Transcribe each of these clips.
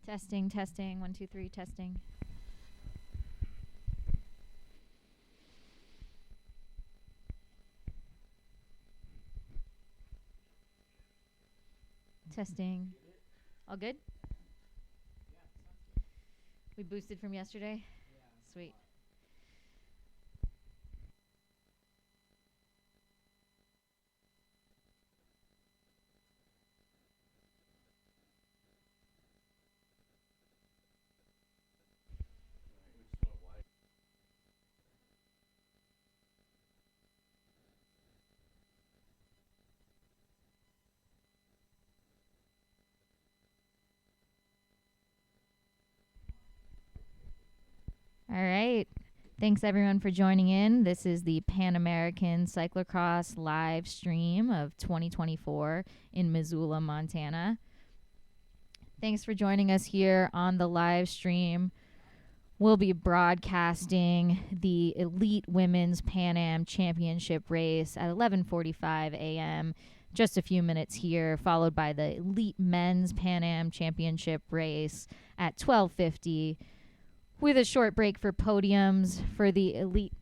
Testing, testing, 1, 2, 3, testing. Testing. All good? We boosted from yesterday? Sweet. All right. Thanks everyone for joining in. This is the Pan American Cyclocross live stream of 2024 in Missoula, Montana. Thanks for joining us here on the live stream. We'll be broadcasting the Elite Women's Pan Am Championship race at 11:45 a.m. Just a few minutes here, followed by the Elite Men's Pan Am Championship race at 12:50. With a short break for podiums for the elite.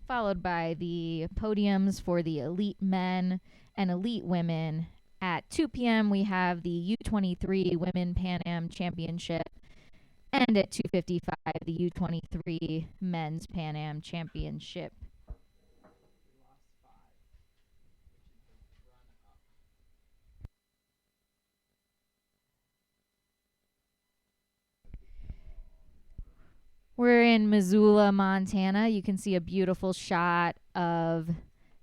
Followed by the podiums for the elite men and elite women. At 2 p.m. we have the U23 Women Pan Am Championship. And at 2:55 the U23 Men's Pan Am Championship. We're in Missoula, Montana. You can see a beautiful shot of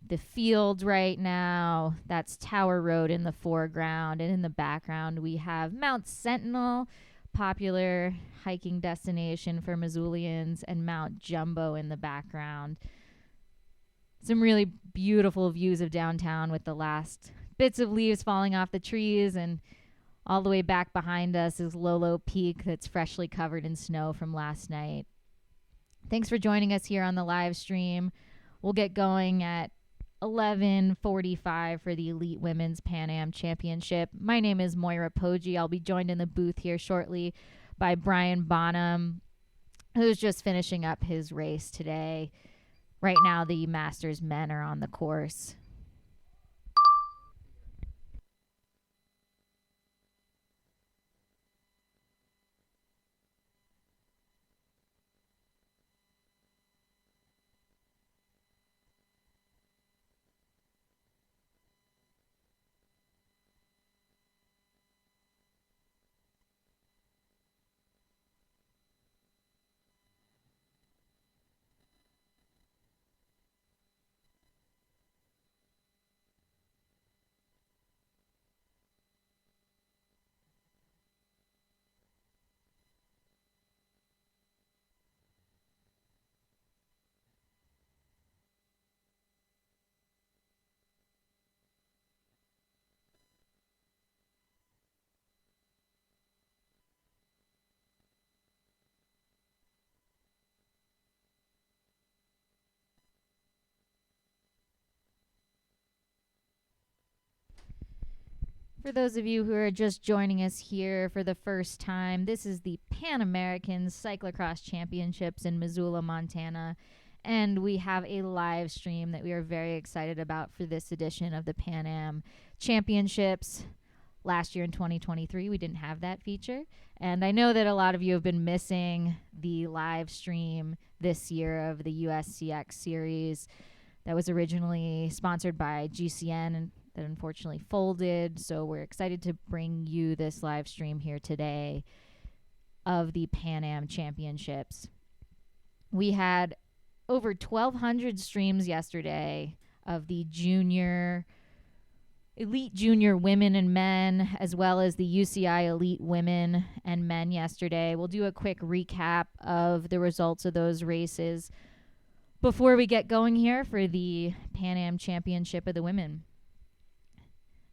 the field right now. That's Tower Road in the foreground. And in the background, we have Mount Sentinel, popular hiking destination for Missoulians, and Mount Jumbo in the background. Some really beautiful views of downtown with the last bits of leaves falling off the trees, and all the way back behind us is Lolo Peak that's freshly covered in snow from last night. Thanks for joining us here on the live stream. We'll get going at 11:45 for the Elite Women's Pan Am Championship. My name is Moira Poggi. I'll be joined in the booth here shortly by Brian Bonham, who's just finishing up his race today. Right now, the Masters men are on the course. For those of you who are just joining us here for the first time, this is the Pan American Cyclocross Championships in Missoula, Montana, and we have a live stream that we are very excited about for this edition of the Pan Am Championships. Last year in 2023, we didn't have that feature, and I know that a lot of you have been missing the live stream this year of the USCX series that was originally sponsored by GCN and that unfortunately folded. So we're excited to bring you this live stream here today of the Pan Am Championships. We had over 1,200 streams yesterday of the elite junior women and men, as well as the UCI elite women and men yesterday. We'll do a quick recap of the results of those races before we get going here for the Pan Am Championship of the women.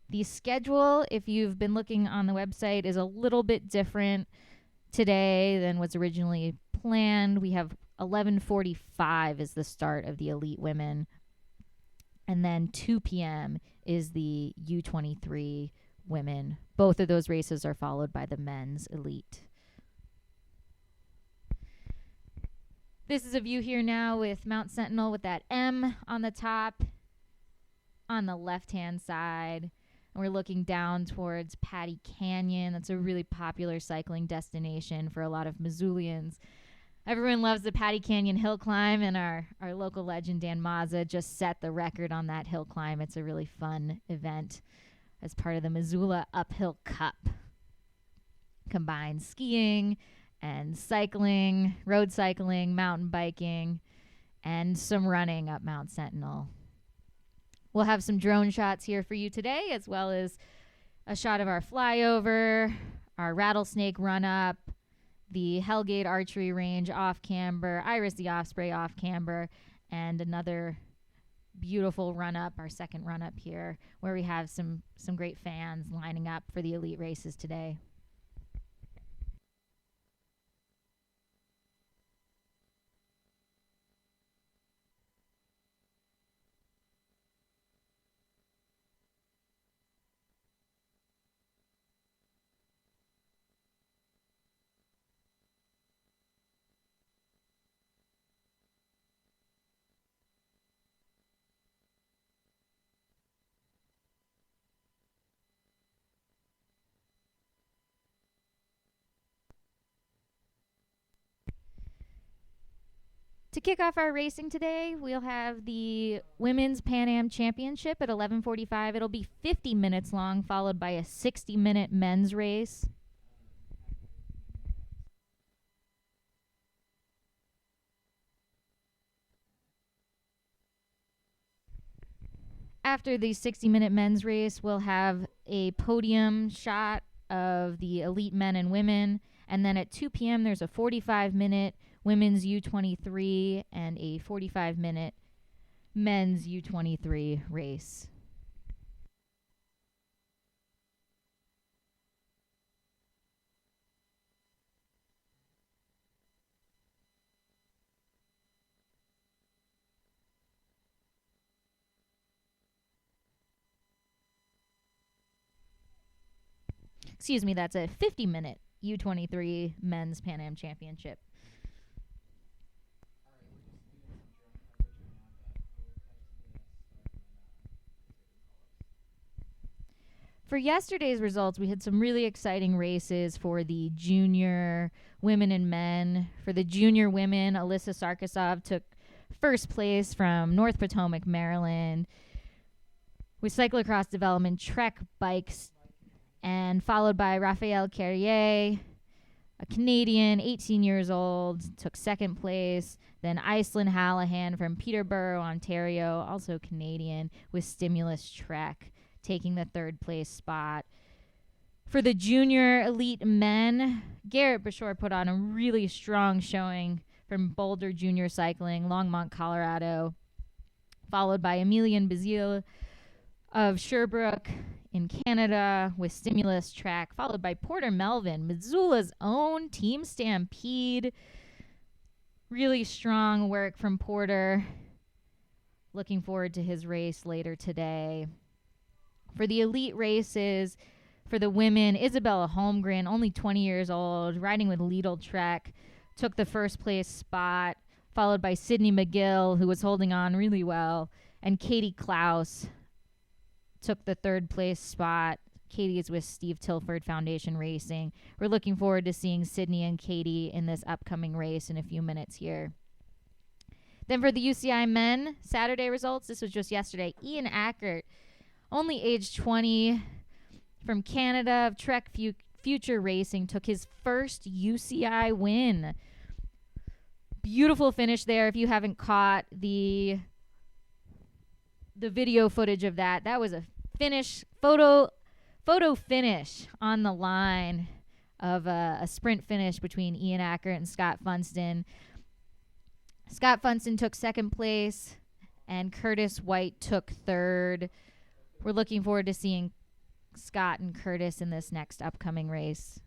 The schedule, if you've been looking on the website, is a little bit different today than what's originally planned. We have 11:45 is the start of the elite women, and then 2 p.m. is the U23 women. Both of those races are followed by the men's elite. This is a view here now with Mount Sentinel with that M on the top on the left-hand side. And we're looking down towards Patty Canyon. That's a really popular cycling destination for a lot of Missoulians. Everyone loves the Patty Canyon hill climb, and our local legend Dan Mazza just set the record on that hill climb. It's a really fun event as part of the Missoula Uphill Cup. Combines skiing and cycling, road cycling, mountain biking, and some running up Mount Sentinel. We'll have some drone shots here for you today, as well as a shot of our flyover, our rattlesnake run up, the Hellgate Archery Range off camber, Iris the Osprey off camber, and another beautiful run up, our second run up here, where we have some great fans lining up for the elite races today. To kick off our racing today, we'll have the Women's Pan Am Championship at 11:45. It'll be 50 minutes long, followed by a 60-minute men's race. After the 60-minute men's race, we'll have a podium shot of the elite men and women. And then at 2 p.m., there's a 45-minute women's U23 and a 45-minute men's U23 race. Excuse me, that's a 50-minute U23 men's Pan Am Championship. For yesterday's results, we had some really exciting races for the junior women and men. For the junior women, Alyssa Sarkisov took first place from North Potomac, Maryland, with cyclocross development Trek bikes, and followed by Raphael Carrier, a Canadian, 18 years old, took second place. Then Iceland Hallahan from Peterborough, Ontario, also Canadian, with Stimulus Trek, taking the third place spot. For the junior elite men, Garrett Bashore put on a really strong showing from Boulder Junior Cycling, Longmont, Colorado, followed by Emilian Bazile of Sherbrooke in Canada with Stimulus Track, followed by Porter Melvin, Missoula's own Team Stampede. Really strong work from Porter. Looking forward to his race later today. For the elite races, for the women, Isabella Holmgren, only 20 years old, riding with Lidl Trek, took the first place spot, followed by Sydney McGill, who was holding on really well, and Katie Klaus took the third place spot. Katie is with Steve Tilford Foundation Racing. We're looking forward to seeing Sydney and Katie in this upcoming race in a few minutes here. Then for the UCI men, Saturday results, this was just yesterday. Ian Ackert, only age 20, from Canada, of Trek Future Racing, took his first UCI win. Beautiful finish there. If you haven't caught the video footage of that, that was a photo finish on the line of a sprint finish between Ian Ackert and Scott Funston. Scott Funston took second place, and Curtis White took third. We're looking forward to seeing Scott and Curtis in this next upcoming race.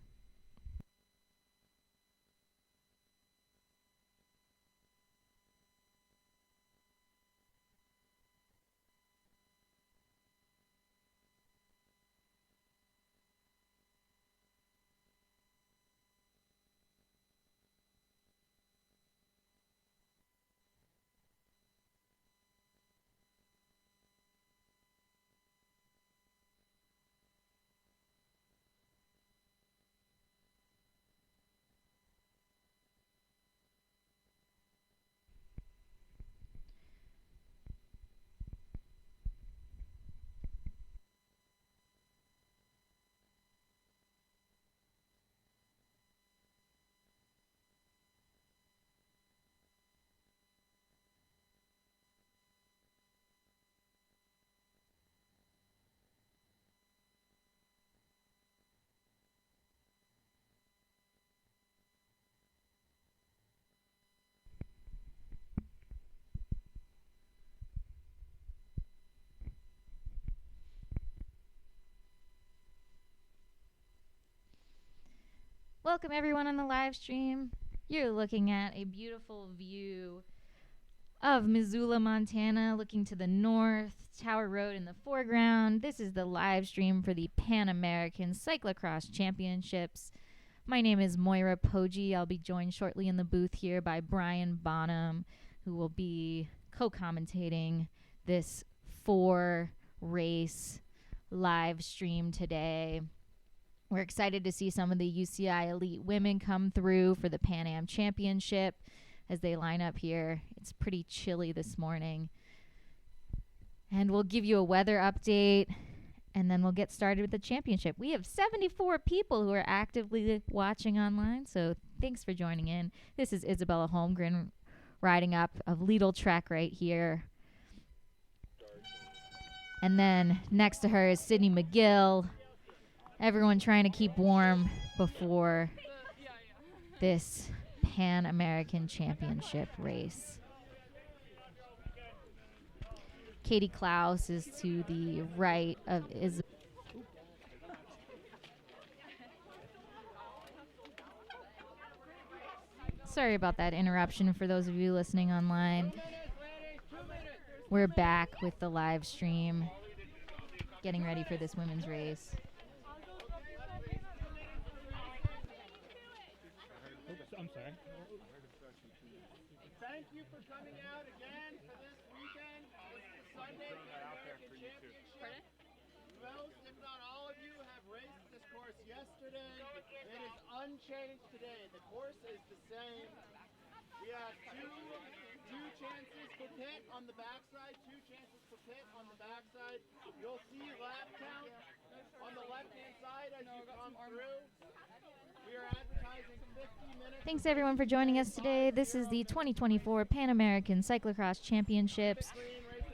Welcome everyone on the live stream. You're looking at a beautiful view of Missoula, Montana, looking to the north, Tower Road in the foreground. This is the live stream for the Pan American Cyclocross Championships. My name is Moira Poggi. I'll be joined shortly in the booth here by Brian Bonham, who will be co-commentating this 4-race live stream today. We're excited to see some of the UCI elite women come through for the Pan Am Championship as they line up here. It's pretty chilly this morning. And we'll give you a weather update, and then we'll get started with the championship. We have 74 people who are actively watching online, so thanks for joining in. This is Isabella Holmgren riding up of Lindborg-Cregg right here. And then next to her is Sydney McGill. Everyone trying to keep warm before this Pan American Championship race. Katie Klaus is to the right of Isabel. Sorry about that interruption for those of you listening online. We're back with the live stream, getting ready for this women's race. I'm sorry. Thank you for coming out again for this weekend. This is the Sunday Pan American Championship. Most, if not all of you, have raced this course yesterday. It is unchanged today. The course is the same. We have two chances for pit on the backside, two chances for pit on the backside. You'll see lap count on the left-hand side as you come through. We are advertising 50 minutes. Thanks everyone for joining us today. This is the 2024 Pan American Cyclocross Championships.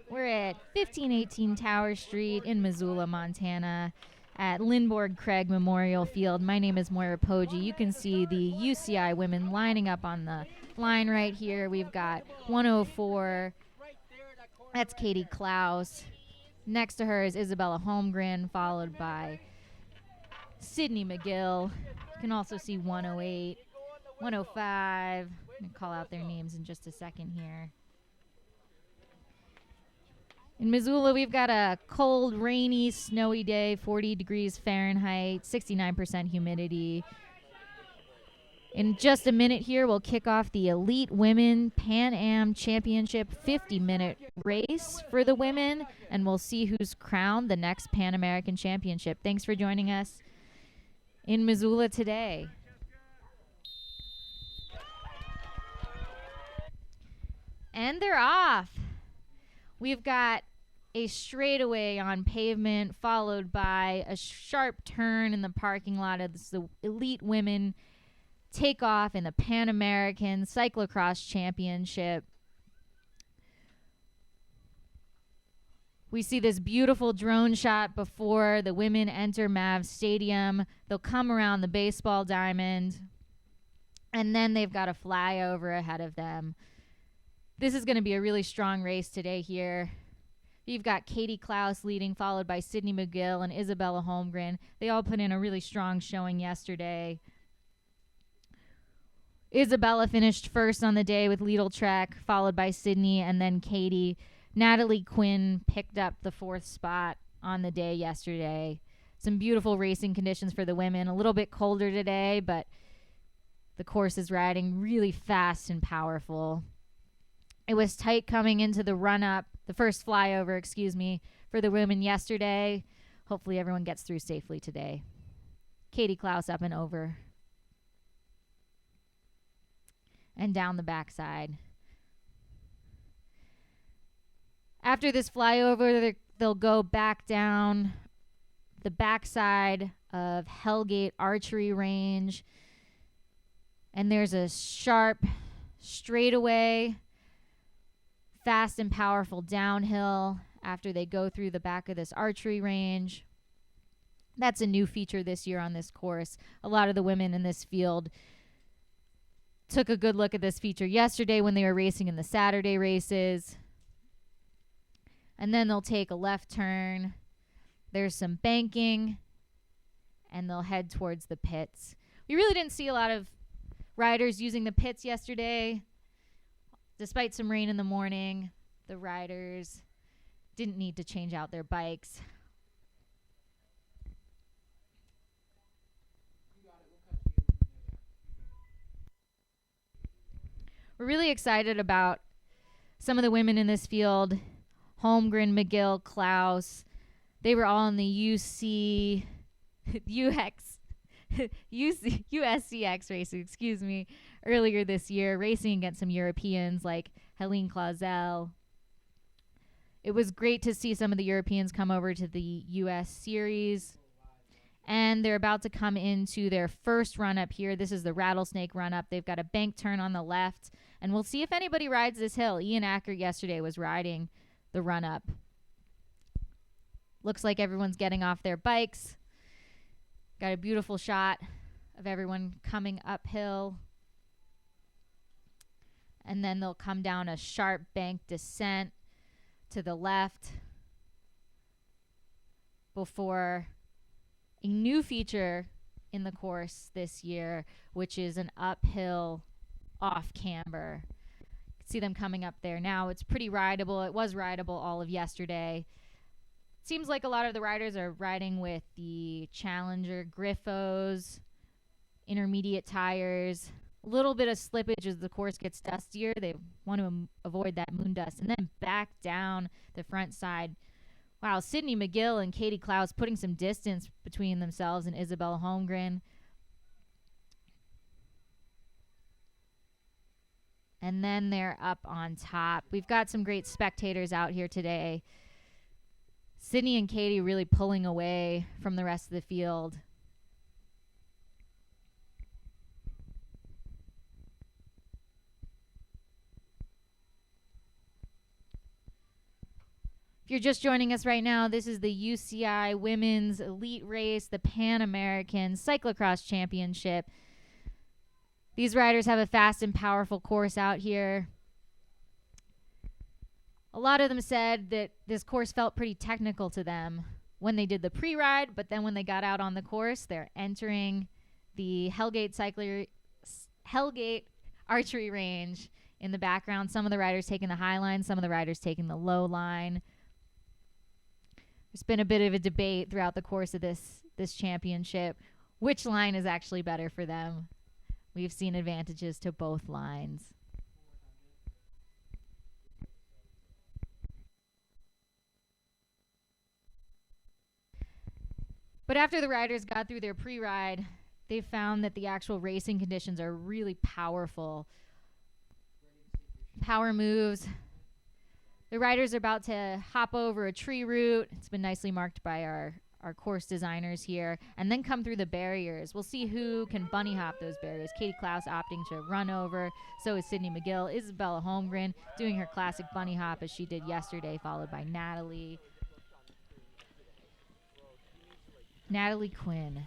We're at 1518 Tower Street in Missoula, Montana at Lindborg-Cregg Memorial Field. My name is Moira Poggi. You can see the UCI women lining up on the line right here. We've got 104. That's Katie Klaus. Next to her is Isabella Holmgren, followed by Sydney McGill. You can also see 108, 105. I'm going to call out their names in just a second here. In Missoula, we've got a cold, rainy, snowy day, 40 degrees Fahrenheit, 69% humidity. In just a minute here, we'll kick off the Elite Women Pan Am Championship 50-minute race for the women, and we'll see who's crowned the next Pan American Championship. Thanks for joining us in Missoula today. And they're off. We've got a straightaway on pavement followed by a sharp turn in the parking lot of the Elite Women takeoff in the Pan American Cyclocross Championship. We see this beautiful drone shot before the women enter Mavs Stadium. They'll come around the baseball diamond, and then they've got a flyover ahead of them. This is going to be a really strong race today here. You've got Katie Klaus leading, followed by Sydney McGill and Isabella Holmgren. They all put in a really strong showing yesterday. Isabella finished first on the day with Lindborg-Cregg, followed by Sydney and then Katie. Natalie Quinn picked up the 4th spot on the day yesterday. Some beautiful racing conditions for the women. A little bit colder today, but the course is riding really fast and powerful. It was tight coming into the run-up, the first flyover, for the women yesterday. Hopefully everyone gets through safely today. Katie Klaus up and over. And down the backside. After this flyover, they'll go back down the backside of Hellgate Archery Range. And there's a sharp straightaway, fast and powerful downhill after they go through the back of this archery range. That's a new feature this year on this course. A lot of the women in this field took a good look at this feature yesterday when they were racing in the Saturday races. And then they'll take a left turn. There's some banking, and they'll head towards the pits. We really didn't see a lot of riders using the pits yesterday. Despite some rain in the morning, the riders didn't need to change out their bikes. We're really excited about some of the women in this field. Holmgren, McGill, Klaus. They were all in the USCX racing, earlier this year, racing against some Europeans like Helene Clausel. It was great to see some of the Europeans come over to the US series. And they're about to come into their first run-up here. This is the Rattlesnake run-up. They've got a bank turn on the left. And we'll see if anybody rides this hill. Ian Acker yesterday was riding the run-up. Looks like everyone's getting off their bikes. Got a beautiful shot of everyone coming uphill. And then they'll come down a sharp bank descent to the left before a new feature in the course this year, which is an uphill off camber. You can see them coming up there now. It's pretty rideable. It was rideable all of yesterday. Seems like a lot of the riders are riding with the Challenger Griffos, intermediate tires. A little bit of slippage as the course gets dustier. They want to avoid that moon dust. And then back down the front side. Wow, Sydney McGill and Katie Klaus putting some distance between themselves and Isabella Holmgren. And then they're up on top. We've got some great spectators out here today. Sydney and Katie really pulling away from the rest of the field. If you're just joining us right now, this is the UCI Women's Elite Race, the Pan American Cyclocross Championship. These riders have a fast and powerful course out here. A lot of them said that this course felt pretty technical to them when they did the pre-ride, but then when they got out on the course, they're entering the Hellgate Archery Range in the background. Some of the riders taking the high line, some of the riders taking the low line. There's been a bit of a debate throughout the course of this championship. Which line is actually better for them? We've seen advantages to both lines. But after the riders got through their pre-ride, they found that the actual racing conditions are really powerful. Power moves. The riders are about to hop over a tree root. It's been nicely marked by our course designers here. And then come through the barriers. We'll see who can bunny hop those barriers. Katie Klaus opting to run over. So is Sydney McGill. Isabella Holmgren doing her classic bunny hop as she did yesterday, followed by Natalie Quinn.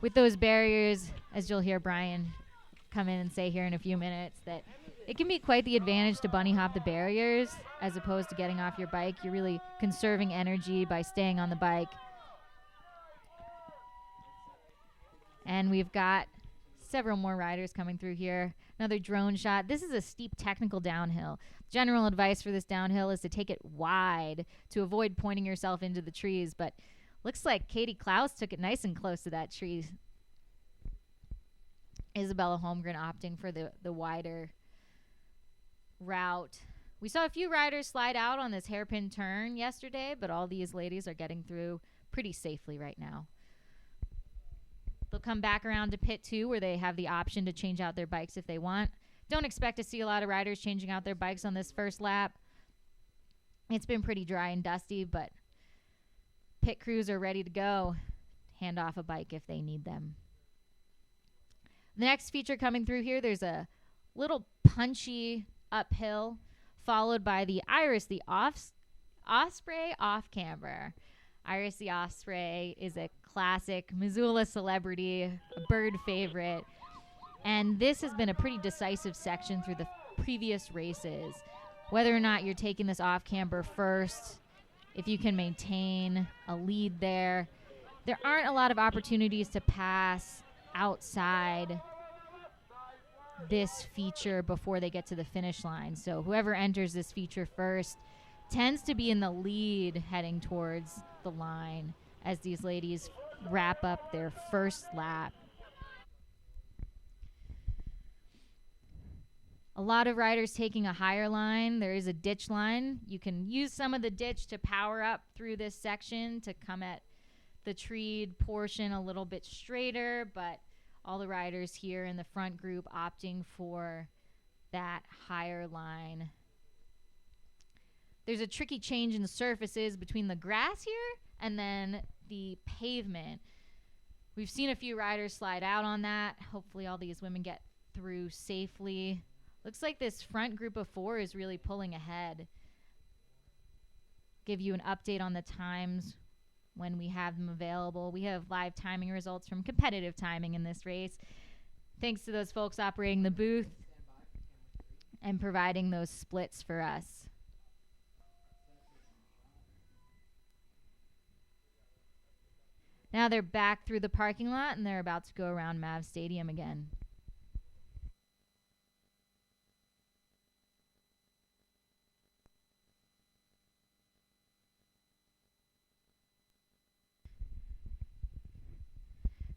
With those barriers, as you'll hear Brian come in and say here in a few minutes, that it can be quite the advantage to bunny hop the barriers as opposed to getting off your bike. You're really conserving energy by staying on the bike. And we've got several more riders coming through here. Another drone shot. This is a steep technical downhill. General advice for this downhill is to take it wide to avoid pointing yourself into the trees, but looks like Katie Klaus took it nice and close to that tree. Isabella Holmgren opting for the wider route. We saw a few riders slide out on this hairpin turn yesterday, but all these ladies are getting through pretty safely right now. They'll come back around to pit 2 where they have the option to change out their bikes if they want. Don't expect to see a lot of riders changing out their bikes on this first lap. It's been pretty dry and dusty, but pit crews are ready to go. Hand off a bike if they need them. The next feature coming through here, there's a little punchy uphill, followed by the Iris the Osprey off camber. Iris the Osprey is a classic Missoula celebrity, a bird favorite, and this has been a pretty decisive section through the previous races. Whether or not you're taking this off camber first, if you can maintain a lead there, there aren't a lot of opportunities to pass outside this feature before they get to the finish line. So whoever enters this feature first tends to be in the lead heading towards the line as these ladies wrap up their first lap. A lot of riders taking a higher line. There is a ditch line. You can use some of the ditch to power up through this section to come at the treed portion a little bit straighter, but all the riders here in the front group opting for that higher line. There's a tricky change in the surfaces between the grass here and then the pavement. We've seen a few riders slide out on that. Hopefully all these women get through safely. Looks like this front group of 4 is really pulling ahead. Give you an update on the times when we have them available. We have live timing results from competitive timing in this race. Thanks to those folks operating the booth and providing those splits for us. Now they're back through the parking lot and they're about to go around Mav Stadium again.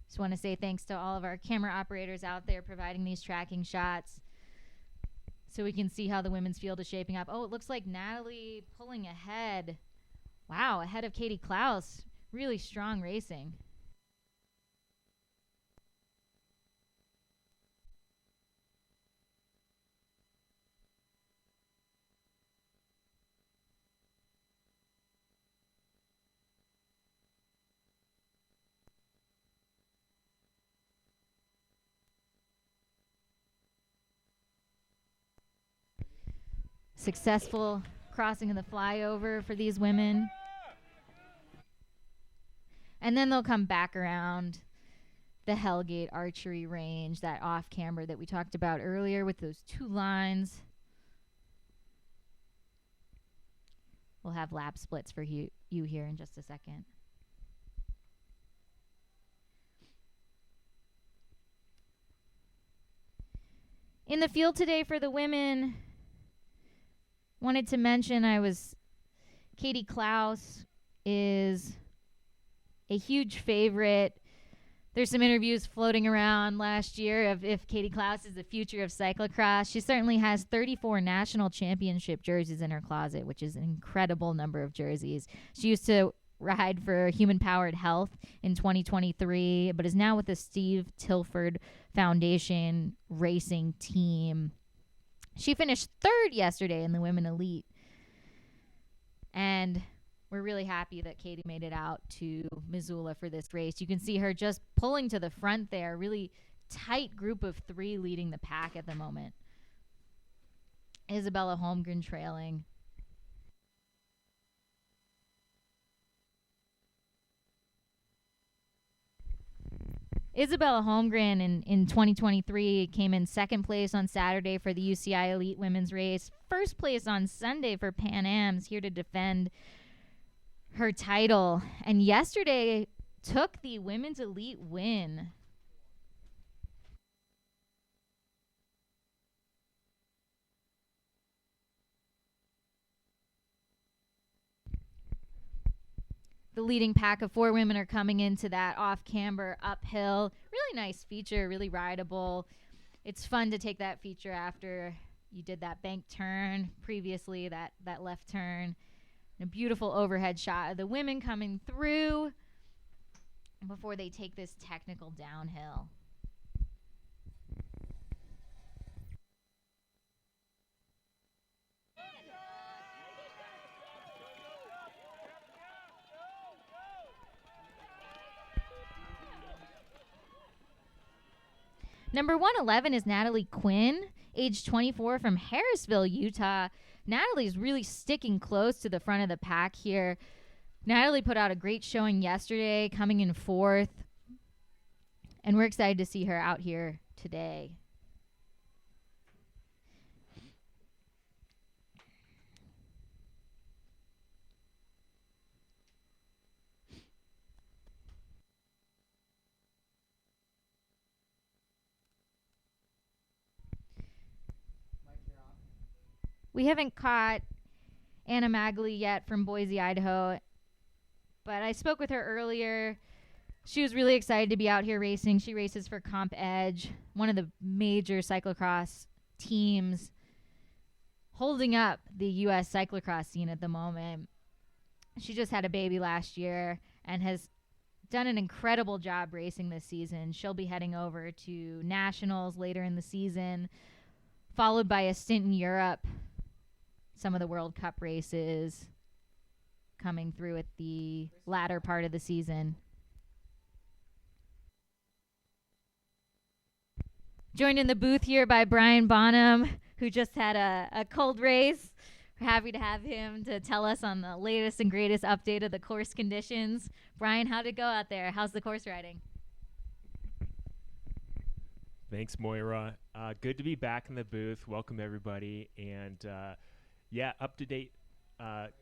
Just want to say thanks to all of our camera operators out there providing these tracking shots so we can see how the women's field is shaping up. Oh, it looks like Natalie pulling ahead. Wow, ahead of Katie Klaus. Really strong racing. Successful crossing of the flyover for these women. And then they'll come back around the Hellgate archery range, that off camber that we talked about earlier with those 2 lines. We'll have lap splits for you here in just a second. In the field today for the women, wanted to mention Katie Klaus is a huge favorite. There's some interviews floating around last year of if Katie Klaus is the future of cyclocross. She certainly has 34 national championship jerseys in her closet, which is an incredible number of jerseys. She used to ride for Human Powered Health in 2023, but is now with the Steve Tilford Foundation racing team. She finished 3rd yesterday in the Women Elite. And we're really happy that Katie made it out to Missoula for this race. You can see her just pulling to the front there. Really tight group of 3 leading the pack at the moment. Isabella Holmgren trailing. Isabella Holmgren in 2023 came in 2nd place on Saturday for the UCI Elite Women's Race. 1st place on Sunday for Pan Am's, here to defend her title. And yesterday took the Women's Elite win. The leading pack of 4 women are coming into that off-camber uphill. Really nice feature, really rideable. It's fun to take that feature after you did that bank turn previously, that left turn. And a beautiful overhead shot of the women coming through before they take this technical downhill. Number 111 is Natalie Quinn, age 24, from Harrisville, Utah. Natalie's really sticking close to the front of the pack here. Natalie put out a great showing yesterday, coming in 4th. And we're excited to see her out here today. We haven't caught Anna Magley yet from Boise, Idaho, but I spoke with her earlier. She was really excited to be out here racing. She races for Comp Edge, one of the major cyclocross teams holding up the U.S. cyclocross scene at the moment. She just had a baby last year and has done an incredible job racing this season. She'll be heading over to nationals later in the season, followed by a stint in Europe, some of the World Cup races coming through at the latter part of the season. Joined in the booth here by Brian Bonham, who just had a cold race. We're happy to have him to tell us on the latest and greatest update of the course conditions. Brian, how'd it go out there? How's the course riding? Thanks, Moira. Good to be back in the booth. Welcome, everybody. And, up-to-date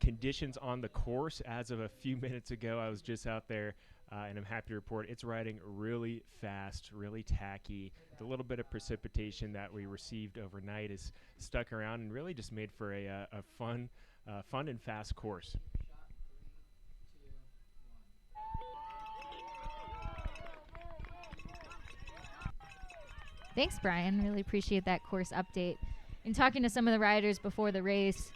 conditions on the course. As of a few minutes ago, I was just out there, and I'm happy to report it's riding really fast, really tacky. The little bit of precipitation that we received overnight is stuck around and really just made for a fun and fast course. Thanks, Brian. Really appreciate that course update. In talking to some of the riders before the race,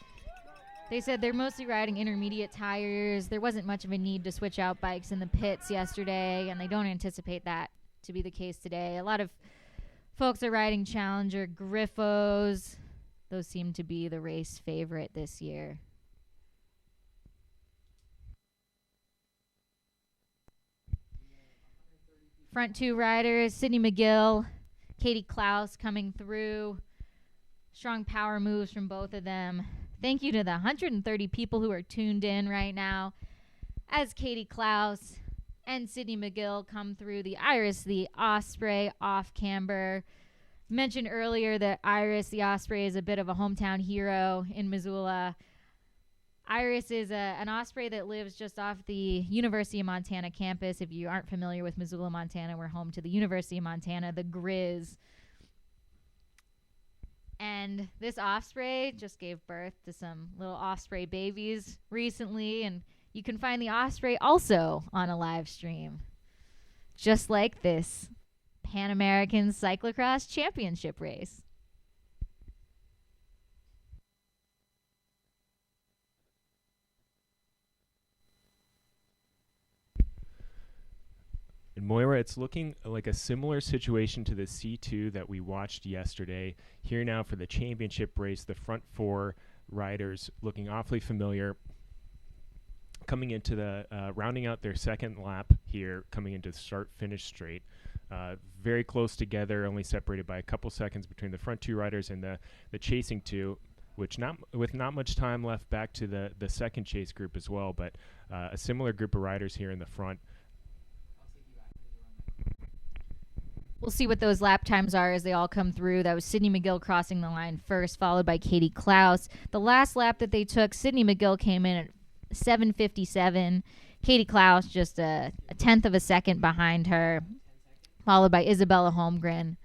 they said they're mostly riding intermediate tires. There wasn't much of a need to switch out bikes in the pits yesterday, and they don't anticipate that to be the case today. A lot of folks are riding Challenger Griffos. Those seem to be the race favorite this year. Front two riders, Sydney McGill, Katie Klaus coming through. Strong power moves from both of them. Thank you to the 130 people who are tuned in right now as Katie Klaus and Sydney McGill come through the Iris, the Osprey off camber. Mentioned earlier that Iris, the Osprey, is a bit of a hometown hero in Missoula. Iris is an Osprey that lives just off the University of Montana campus. If you aren't familiar with Missoula, Montana, we're home to the University of Montana, the Grizz. And this Osprey just gave birth to some little Osprey babies recently, and you can find the Osprey also on a live stream, just like this Pan American Cyclocross Championship race. And Moira, it's looking like a similar situation to the C2 that we watched yesterday. Here now for the championship race, the front four riders looking awfully familiar. Coming into the, rounding out their second lap here, coming into the start-finish straight. Very close together, only separated by a couple seconds between the front two riders and the chasing two, which with not much time left back to the second chase group as well, but a similar group of riders here in the front. We'll see what those lap times are as they all come through. That was Sydney McGill crossing the line first, followed by Katie Klaus. The last lap that they took, Sydney McGill came in at 7:57. Katie Klaus just a tenth of a second behind her, followed by Isabella Holmgren.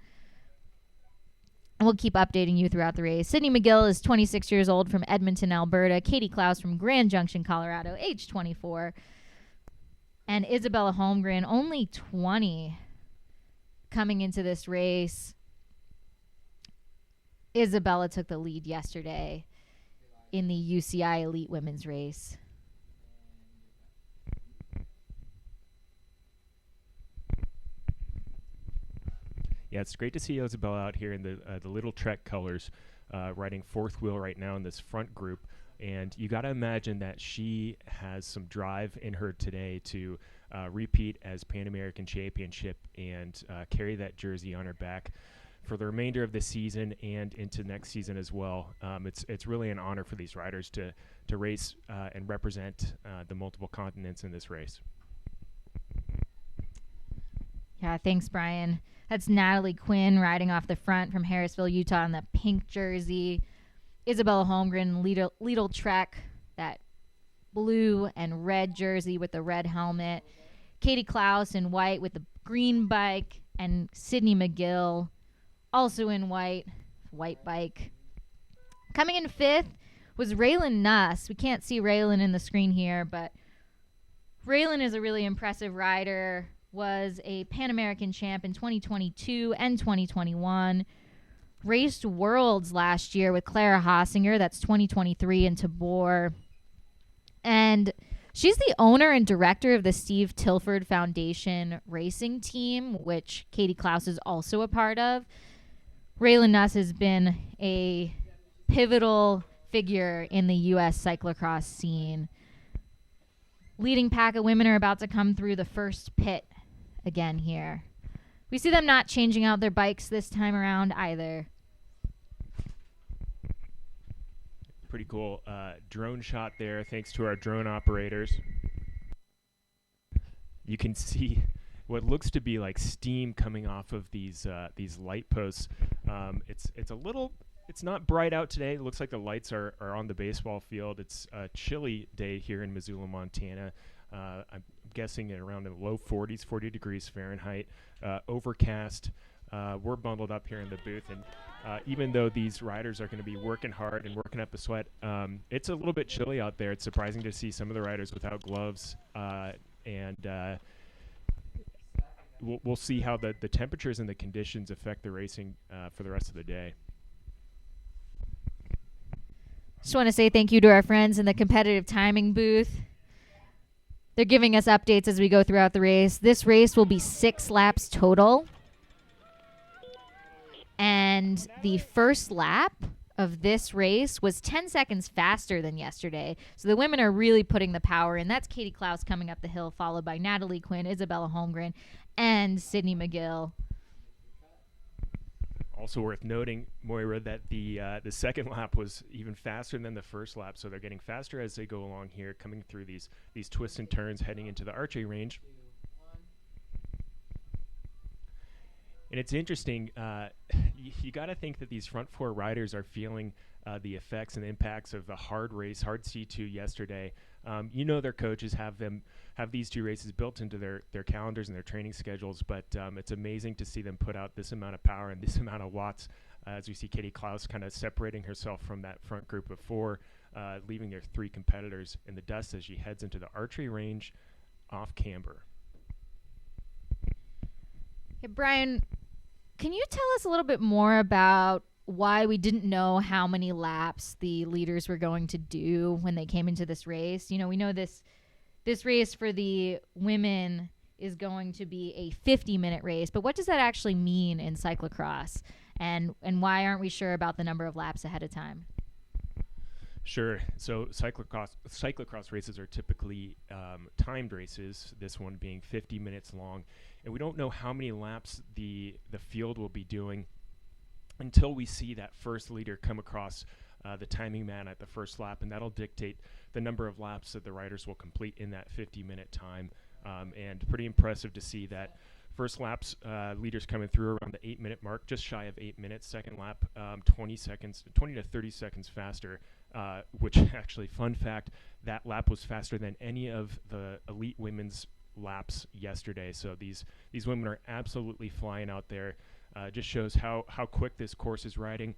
And we'll keep updating you throughout the race. Sydney McGill is 26 years old from Edmonton, Alberta. Katie Klaus from Grand Junction, Colorado, age 24. And Isabella Holmgren, only 20. Coming into this race, Isabella took the lead yesterday in the UCI Elite Women's race. Yeah, it's great to see Isabella out here in the Little Trek colors, riding fourth wheel right now in this front group. And you got to imagine that she has some drive in her today to repeat as Pan American Championship and carry that jersey on her back for the remainder of the season and into next season as well. It's really an honor for these riders to race and represent the multiple continents in this race. Yeah, thanks, Brian. That's Natalie Quinn riding off the front from Harrisville, Utah in the pink jersey. Isabella Holmgren, Lidl-Trek, that blue and red jersey with the red helmet. Katie Klaus in white with the green bike. And Sydney McGill, also in white bike. Coming in fifth was Raylan Nuss. We can't see Raylan in the screen here, but Raylan is a really impressive rider, was a Pan American champ in 2022 and 2021. Raced Worlds last year with Clara Hossinger, that's 2023 in Tabor. And she's the owner and director of the Steve Tilford Foundation racing team, which Katie Klaus is also a part of. Raylan Nuss has been a pivotal figure in the U.S. cyclocross scene. Leading pack of women are about to come through the first pit again here. We see them not changing out their bikes this time around either. Pretty cool drone shot there, thanks to our drone operators. You can see what looks to be like steam coming off of these light posts. It's not bright out today. It looks like the lights are on the baseball field. It's a chilly day here in Missoula, Montana. I'm guessing at around the low 40s, 40 degrees Fahrenheit. Overcast. We're bundled up here in the booth, and even though these riders are going to be working hard and working up a sweat, it's a little bit chilly out there. It's surprising to see some of the riders without gloves, and we'll see how the temperatures and the conditions affect the racing for the rest of the day. Just want to say thank you to our friends in the competitive timing booth. They're giving us updates as we go throughout the race. This race will be 6 laps total. And the first lap of this race was 10 seconds faster than yesterday. So the women are really putting the power in. That's Katie Klaus coming up the hill, followed by Natalie Quinn, Isabella Holmgren, and Sydney McGill. Also worth noting, Moira, that the second lap was even faster than the first lap, so they're getting faster as they go along here, coming through these twists and turns, heading into the archery range. And it's interesting, you got to think that these front 4 riders are feeling the effects and impacts of the hard C2 yesterday. Their coaches have these 2 races built into their calendars and their training schedules, but it's amazing to see them put out this amount of power and this amount of watts as we see Katie Klaus kind of separating herself from that front group of 4, leaving their 3 competitors in the dust as she heads into the archery range off camber. Hey, Brian, can you tell us a little bit more about why we didn't know how many laps the leaders were going to do when they came into this race? We know this race for the women is going to be a 50-minute race, but what does that actually mean in cyclocross? And why aren't we sure about the number of laps ahead of time? Sure. So cyclocross races are typically timed races, this one being 50 minutes long. And we don't know how many laps the field will be doing until we see that first leader come across the timing man at the first lap, and that'll dictate the number of laps that the riders will complete in that 50-minute time. And pretty impressive to see that first laps leaders coming through around the 8-minute mark, just shy of 8 minutes. Second lap, 20 to 30 seconds faster, which actually, fun fact, that lap was faster than any of the elite women's laps yesterday. So these women are absolutely flying out there. Just shows how quick this course is riding.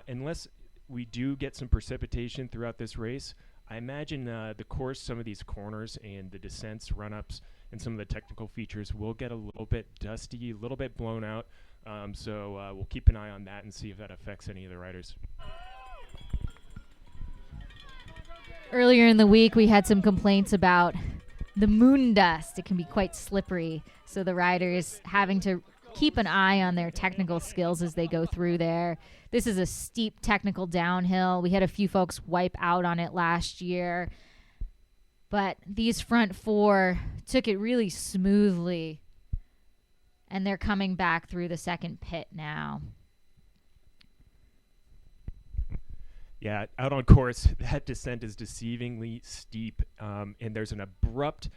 Unless we do get some precipitation throughout this race, I imagine the course, some of these corners and the descents, run-ups, and some of the technical features will get a little bit dusty, a little bit blown out. So we'll keep an eye on that and see if that affects any of the riders. Earlier in the week, we had some complaints about the moon dust. It can be quite slippery, so the riders having to keep an eye on their technical skills as they go through there. This is a steep technical downhill. We had a few folks wipe out on it last year, but these front 4 took it really smoothly, and they're coming back through the second pit now. Yeah, out on course, that descent is deceivingly steep, and there's an abrupt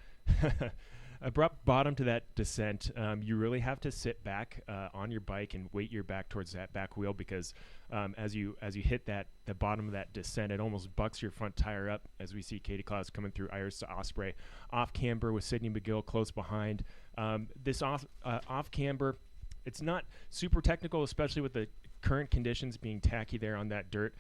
bottom to that descent. You really have to sit back on your bike and weight your back towards that back wheel, because as you hit the bottom of that descent, it almost bucks your front tire up, as we see Katie Klaus coming through Iris to Osprey. Off camber with Sydney McGill close behind. This off camber, it's not super technical, especially with the current conditions being tacky there on that dirt.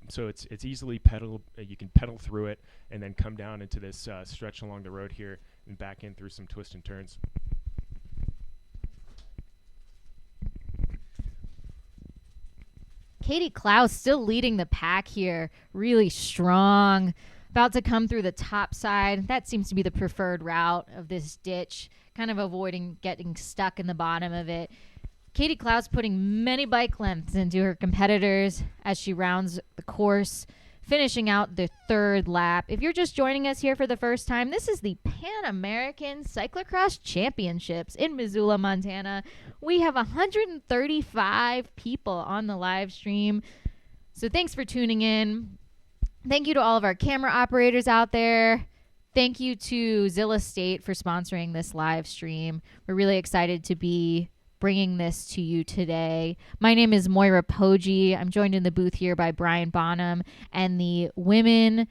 So it's easily pedal. You can pedal through it and then come down into this stretch along the road here and back in through some twists and turns. Katie Klaus still leading the pack here, really strong. About to come through the top side. That seems to be the preferred route of this ditch, kind of avoiding getting stuck in the bottom of it. Katie Klaus putting many bike lengths into her competitors as she rounds the course, finishing out the third lap. If you're just joining us here for the first time, this is the Pan American Cyclocross Championships in Missoula, Montana. We have 135 people on the live stream. So thanks for tuning in. Thank you to all of our camera operators out there. Thank you to Zilla State for sponsoring this live stream. We're really excited to be bringing this to you today. My name is Moira Poggi. I'm joined in the booth here by Brian Bonham, and the women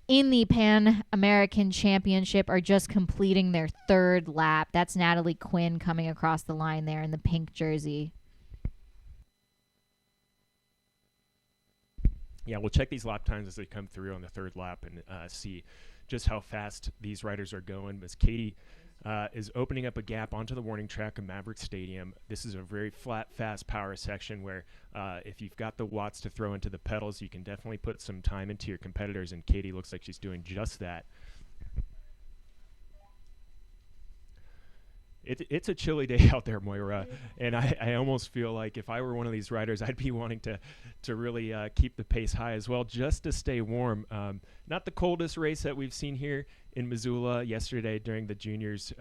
in the Pan American Championship are just completing their third lap. That's Natalie Quinn coming across the line there in the pink jersey. Yeah, we'll check these lap times as they come through on the third lap and see just how fast these riders are going. As Katie is opening up a gap onto the warning track of Maverick Stadium. This is a very flat, fast power section where if you've got the watts to throw into the pedals, you can definitely put some time into your competitors, and Katie looks like she's doing just that. It's a chilly day out there, Moira, and I almost feel like if I were one of these riders, I'd be wanting to really keep the pace high as well, just to stay warm. Not the coldest race that we've seen here in Missoula. Yesterday during the juniors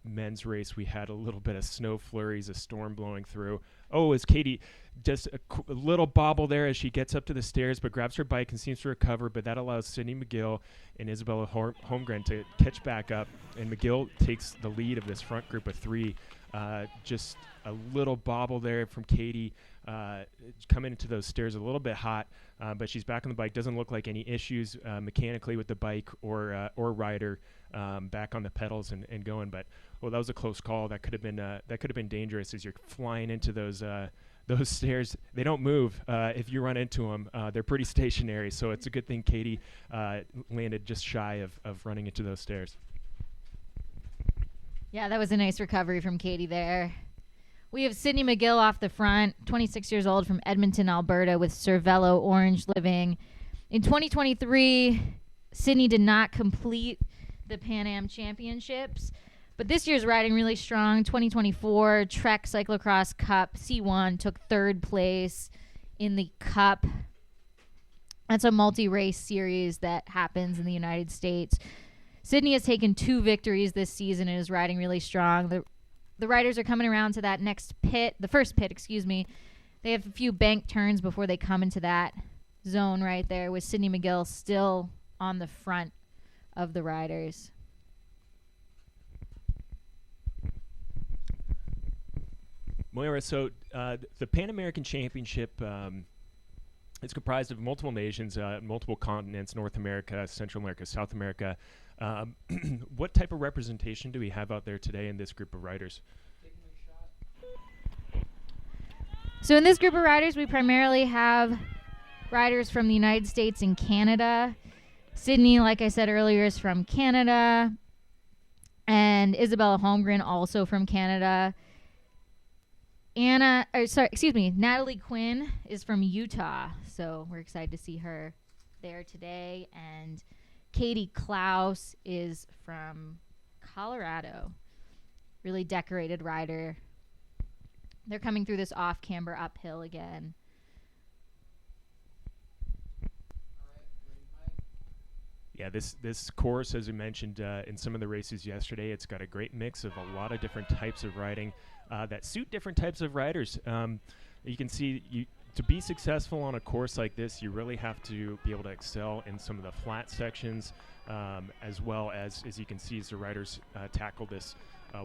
men's race, we had a little bit of snow flurries, a storm blowing through. Oh, is Katie just a little bobble there as she gets up to the stairs, but grabs her bike and seems to recover, but that allows Sydney McGill and Isabella Holmgren to catch back up, and McGill takes the lead of this front group of three. Just a little bobble there from Katie, coming into those stairs a little bit hot, but she's back on the bike. Doesn't look like any issues mechanically with the bike or rider, back on the pedals and going. But well, that was a close call. That could have been dangerous as you're flying into those stairs. They don't move if you run into them. They're pretty stationary, so it's a good thing Katie landed just shy of running into those stairs. Yeah, that was a nice recovery from Katie there. We have Sydney McGill off the front, 26 years old, from Edmonton, Alberta, with Cervelo Orange living. In 2023, Sydney did not complete the Pan Am Championships, but this year's riding really strong. 2024 Trek Cyclocross Cup C1 took third place in the Cup. That's a multi-race series that happens in the United States. Sydney has taken 2 victories this season and is riding really strong. The riders are coming around to that the first pit, excuse me. They have a few bank turns before they come into that zone right there, with Sydney McGill still on the front of the riders. Moira, so the Pan American Championship is comprised of multiple nations, multiple continents: North America, Central America, South America. What type of representation do we have out there today in this group of riders? So in this group of riders, we primarily have riders from the United States and Canada. Sydney, like I said earlier, is from Canada, and Isabella Holmgren also from Canada. Natalie Quinn is from Utah, so we're excited to see her there today. And Katie Klaus is from Colorado. Really decorated rider. They're coming through this off-camber uphill again. Yeah, this course, as we mentioned in some of the races yesterday, it's got a great mix of a lot of different types of riding that suit different types of riders. You can see to be successful on a course like this, you really have to be able to excel in some of the flat sections, as well as you can see as the riders tackle this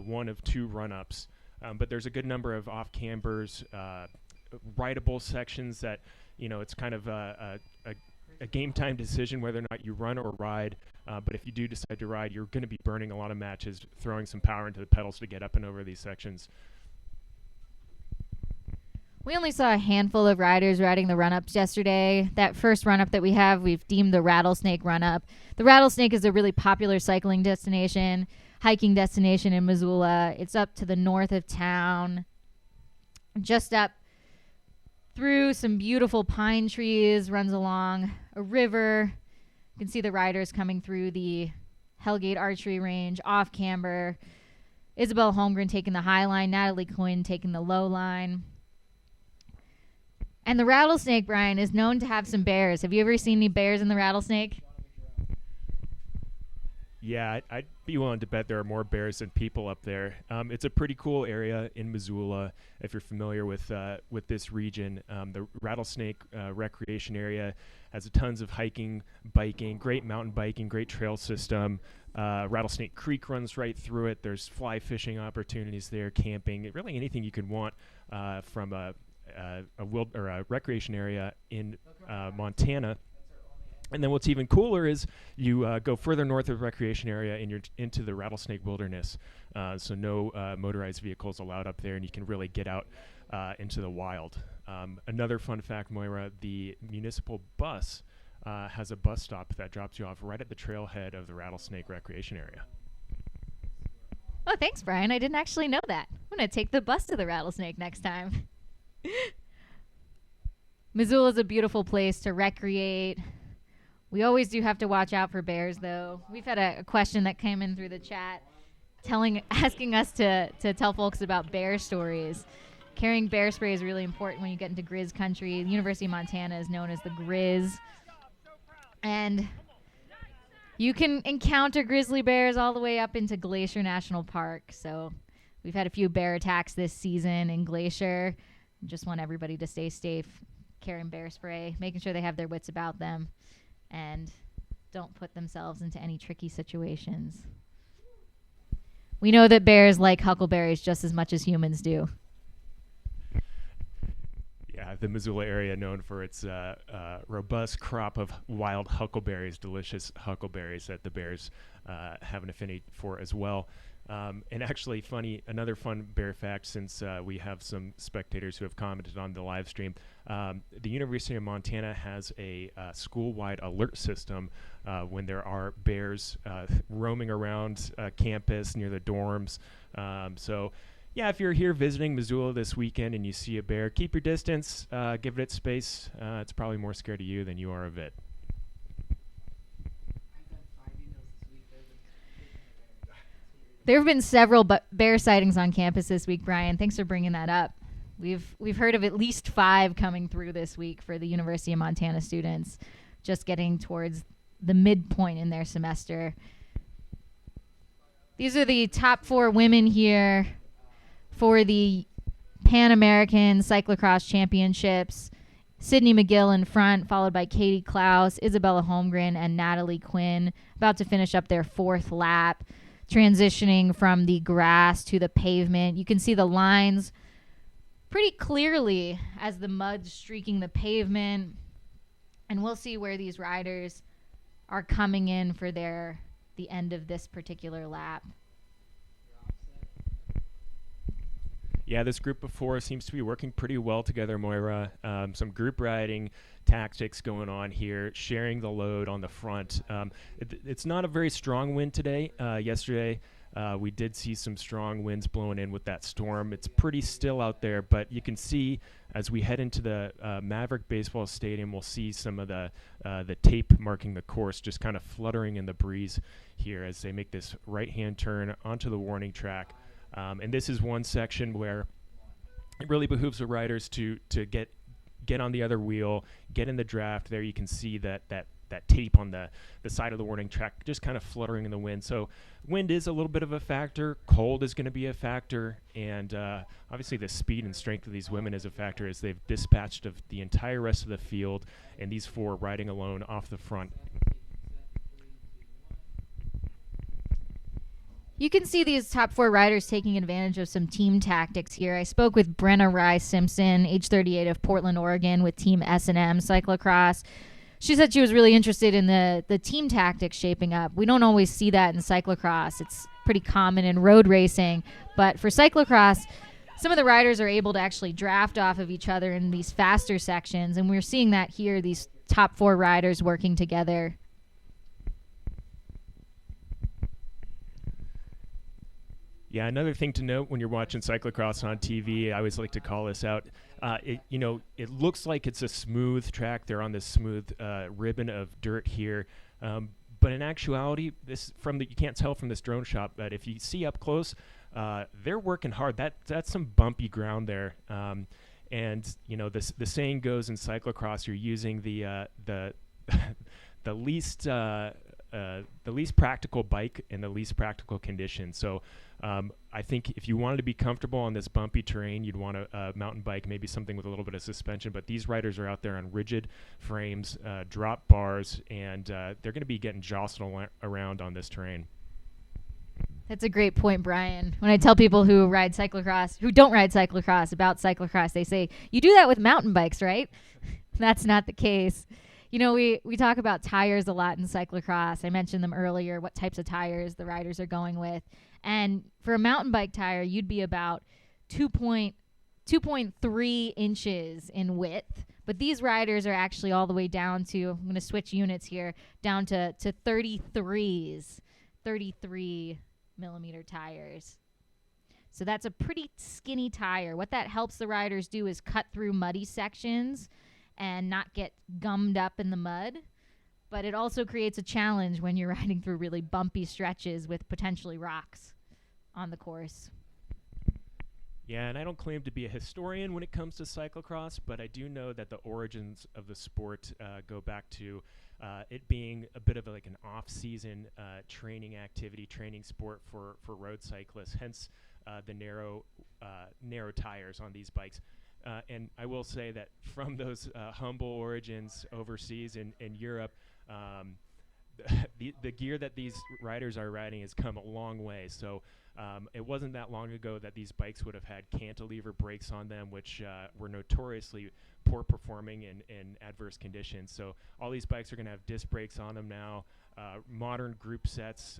one of 2 run-ups. But there's a good number of off-cambers, rideable sections that, it's kind of a game time decision whether or not you run or ride. But if you do decide to ride, you're going to be burning a lot of matches, throwing some power into the pedals to get up and over these sections. We only saw a handful of riders riding the run-ups yesterday. That first run-up that we have, we've deemed the Rattlesnake run-up. The Rattlesnake is a really popular cycling destination, hiking destination in Missoula. It's up to the north of town, just up through some beautiful pine trees, runs along a river. You can see the riders coming through the Hellgate Archery Range, off camber. Isabella Holmgren taking the high line, Natalie Quinn taking the low line. And the Rattlesnake, Brian, is known to have some bears. Have you ever seen any bears in the Rattlesnake? Yeah, I'd be willing to bet there are more bears than people up there. It's a pretty cool area in Missoula. If you're familiar with this region, the Rattlesnake recreation area has tons of hiking, biking, great mountain biking, great trail system. Rattlesnake Creek runs right through it. There's fly fishing opportunities there, camping, really anything you can want from a recreation area in Montana. And then what's even cooler is you go further north of the recreation area and you're into the Rattlesnake Wilderness. So no motorized vehicles allowed up there, and you can really get out into the wild. Another fun fact, Moira, the municipal bus has a bus stop that drops you off right at the trailhead of the Rattlesnake recreation area. Oh, thanks, Brian. I didn't actually know that. I'm going to take the bus to the Rattlesnake next time. Missoula is a beautiful place to recreate. We always do have to watch out for bears, though. We've had a question that came in through the chat asking us to tell folks about bear stories. Carrying bear spray is really important when you get into Grizz country. The University of Montana is known as the Grizz. And you can encounter grizzly bears all the way up into Glacier National Park. So we've had a few bear attacks this season in Glacier. Just want everybody to stay safe, carrying bear spray, making sure they have their wits about them, and don't put themselves into any tricky situations. We know that bears like huckleberries just as much as humans do. Yeah, the Missoula area known for its robust crop of wild huckleberries, delicious huckleberries that the bears have an affinity for as well. And actually, another fun bear fact, since we have some spectators who have commented on the live stream, the University of Montana has a school-wide alert system when there are bears roaming around campus near the dorms. So, yeah, if you're here visiting Missoula this weekend and you see a bear, keep your distance, give it its space. It's probably more scared of you than you are of it. There have been several bear sightings on campus this week, Brian. Thanks for bringing that up. We've heard of at least 5 coming through this week for the University of Montana students, just getting towards the midpoint in their semester. These are the top 4 women here for the Pan American Cyclocross Championships. Sydney McGill in front, followed by Katie Klaus, Isabella Holmgren, and Natalie Quinn, about to finish up their 4th lap, transitioning from the grass to the pavement. You can see the lines pretty clearly as the mud's streaking the pavement. And we'll see where these riders are coming in for the end of this particular lap. Yeah, this group of 4 seems to be working pretty well together, Moira. Some group riding tactics going on here, sharing the load on the front. It's not a very strong wind today. Yesterday, we did see some strong winds blowing in with that storm. It's pretty still out there, but you can see as we head into the Maverick Baseball Stadium, we'll see some of the tape marking the course just kind of fluttering in the breeze here as they make this right-hand turn onto the warning track. And this is one section where it really behooves the riders to get on the other wheel, get in the draft. There you can see that tape on the side of the warning track just kind of fluttering in the wind. So wind is a little bit of a factor. Cold is going to be a factor. And obviously the speed and strength of these women is a factor as they've dispatched of the entire rest of the field, and these 4 riding alone off the front. You can see these top 4 riders taking advantage of some team tactics here. I spoke with Brenna Rye-Simpson, age 38 of Portland, Oregon, with Team S&M Cyclocross. She said she was really interested in the team tactics shaping up. We don't always see that in cyclocross. It's pretty common in road racing. But for cyclocross, some of the riders are able to actually draft off of each other in these faster sections, and we're seeing that here, these top 4 riders working together. Yeah, another thing to note when you're watching cyclocross on TV, I always like to call this out. It looks like it's a smooth track. They're on this smooth ribbon of dirt here, but in actuality, you can't tell from this drone shot. But if you see up close, they're working hard. That's some bumpy ground there. And the saying goes in cyclocross, you're using the the least practical bike in the least practical conditions. So I think if you wanted to be comfortable on this bumpy terrain, you'd want a mountain bike, maybe something with a little bit of suspension. But these riders are out there on rigid frames, drop bars, and they're going to be getting jostled around on this terrain. That's a great point, Brian. When I tell people who don't ride cyclocross about cyclocross, they say, you do that with mountain bikes, right? That's not the case. We talk about tires a lot in cyclocross. I mentioned them earlier, what types of tires the riders are going with. And for a mountain bike tire, you'd be about 2.3 inches in width. But these riders are actually all the way down to, I'm going to switch units here, down to 33 millimeter tires. So that's a pretty skinny tire. What that helps the riders do is cut through muddy sections and not get gummed up in the mud. But it also creates a challenge when you're riding through really bumpy stretches with potentially rocks on the course. Yeah, and I don't claim to be a historian when it comes to cyclocross, but I do know that the origins of the sport go back to it being a bit of like an off-season training sport for road cyclists, hence the narrow tires on these bikes. And I will say that from those humble origins overseas in Europe, the gear that these riders are riding has come a long way. So it wasn't that long ago that these bikes would have had cantilever brakes on them, which were notoriously poor performing in adverse conditions. So all these bikes are going to have disc brakes on them now, modern group sets,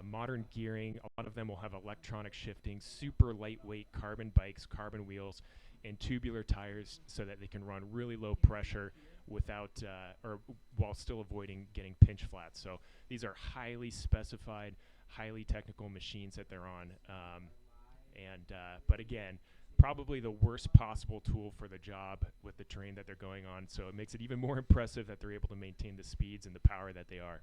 modern gearing. A lot of them will have electronic shifting, super lightweight carbon bikes, carbon wheels, and tubular tires so that they can run really low pressure without or while still avoiding getting pinch flats. So these are highly specified, highly technical machines that they're on. But again, probably the worst possible tool for the job with the terrain that they're going on. So it makes it even more impressive that they're able to maintain the speeds and the power that they are.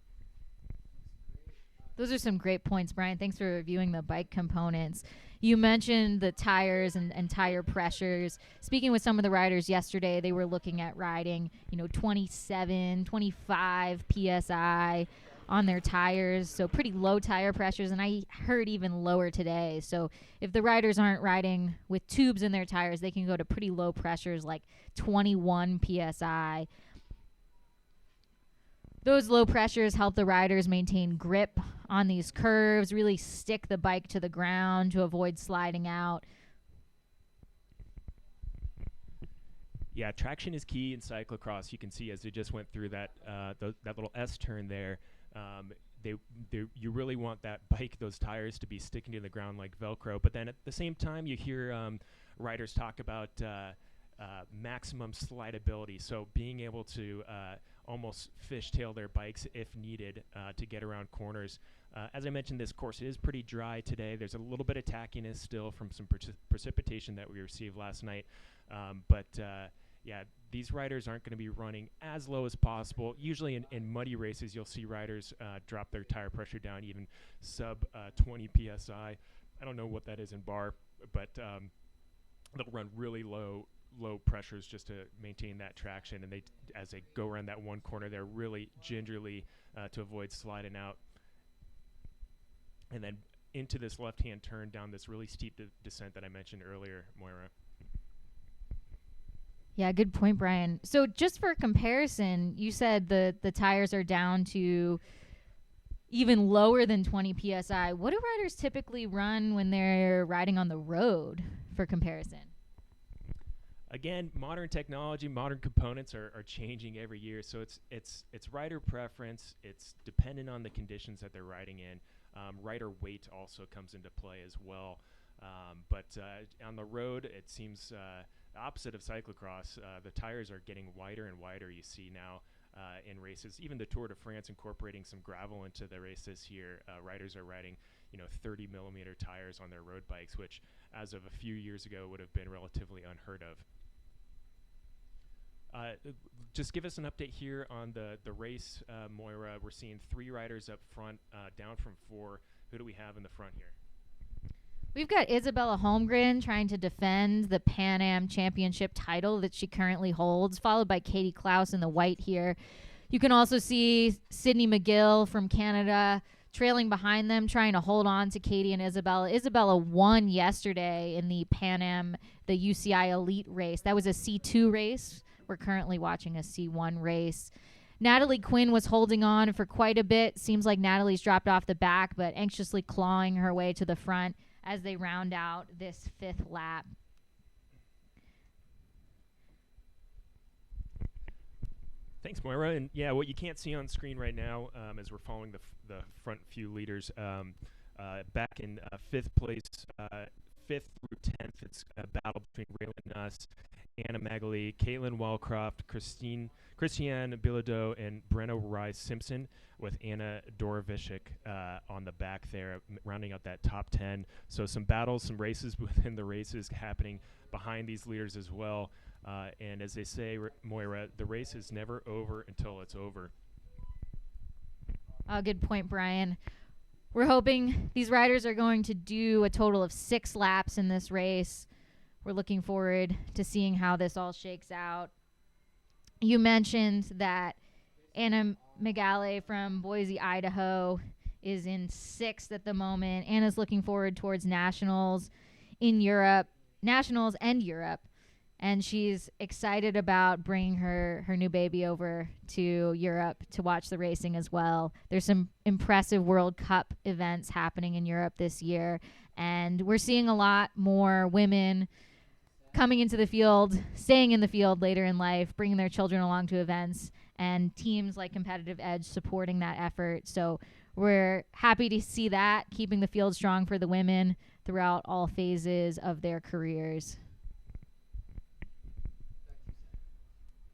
Those are some great points, Brian. Thanks for reviewing the bike components. You mentioned the tires and tire pressures. Speaking with some of the riders yesterday, they were looking at riding, 27, 25 PSI on their tires, so pretty low tire pressures, and I heard even lower today. So if the riders aren't riding with tubes in their tires, they can go to pretty low pressures like 21 PSI. Those low pressures help the riders maintain grip on these curves, really stick the bike to the ground to avoid sliding out. Yeah, traction is key in cyclocross. You can see as they just went through that little S turn there, you really want that bike, those tires, to be sticking to the ground like Velcro. But then at the same time, you hear riders talk about maximum slidability, so being able to almost fishtail their bikes if needed to get around corners. As I mentioned, this course is pretty dry today. There's a little bit of tackiness still from some precipitation that we received last night. Yeah, these riders aren't going to be running as low as possible. Usually in muddy races, you'll see riders drop their tire pressure down even sub 20 PSI. I don't know what that is in bar, but they'll run really low pressures just to maintain that traction. And as they go around that one corner, they're really gingerly to avoid sliding out. And then into this left-hand turn down this really steep descent that I mentioned earlier, Moira. Yeah, good point, Brian. So just for comparison, you said the tires are down to even lower than 20 PSI. What do riders typically run when they're riding on the road for comparison? Again, modern technology, modern components are changing every year. So it's rider preference. It's dependent on the conditions that they're riding in. Rider weight also comes into play as well. But on the road, it seems the opposite of cyclocross. The tires are getting wider and wider. You see now in races, even the Tour de France incorporating some gravel into the race this year. Riders are riding, 30 millimeter tires on their road bikes, which as of a few years ago would have been relatively unheard of. Just give us an update here on the race, Moira. We're seeing 3 riders up front, down from 4. Who do we have in the front here? We've got Isabella Holmgren trying to defend the Pan Am Championship title that she currently holds, followed by Katie Klaus in the white here. You can also see Sydney McGill from Canada trailing behind them, trying to hold on to Katie and Isabella. Isabella won yesterday in the Pan Am, the UCI Elite race. That was a C2 race. We're currently watching a C1 race. Natalie Quinn was holding on for quite a bit. Seems like Natalie's dropped off the back, but anxiously clawing her way to the front as they round out this 5th lap. Thanks, Moira. And yeah, what you can't see on screen right now as we're following the front few leaders, back in 5th place, 5th through 10th, it's a battle between Raylan Nuss, Anna Magali, Caitlin Wellcroft, Christiane Bilodeau, and Brenna Rice-Simpson, with Anna Dorovishik on the back there, rounding out that top 10. So some battles, some races within the races happening behind these leaders as well. And as they say, Moira, the race is never over until it's over. Good point, Brian. We're hoping these riders are going to do a total of 6 laps in this race. We're looking forward to seeing how this all shakes out. You mentioned that Anna Megale from Boise, Idaho is in 6th at the moment. Anna's looking forward towards nationals and Europe, and she's excited about bringing her new baby over to Europe to watch the racing as well. There's some impressive World Cup events happening in Europe this year, and we're seeing a lot more women coming into the field, staying in the field later in life, bringing their children along to events, and teams like Competitive Edge supporting that effort. So we're happy to see that, keeping the field strong for the women throughout all phases of their careers.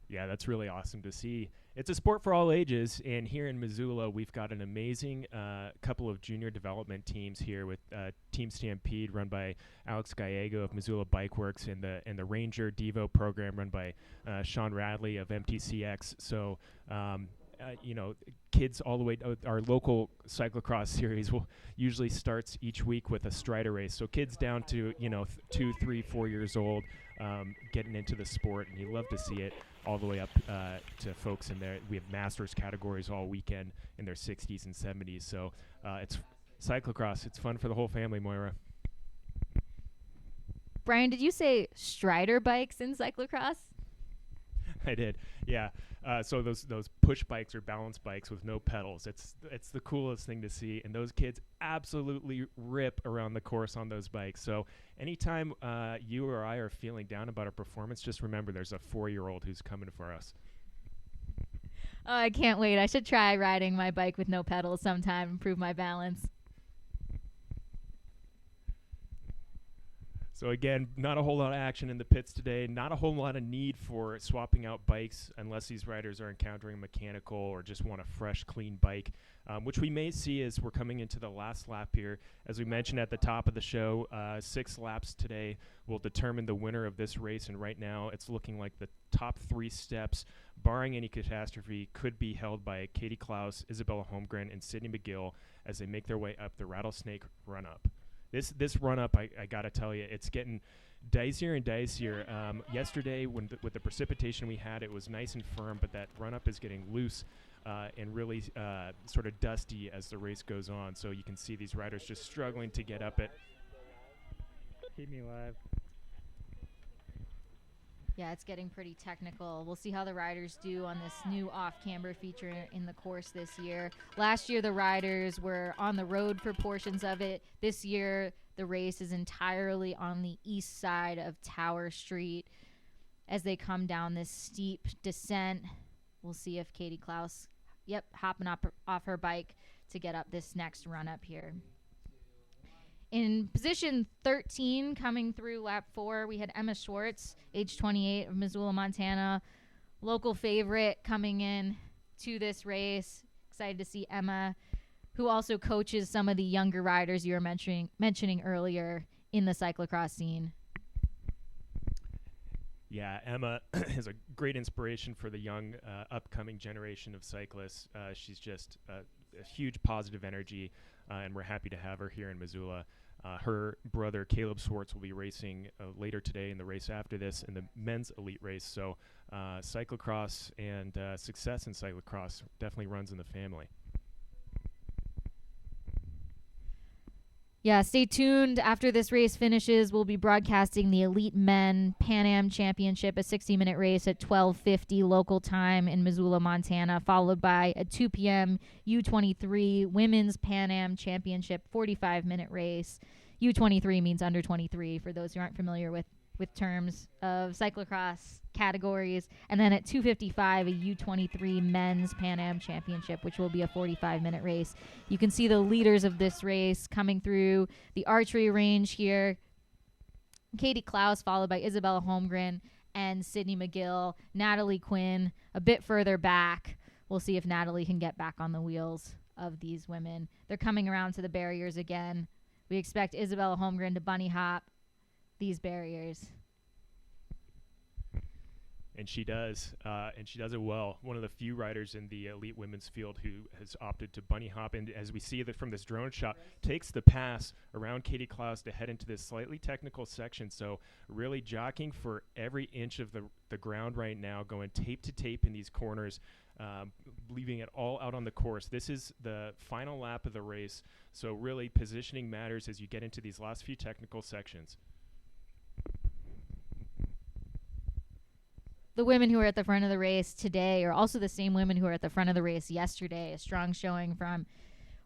Yeah, that's really awesome to see. It's a sport for all ages, and here in Missoula, we've got an amazing couple of junior development teams here with Team Stampede, run by Alex Gallego of Missoula Bike Works, and the Ranger Devo program run by Sean Radley of MTCX. So, kids all the way our local cyclocross series usually starts each week with a Strider race. So kids down to 2, 3, 4 years old getting into the sport, and you love to see it all the way up to folks in there. We have masters categories all weekend in their 60s and 70s. So it's cyclocross. It's fun for the whole family, Moira. Brian, did you say Strider bikes in cyclocross? I did, yeah. So those push bikes or balance bikes with no pedals. It's the coolest thing to see, and those kids absolutely rip around the course on those bikes. So anytime you or I are feeling down about our performance, just remember there's a 4-year-old who's coming for us. Oh, I can't wait. I should try riding my bike with no pedals sometime, improve my balance. So again, not a whole lot of action in the pits today. Not a whole lot of need for swapping out bikes unless these riders are encountering mechanical or just want a fresh, clean bike, which we may see as we're coming into the last lap here. As we mentioned at the top of the show, 6 laps today will determine the winner of this race. And right now it's looking like the top 3 steps, barring any catastrophe, could be held by Katie Klaus, Isabella Holmgren, and Sydney McGill as they make their way up the Rattlesnake run-up. This run-up, I got to tell you, it's getting dicier and dicier. Yesterday, with the precipitation we had, it was nice and firm, but that run-up is getting loose and really sort of dusty as the race goes on. So you can see these riders just struggling to get up it. Keep me live. Yeah, it's getting pretty technical. We'll see how the riders do on this new off-camber feature in the course this year. Last year, the riders were on the road for portions of it. This year, the race is entirely on the east side of Tower Street as they come down this steep descent. We'll see if Katie Klaus, hopping off her bike to get up this next run up here. In position 13, coming through lap 4, we had Emma Schwartz, age 28, of Missoula, Montana. Local favorite coming in to this race. Excited to see Emma, who also coaches some of the younger riders you were mentioning earlier in the cyclocross scene. Yeah, Emma is a great inspiration for the young upcoming generation of cyclists. She's just a huge positive energy, and we're happy to have her here in Missoula. Her brother, Caleb Schwartz, will be racing later today in the race after this in the men's elite race. So cyclocross and success in cyclocross definitely runs in the family. Yeah, stay tuned. After this race finishes, we'll be broadcasting the Elite Men Pan Am Championship, a 60-minute race at 12:50 local time in Missoula, Montana, followed by a 2 p.m. U23 Women's Pan Am Championship 45-minute race. U23 means under 23 for those who aren't familiar with terms of cyclocross categories. And then at 2:55, a U23 Men's Pan Am Championship, which will be a 45-minute race. You can see the leaders of this race coming through the archery range here. Katie Klaus, followed by Isabella Holmgren and Sydney McGill. Natalie Quinn a bit further back. We'll see if Natalie can get back on the wheels of these women. They're coming around to the barriers again. We expect Isabella Holmgren to bunny hop these barriers. And she does it well. One of the few riders in the elite women's field who has opted to bunny hop, and as we see that from this drone shot, takes the pass around Katie Klaus to head into this slightly technical section. So really jockeying for every inch of the ground right now, going tape to tape in these corners, leaving it all out on the course. This is the final lap of the race, so really positioning matters as you get into these last few technical sections. The women who are at the front of the race today are also the same women who were at the front of the race yesterday. A strong showing from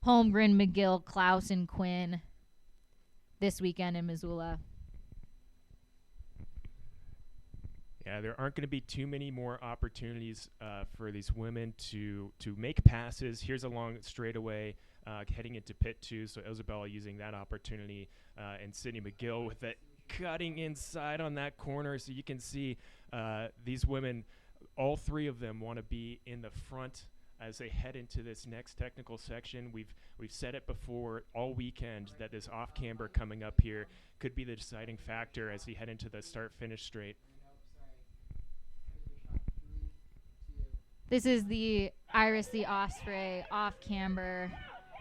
Holmgren, McGill, Klaus, and Quinn this weekend in Missoula. Yeah, there aren't going to be too many more opportunities for these women to make passes. Here's a long straightaway heading into pit 2, so Isabella using that opportunity, and Sydney McGill with it cutting inside on that corner. So you can see these women, all three of them, want to be in the front as they head into this next technical section. We've said it before all weekend that this off camber coming up here could be the deciding factor as they head into the start-finish straight. This is the Iris the Osprey off camber.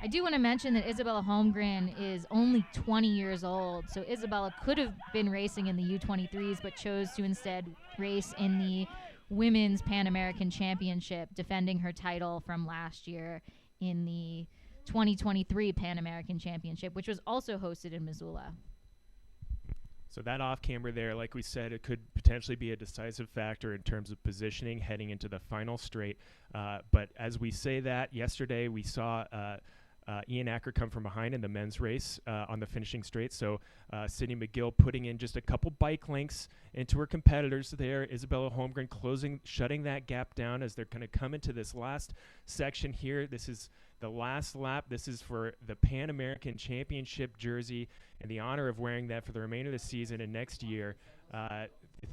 I do want to mention that Isabella Holmgren is only 20 years old, so Isabella could have been racing in the U23s, but chose to instead race in the Women's Pan American Championship, defending her title from last year in the 2023 Pan American Championship, which was also hosted in Missoula. So that off camber there, like we said, it could potentially be a decisive factor in terms of positioning heading into the final straight. But as we say that, yesterday we saw Ian Acker come from behind in the men's race on the finishing straight. So Sydney McGill putting in just a couple bike lengths into her competitors there. Isabella Holmgren shutting that gap down as they're going to come into this last section here. This is the last lap. This is for the Pan American Championship jersey and the honor of wearing that for the remainder of the season and next year.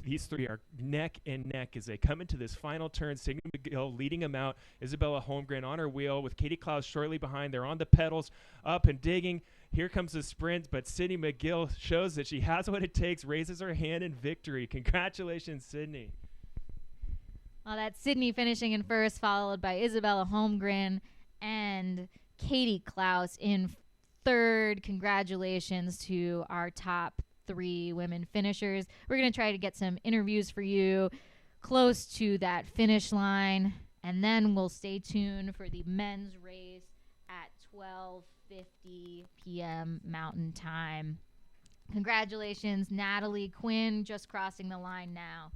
These three are neck and neck as they come into this final turn. Sydney McGill leading them out. Isabella Holmgren on her wheel with Katie Klaus shortly behind. They're on the pedals, up and digging. Here comes the sprint, but Sydney McGill shows that she has what it takes, raises her hand in victory. Congratulations, Sydney. Well, that's Sydney finishing in first, followed by Isabella Holmgren and Katie Klaus in third. Congratulations to our top 3 women finishers. We're going to try to get some interviews for you close to that finish line, and then we'll stay tuned for the men's race at 12:50 p.m. Mountain Time. Congratulations, Natalie Quinn, just crossing the line now.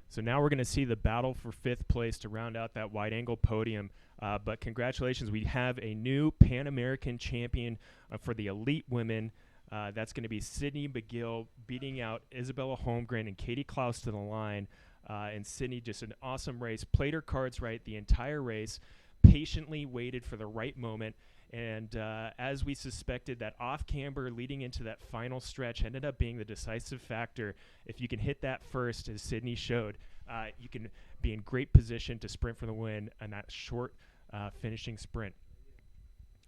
So now we're going to see the battle for 5th place to round out that wide-angle podium. But congratulations, we have a new Pan American champion for the elite women. That's going to be Sydney McGill beating out Isabella Holmgren and Katie Klaus to the line. And Sydney, just an awesome race. Played her cards right the entire race. Patiently waited for the right moment And as we suspected, that off-camber leading into that final stretch ended up being the decisive factor. If you can hit that first, as Sydney showed, you can be in great position to sprint for the win on that short finishing sprint.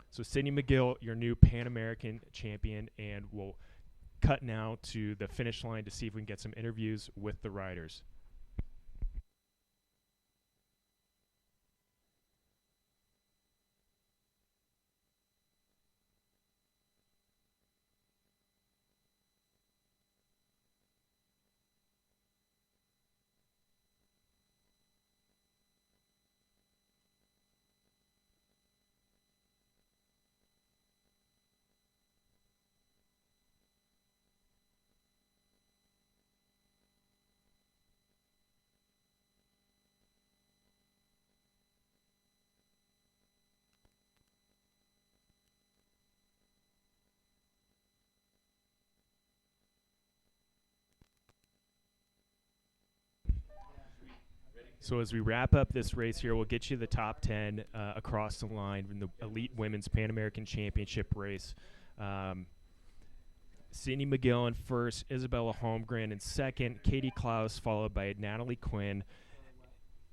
So Sydney McGill, your new Pan American champion, and we'll cut now to the finish line to see if we can get some interviews with the riders. So as we wrap up this race here, we'll get you the top 10 across the line in the Elite Women's Pan American Championship race. Sydney McGill in first, Isabella Holmgren in second, Katie Klaus followed by Natalie Quinn,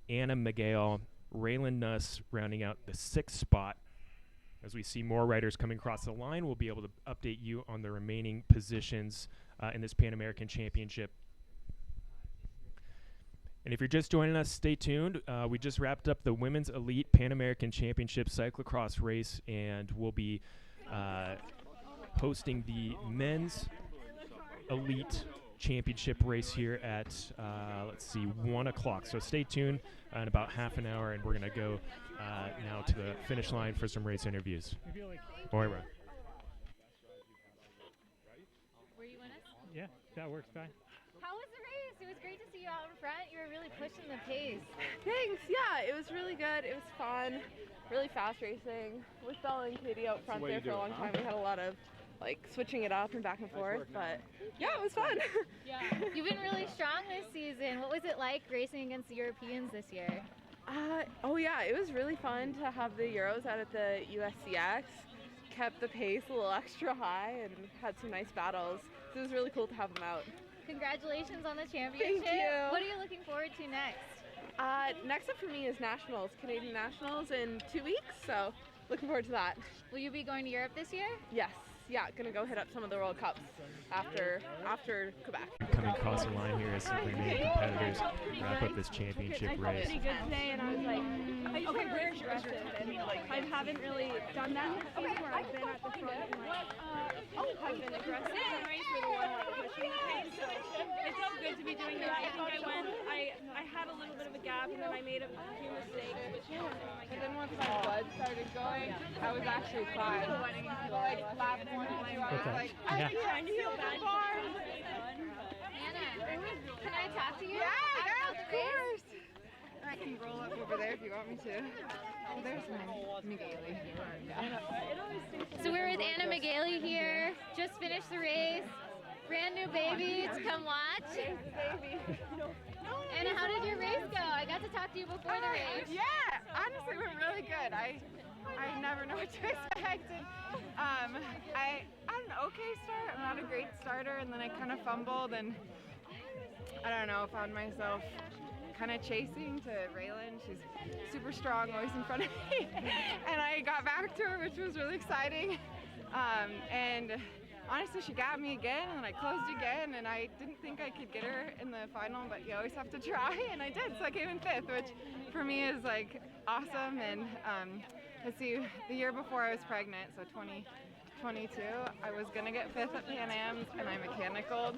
Anna McGill, Raylan Nuss rounding out the sixth spot. As we see more riders coming across the line, we'll be able to update you on the remaining positions in this Pan American Championship. And if you're just joining us, stay tuned. We just wrapped up the Women's Elite Pan American Championship cyclocross race, and we'll be hosting the Men's Elite Championship race here at, 1 o'clock. So stay tuned in about half an hour, and we're going to go now to the finish line for some race interviews. Moira. Were you in us? Yeah, that works fine. How was the race? It was great to see you out in front. You were really pushing the pace. Thanks. Yeah, it was really good. It was fun. Really fast racing. With Bella and Katie out front there for a long time. We had a lot of switching it up and back and forth, but yeah, it was fun. Yeah. You've been really strong this season. What was it like racing against the Europeans this year? Oh yeah, it was really fun to have the Euros out at the USCX. Kept the pace a little extra high and had some nice battles. So it was really cool to have them out. Congratulations on the championship. Thank you. What are you looking forward to next? Next up for me is Nationals, Canadian Nationals in 2 weeks, so looking forward to that. Will you be going to Europe this year? Yes, yeah, gonna go hit up some of the World Cups after Quebec. Coming across the line here as some remaining competitors wrap up this championship race. Pretty good today, and I was like, okay, very aggressive. And I haven't really done that this season where I've been at the front and I've been aggressive in the race for the one pushing the pace. So it felt good to be doing that. I think I had a little bit of a gap, and then I made a few mistakes. And then once my blood started going, I was actually fine. Lap 1 and 2, I was like, I'm trying to feel bad. Anna, can I talk to you? Yeah, about of the race? course. I can roll up over there if you want me to. Oh, there's McGailey. So we're with Anna McGailey here. Just finished the race. Brand new baby to come watch. Anna, how did your race go? I got to talk to you before the race. Yeah, honestly, it went really good. I never know what to expect. And, I had an okay start. I'm not a great starter, and then I kind of fumbled, and I don't know, found myself kind of chasing to Raylan. She's super strong, always in front of me. And I got back to her, which was really exciting. And honestly, she got me again, and I closed again, and I didn't think I could get her in the final, but you always have to try, and I did. So I came in 5th, which for me is awesome. And let's see, the year before I was pregnant, so 2022, I was gonna get 5th at Pan Am's, and I mechanicaled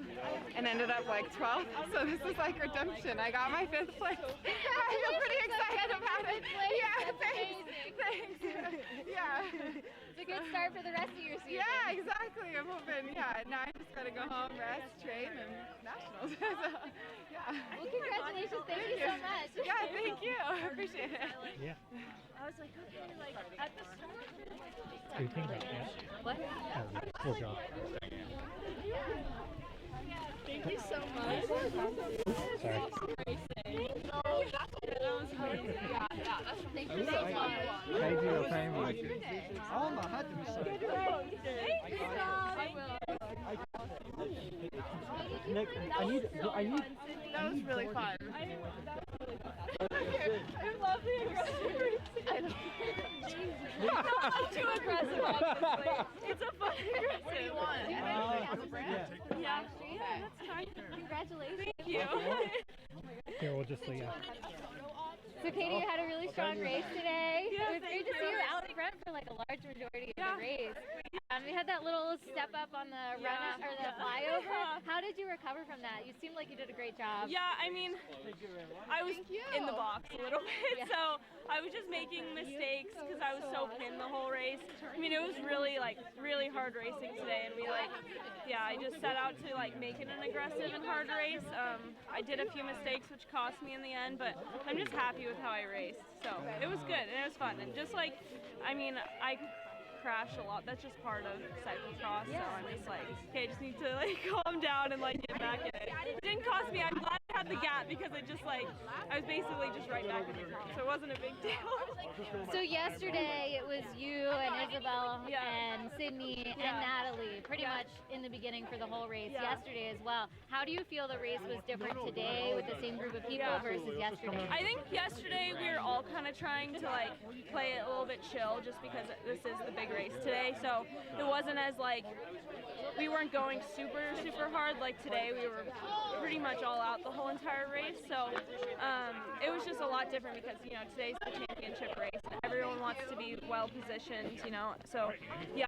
and ended up 12th. So this is redemption. I got my 5th place. I feel pretty excited about it. Yeah, thanks. Yeah. It's a good start for the rest of your season. Yeah, exactly. I'm hoping. Yeah. Now I just gotta go home, rest, train, and nationals. So, yeah. Well, congratulations. Thank you so much. Yeah, thank you. I appreciate it. Yeah. I was like, okay, at the start. What do you think about that? What? Cool job. Thank you so much. Sorry. That was great. That was really fun. I love the aggressive racing. Not too aggressive, obviously. It's a fun aggressive. What do you want? Yeah, that's fine. Congratulations. Thank you. Here, we'll just leave. So Katie, you had a really strong race today. Yeah, It was great to see you out front for like a large majority of the race. We had that little step up on the run or the flyover. How did you recover from that? You seemed like you did a great job. Yeah, I mean, I was in the box a little bit, so I was just making mistakes because I was so pinned the whole race. I mean, it was really hard racing today, and I just set out to make it an aggressive and hard race. I did a few mistakes which cost me in the end, but I'm just happy with how I raced. So it was good and it was fun, and just I crash a lot. That's just part of cyclocross. So I'm just okay, just need to calm down and get back in it. It didn't cost me. I'm glad I had the gap because it just I was basically just right back in the group, so it wasn't a big deal. So yesterday it was you and Isabel and Sydney and Natalie pretty much in the beginning for the whole race yesterday as well. How do you feel the race was different today with the same group of people versus yesterday? I think yesterday we were all kind of trying to play it a little bit chill just because this is the big race today, so it wasn't as we weren't going super hard like today. We were pretty much all out the whole entire race, so it was just a lot different because today's the championship race and everyone wants to be well positioned, so yeah.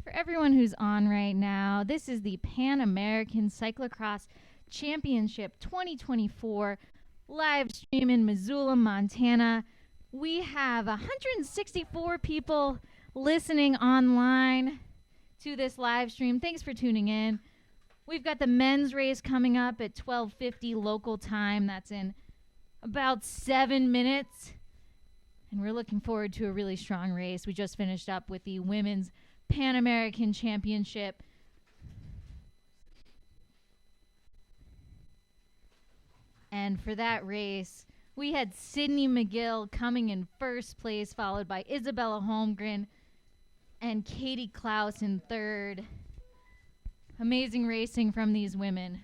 For everyone who's on right now, this is the Pan American Cyclocross Championship 2024 live stream in Missoula, Montana. We have 164 people listening online to this live stream. Thanks for tuning in. We've got the men's race coming up at 12:50 local time. That's in about 7 minutes. And we're looking forward to a really strong race. We just finished up with the women's Pan American Championship. And for that race, we had Sydney McGill coming in first place, followed by Isabella Holmgren and Katie Klaus in third. Amazing racing from these women.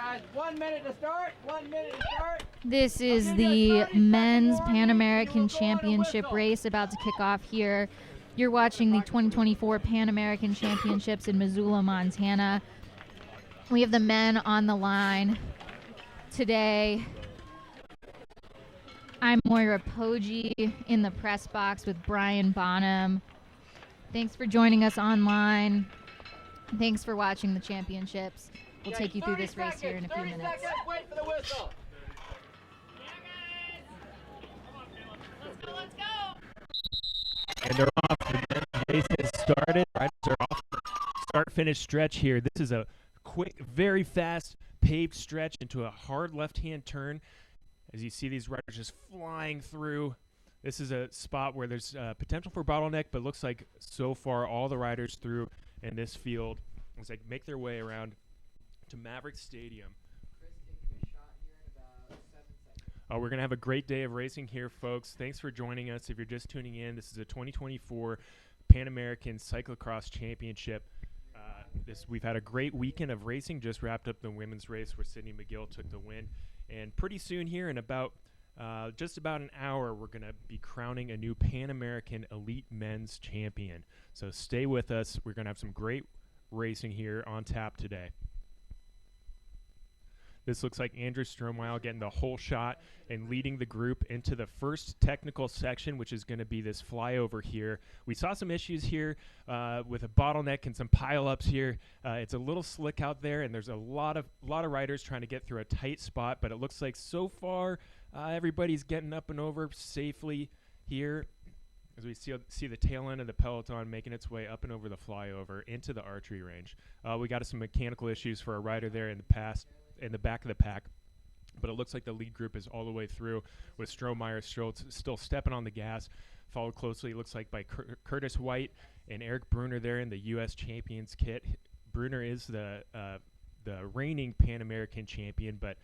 guys. 1 minute to start. 1 minute to start. This is the men's Pan American Championship race about to kick off here. You're watching the 2024 Pan American Championships in Missoula, Montana. We have the men on the line today. I'm Moira Poggi in the press box with Brian Bonham. Thanks for joining us online. Thanks for watching the championships. We'll take you through this race here in a few minutes. Wait for the whistle. And they're off. The race has started. Riders are off. Start-finish stretch here. This is a quick, very fast paved stretch into a hard left-hand turn. As you see these riders just flying through. This is a spot where there's potential for bottleneck, but looks like so far all the riders through in this field looks like make their way around to Maverick Stadium. We're going to have a great day of racing here, folks. Thanks for joining us. If you're just tuning in, this is a 2024 Pan American Cyclocross Championship. We've had a great weekend of racing. Just wrapped up the women's race where Sydney McGill took the win. And pretty soon here in just about an hour, we're going to be crowning a new Pan American Elite Men's Champion. So stay with us. We're going to have some great racing here on tap today. This looks like Andrew Strohmeyer getting the whole shot and leading the group into the first technical section, which is going to be this flyover here. We saw some issues here with a bottleneck and some pileups here. It's a little slick out there, and there's a lot of riders trying to get through a tight spot, but it looks like so far everybody's getting up and over safely here as we see the tail end of the peloton making its way up and over the flyover into the archery range. We got some mechanical issues for a rider there in the back of the pack, but it looks like the lead group is all the way through with Strohmeyer still stepping on the gas, followed closely, it looks like, by Curtis White and Eric Bruner there in the U.S. Champions kit. Bruner is the reigning Pan American champion, but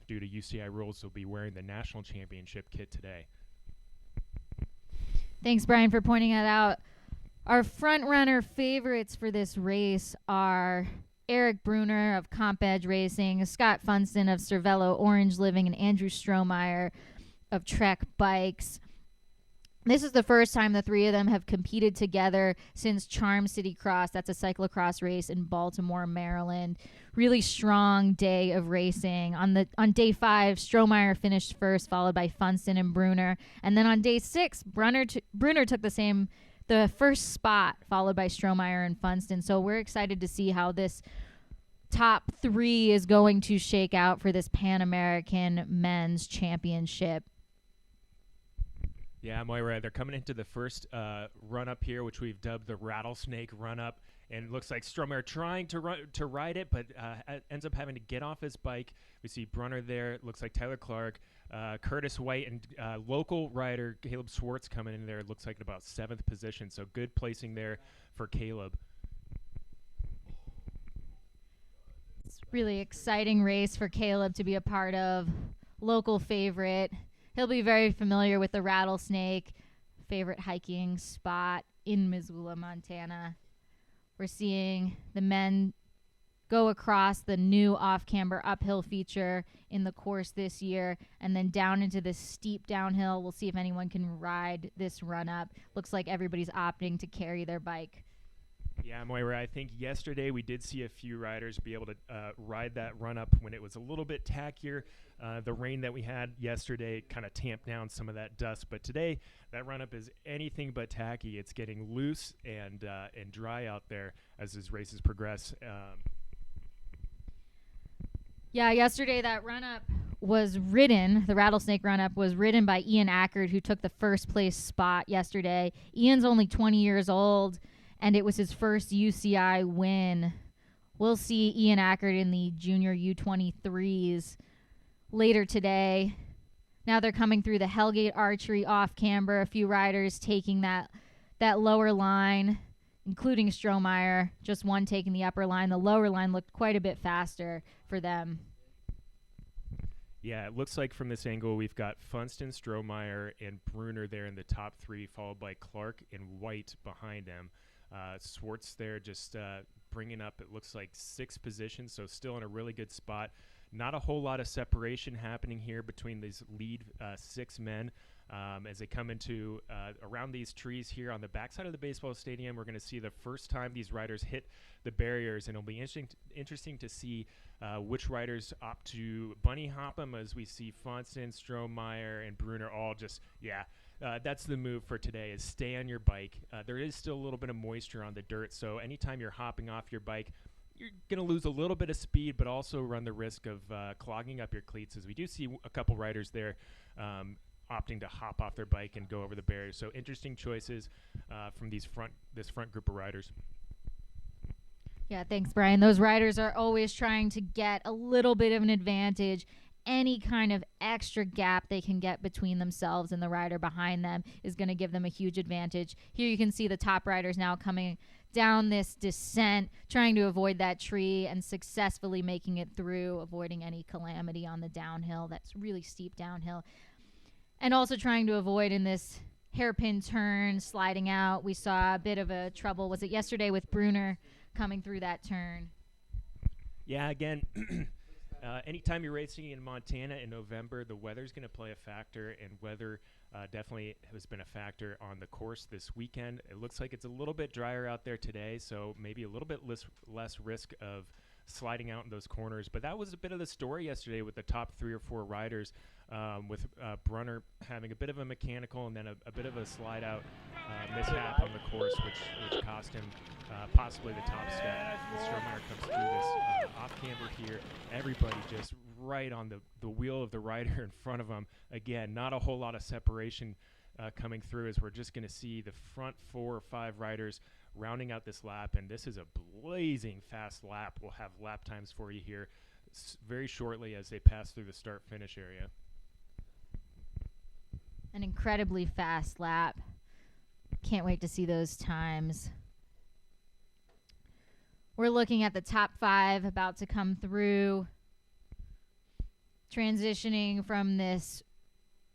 due to UCI rules, he'll be wearing the national championship kit today. Thanks, Brian, for pointing that out. Our front runner favorites for this race are Eric Bruner of Comp Edge Racing, Scott Funston of Cervelo Orange Living, and Andrew Strohmeyer of Trek Bikes. This is the first time the three of them have competed together since Charm City Cross. That's a cyclocross race in Baltimore, Maryland. Really strong day of racing. On day 5, Strohmeyer finished first, followed by Funston and Bruner. And then on day 6, Bruner took the first spot, followed by Strohmeyer and Funston. So we're excited to see how this top 3 is going to shake out for this Pan American Men's Championship. Yeah, Moira, they're coming into the first run-up here, which we've dubbed the Rattlesnake run-up. And it looks like Strohmeyer trying to ride it, but ends up having to get off his bike. We see Brunner there. It looks like Tyler Clark, Curtis White, and local rider Caleb Swartz coming in there. It looks like at about 7th position, so good placing there for Caleb. It's a really exciting race for Caleb to be a part of. Local favorite. He'll be very familiar with the Rattlesnake, favorite hiking spot in Missoula, Montana. We're seeing the men go across the new off-camber uphill feature in the course this year and then down into this steep downhill. We'll see if anyone can ride this run-up. Looks like everybody's opting to carry their bike. Yeah, Moira, I think yesterday we did see a few riders be able to ride that run-up when it was a little bit tackier. The rain that we had yesterday kind of tamped down some of that dust, but today that run-up is anything but tacky. It's getting loose and dry out there as these races progress. Yeah, yesterday that run-up was ridden, the Rattlesnake run-up was ridden by Ian Ackard, who took the first place spot yesterday. Ian's only 20 years old, and it was his first UCI win. We'll see Ian Ackard in the junior U23s later today. Now they're coming through the Hellgate Archery off-camber. A few riders taking that lower line, including Strohmeyer. Just one taking the upper line. The lower line looked quite a bit faster for them. Yeah, it looks like from this angle we've got Funston, Strohmeyer, and Bruner there in the top 3, followed by Clark and White behind them. Swartz there just bringing up, it looks like 6th position, so still in a really good spot. Not a whole lot of separation happening here between these lead 6 men. As they come into around these trees here on the backside of the baseball stadium, we're going to see the first time these riders hit the barriers, and it'll be interesting to see which riders opt to bunny hop them, as we see Fonston, Strohmeyer, and Bruner all just, that's the move for today, is stay on your bike. There is still a little bit of moisture on the dirt, so anytime you're hopping off your bike, you're going to lose a little bit of speed, but also run the risk of clogging up your cleats, as we do see a couple riders there opting to hop off their bike and go over the barrier. So interesting choices from this front group of riders. Yeah, thanks, Brian. Those riders are always trying to get a little bit of an advantage. Any kind of extra gap they can get between themselves and the rider behind them is going to give them a huge advantage. Here you can see the top riders now coming down this descent, trying to avoid that tree and successfully making it through, avoiding any calamity on the downhill. That's really steep downhill. And also trying to avoid in this hairpin turn, sliding out. We saw a bit of a trouble. Was it yesterday with Bruner coming through that turn? Yeah, again, anytime you're racing in Montana in November, the weather's going to play a factor, and weather definitely has been a factor on the course this weekend. It looks like it's a little bit drier out there today, so maybe a little bit less risk of sliding out in those corners. But that was a bit of the story yesterday with the top 3 or 4 riders, with Brunner having a bit of a mechanical and then a bit of a slide out mishap on the course, which cost him possibly the top step. Strohmeyer comes through this off camber here. Everybody just right on the wheel of the rider in front of him. Again, not a whole lot of separation coming through, as we're just going to see the front 4 or 5 riders rounding out this lap, and this is a blazing fast lap. We'll have lap times for you here very shortly as they pass through the start-finish area. An incredibly fast lap. Can't wait to see those times. We're looking at the top 5 about to come through, transitioning from this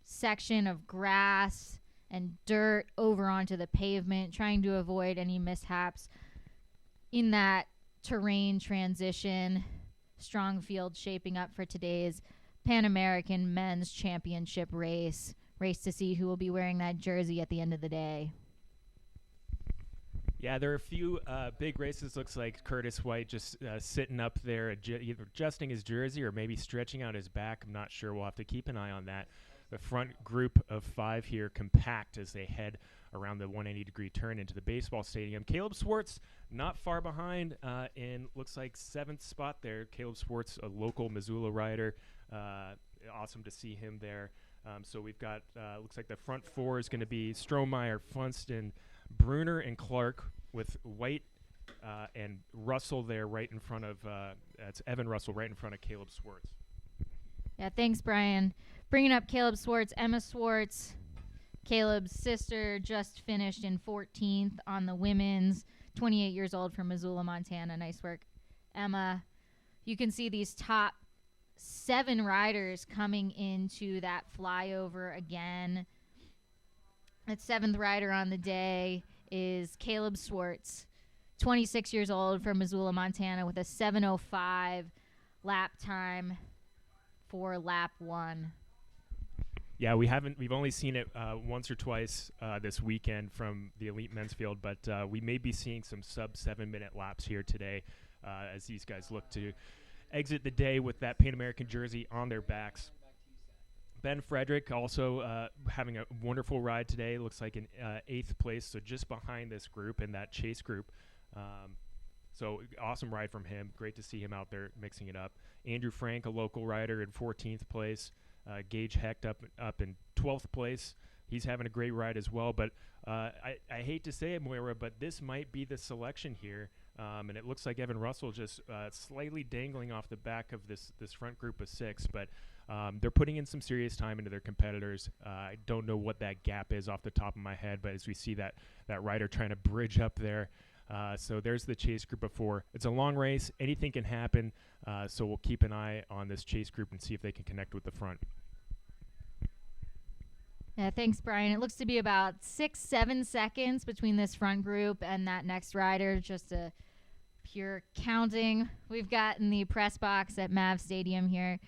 section of grass and dirt over onto the pavement, trying to avoid any mishaps in that terrain transition. Strong field shaping up for today's Pan American Men's Championship race to see who will be wearing that jersey at the end of the day. Yeah, there are a few big races. Looks like Curtis White just sitting up there, either adjusting his jersey or maybe stretching out his back. I'm not sure. We'll have to keep an eye on that. The front group of 5 here compact as they head around the 180-degree turn into the baseball stadium. Caleb Swartz not far behind in, looks like, 7th spot there. Caleb Swartz, a local Missoula rider. Awesome to see him there. So we've got, looks like the front 4 is going to be Strohmeyer, Funston, Bruner, and Clark, with White and Russell there right in front of, that's Evan Russell right in front of Caleb Swartz. Yeah, thanks, Brian. Bringing up Caleb Swartz, Emma Swartz, Caleb's sister, just finished in 14th on the women's, 28 years old from Missoula, Montana. Nice work, Emma. You can see these top 7 riders coming into that flyover again. That 7th rider on the day is Caleb Swartz, 26 years old from Missoula, Montana, with a 7:05 lap time for lap 1. Yeah, we've only seen it once or twice this weekend from the elite men's field, but we may be seeing some sub 7-minute laps here today as these guys look to exit the day with that Pan American jersey on their backs. Ben Frederick also having a wonderful ride today. Looks like in 8th place, so just behind this group in that chase group. So awesome ride from him. Great to see him out there mixing it up. Andrew Frank, a local rider, in 14th place. Gage Hecht up in 12th place. He's having a great ride as well. But I hate to say it, Moira, but this might be the selection here. And it looks like Evan Russell just slightly dangling off the back of this front group of 6. But they're putting in some serious time into their competitors. I don't know what that gap is off the top of my head, but as we see that rider trying to bridge up there. So there's the chase group of 4. It's a long race. Anything can happen. So we'll keep an eye on this chase group and see if they can connect with the front. Yeah, thanks, Brian. It looks to be about 6-7 seconds between this front group and that next rider. Just a if you're counting, we've got in the press box at Mav Stadium here.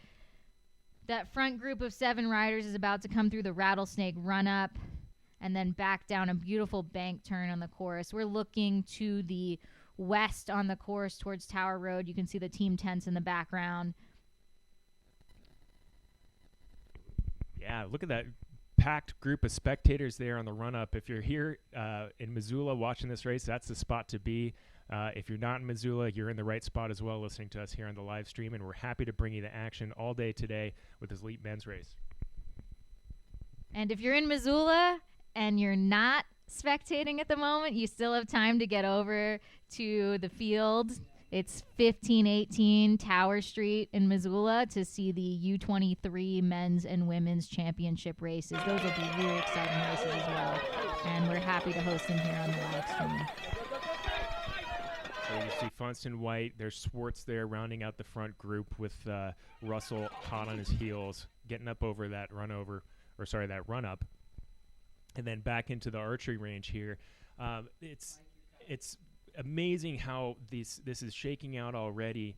That front group of 7 riders is about to come through the Rattlesnake run-up and then back down a beautiful bank turn on the course. We're looking to the west on the course towards Tower Road. You can see the team tents in the background. Yeah, look at that packed group of spectators there on the run-up. If you're here in Missoula watching this race, that's the spot to be. If you're not in Missoula, you're in the right spot as well, listening to us here on the live stream, and we're happy to bring you the action all day today with this elite men's race. And if you're in Missoula and you're not spectating at the moment, you still have time to get over to the field. It's 1518 Tower Street in Missoula to see the U23 men's and women's championship races. Those will be really exciting races as well. And we're happy to host them here on the live stream. So you see Funston White, there's Swartz there rounding out the front group with Russell hot on his heels, getting up over that that run up. And then back into the archery range here. It's amazing how this is shaking out already.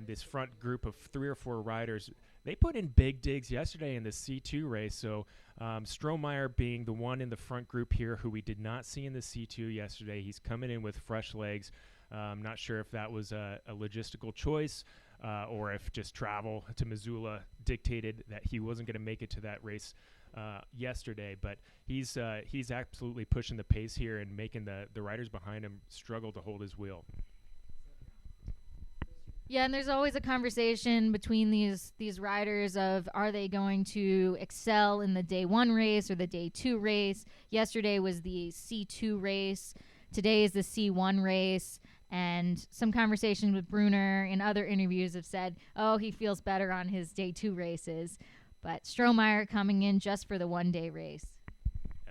This front group of 3 or 4 riders, they put in big digs yesterday in the C2 race. So Strohmeyer being the one in the front group here who we did not see in the C2 yesterday. He's coming in with fresh legs. I'm not sure if that was a logistical choice or if just travel to Missoula dictated that he wasn't going to make it to that race yesterday, but he's absolutely pushing the pace here and making the riders behind him struggle to hold his wheel. Yeah, and there's always a conversation between these riders of, are they going to excel in the day 1 race or the day 2 race? Yesterday was the C2 race. Today is the C1 race. And some conversations with Bruner in other interviews have said, oh, he feels better on his day 2 races. But Strohmeyer coming in just for the 1-day race.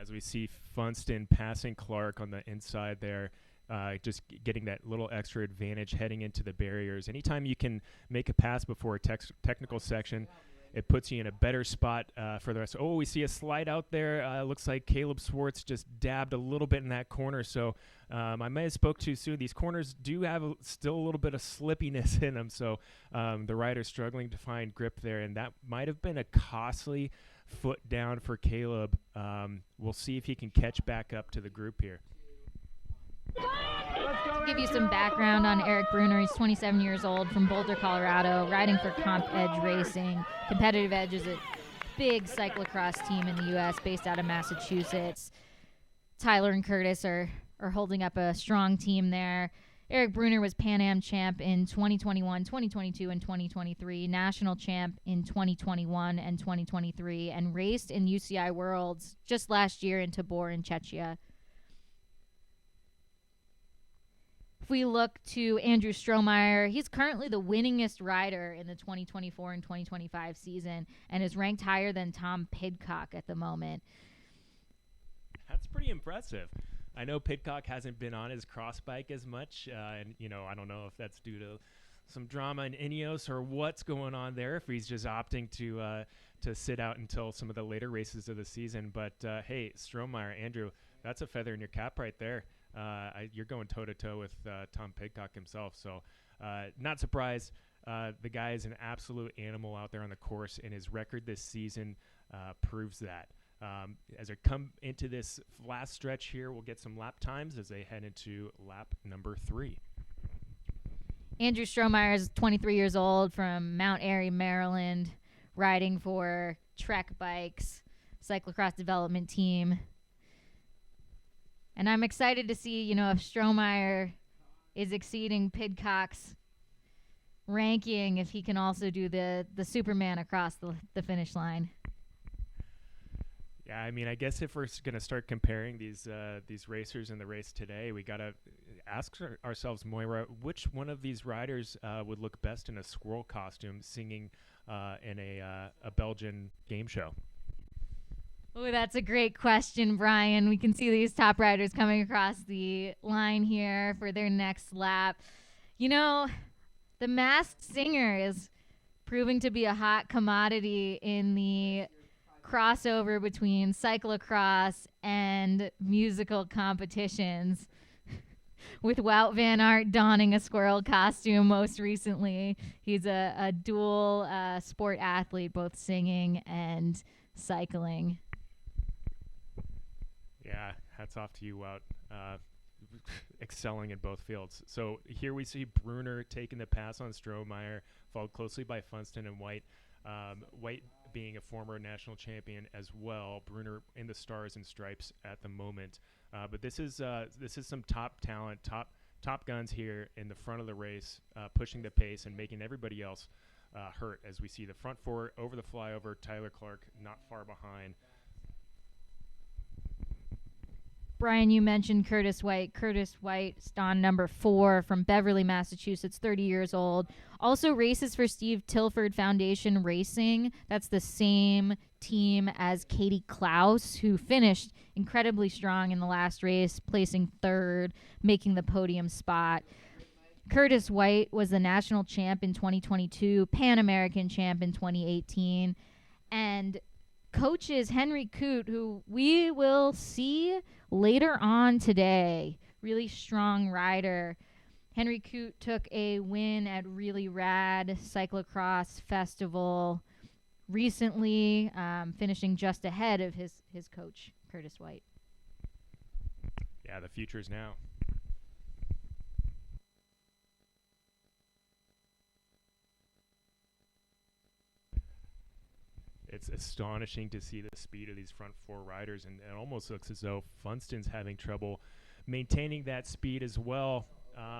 As we see Funston passing Clark on the inside there, just getting that little extra advantage heading into the barriers. Anytime you can make a pass before a technical section, it puts you in a better spot for the rest. Oh, we see a slide out there. Looks like Caleb Swartz just dabbed a little bit in that corner. So I may have spoke too soon. These corners do have still a little bit of slippiness in them. So the rider's struggling to find grip there. And that might have been a costly foot down for Caleb. We'll see if he can catch back up to the group here. To give you some background on Eric Bruner, he's 27 years old from Boulder, Colorado, riding for Comp Edge Racing. Competitive Edge is a big cyclocross team in the U.S. based out of Massachusetts. Tyler and Curtis are holding up a strong team there. Eric Bruner was Pan Am champ in 2021, 2022, and 2023, national champ in 2021 and 2023, and raced in UCI Worlds just last year in Tabor and Czechia. If we look to Andrew Strohmeyer, he's currently the winningest rider in the 2024 and 2025 season and is ranked higher than Tom Pidcock at the moment. That's pretty impressive. I know Pidcock hasn't been on his cross bike as much, and I don't know if that's due to some drama in Ineos or what's going on there, if he's just opting to sit out until some of the later races of the season. But, hey, Strohmeyer, Andrew, that's a feather in your cap right there. You're going toe-to-toe with Tom Pidcock himself, so not surprised. The guy is an absolute animal out there on the course, and his record this season proves that. As they come into this last stretch here, we'll get some lap times as they head into lap number 3. Andrew Strohmeyer is 23 years old from Mount Airy, Maryland, riding for Trek Bikes, cyclocross development team. And I'm excited to see, if Strohmeyer is exceeding Pidcock's ranking, if he can also do the Superman across the finish line. Yeah, I mean, I guess if we're going to start comparing these racers in the race today, we got to ask ourselves, Moira, which one of these riders would look best in a squirrel costume singing in a Belgian game show? Oh, that's a great question, Brian. We can see these top riders coming across the line here for their next lap. The Masked Singer is proving to be a hot commodity in the crossover between cyclocross and musical competitions. with Wout Van Aert donning a squirrel costume most recently. He's a dual sport athlete, both singing and cycling. Yeah, hats off to you, Wout. Excelling in both fields. So here we see Brunner taking the pass on Strohmeyer, followed closely by Funston and White. White being a former national champion as well. Brunner in the stars and stripes at the moment. But this is some top talent, top guns here in the front of the race, pushing the pace and making everybody else hurt. As we see the front four over the flyover, Tyler Clark not far behind. Brian, you mentioned Curtis White. Curtis White, on number 4 from Beverly, Massachusetts, 30 years old. Also races for Steve Tilford Foundation Racing. That's the same team as Katie Klaus, who finished incredibly strong in the last race, placing 3rd, making the podium spot. Curtis White was the national champ in 2022, Pan American champ in 2018, and coaches Henry Coote, who we will see later on today. Really strong rider. Henry Coote took a win at Really Rad Cyclocross Festival recently, finishing just ahead of his coach, Curtis White. Yeah, the future's now. It's astonishing to see the speed of these front 4 riders, and it almost looks as though Funston's having trouble maintaining that speed as well.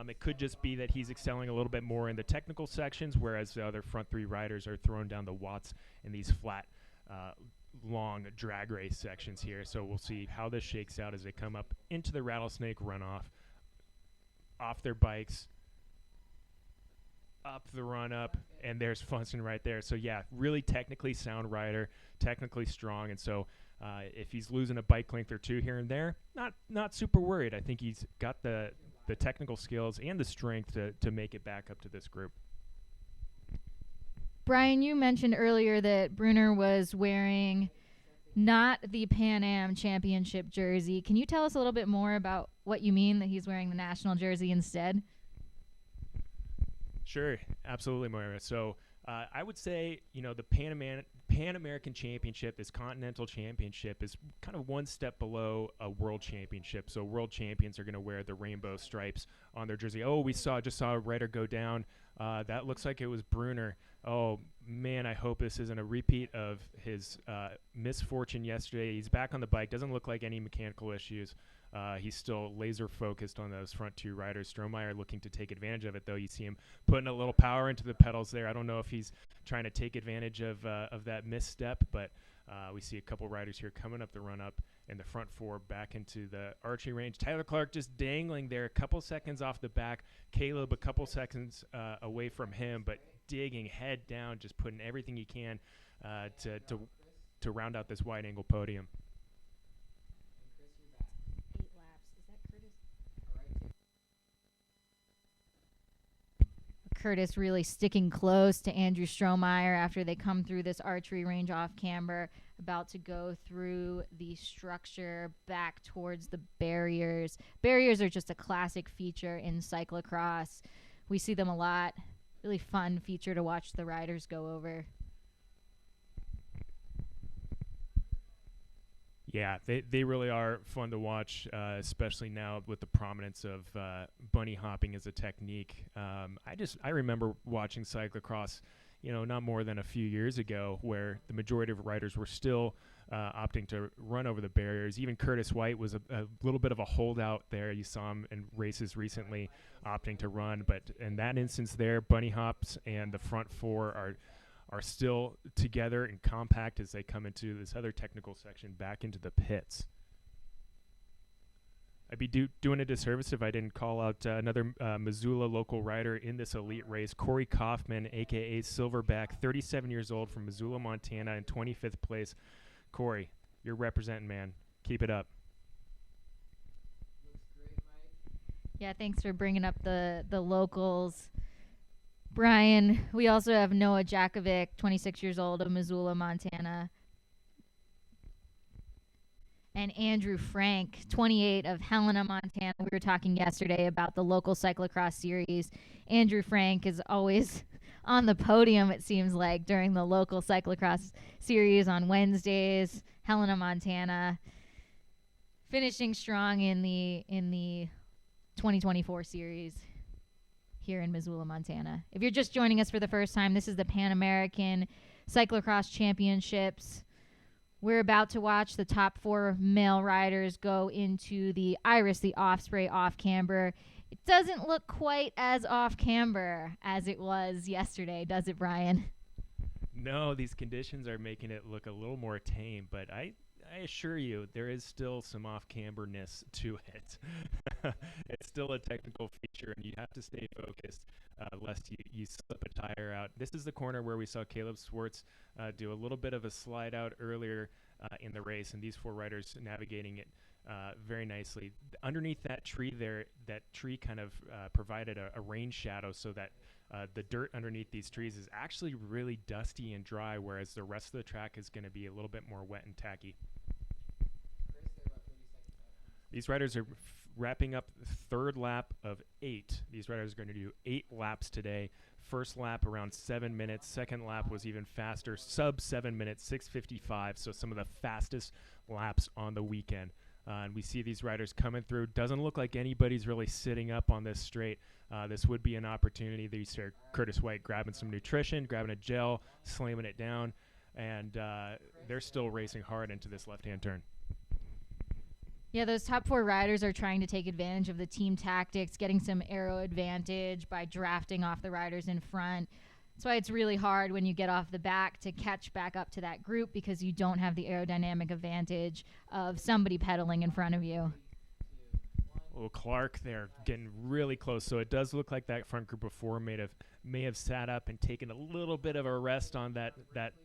It could just be that he's excelling a little bit more in the technical sections, whereas the other front 3 riders are throwing down the watts in these flat, long drag race sections here. So we'll see how this shakes out as they come up into the Rattlesnake runoff, off their bikes, up the run up, and there's Funston right there. So yeah, really technically sound rider, technically strong, and so if he's losing a bike length or 2 here and there, not super worried. I think he's got the technical skills and the strength to make it back up to this group. Brian, you mentioned earlier that Brunner was wearing not the Pan Am Championship jersey. Can you tell us a little bit more about what you mean that he's wearing the national jersey instead? Sure, absolutely, Moira. So I would say, the Pan American Championship, this Continental Championship, is kind of one step below a World Championship. So world champions are going to wear the rainbow stripes on their jersey. Oh, just saw a rider go down. That looks like it was Brunner. Oh, man, I hope this isn't a repeat of his misfortune yesterday. He's back on the bike. Doesn't look like any mechanical issues. He's still laser focused on those front 2 riders. Strohmeyer looking to take advantage of it, though. You see him putting a little power into the pedals there. I don't know if he's trying to take advantage of that misstep, but we see a couple riders here coming up the run-up, and the front 4 back into the archery range. Tyler Clark just dangling there, a couple seconds off the back. Caleb a couple seconds away from him, but digging head down, just putting everything he can to round out this wide-angle podium. Curtis really sticking close to Andrew Strohmeyer after they come through this archery range off camber, about to go through the structure back towards the barriers. Barriers are just a classic feature in cyclocross. We see them a lot. Really fun feature to watch the riders go over. Yeah, they really are fun to watch, especially now with the prominence of bunny hopping as a technique. I remember watching cyclocross, not more than a few years ago, where the majority of riders were still opting to run over the barriers. Even Curtis White was a little bit of a holdout there. You saw him in races recently opting to run, but in that instance there, bunny hops and the front 4 are still together and compact as they come into this other technical section back into the pits. I'd be doing a disservice if I didn't call out another Missoula local rider in this elite race, Corey Kaufman, a.k.a. Silverback, 37 years old, from Missoula, Montana, in 25th place. Corey, you're representing, man. Keep it up. Yeah, thanks for bringing up the locals. Brian, we also have Noah Jakovic, 26 years old, of Missoula, Montana. and Andrew Frank, 28 of Helena, Montana. We were talking yesterday about the local cyclocross series. Andrew Frank is always on the podium, it seems like, during the local cyclocross series on Wednesdays. Helena, Montana, finishing strong in the 2024 series here in Missoula, Montana. If you're just joining us for the first time, this is the Pan American Cyclocross Championships. We're about to watch the top 4 male riders go into the Iris, the Osprey off-camber. It doesn't look quite as off-camber as it was yesterday, does it, Brian? No, these conditions are making it look a little more tame, but I assure you there is still some off-camberness to it. It's still a technical feature, and you have to stay focused lest you slip a tire out. This is the corner where we saw Caleb Swartz do a little bit of a slide out earlier in the race, and these 4 riders navigating it very nicely. Underneath that tree there, that tree kind of provided a rain shadow so that the dirt underneath these trees is actually really dusty and dry, whereas the rest of the track is going to be a little bit more wet and tacky. These riders are wrapping up the 3rd lap of 8. These riders are going to do 8 laps today. First lap around 7 minutes. Second lap was even faster, sub 7 minutes, 6:55. So some of the fastest laps on the weekend. And we see these riders coming through. Doesn't look like anybody's really sitting up on this straight. This would be an opportunity. They start Curtis White grabbing some nutrition, grabbing a gel, slamming it down, and they're still racing hard into this left-hand turn. Yeah, those top 4 riders are trying to take advantage of the team tactics, getting some aero advantage by drafting off the riders in front. That's why it's really hard when you get off the back to catch back up to that group, because you don't have the aerodynamic advantage of somebody pedaling in front of you. Well, Clark there getting really close. So it does look like that front group of 4 may have sat up and taken a little bit of a rest on that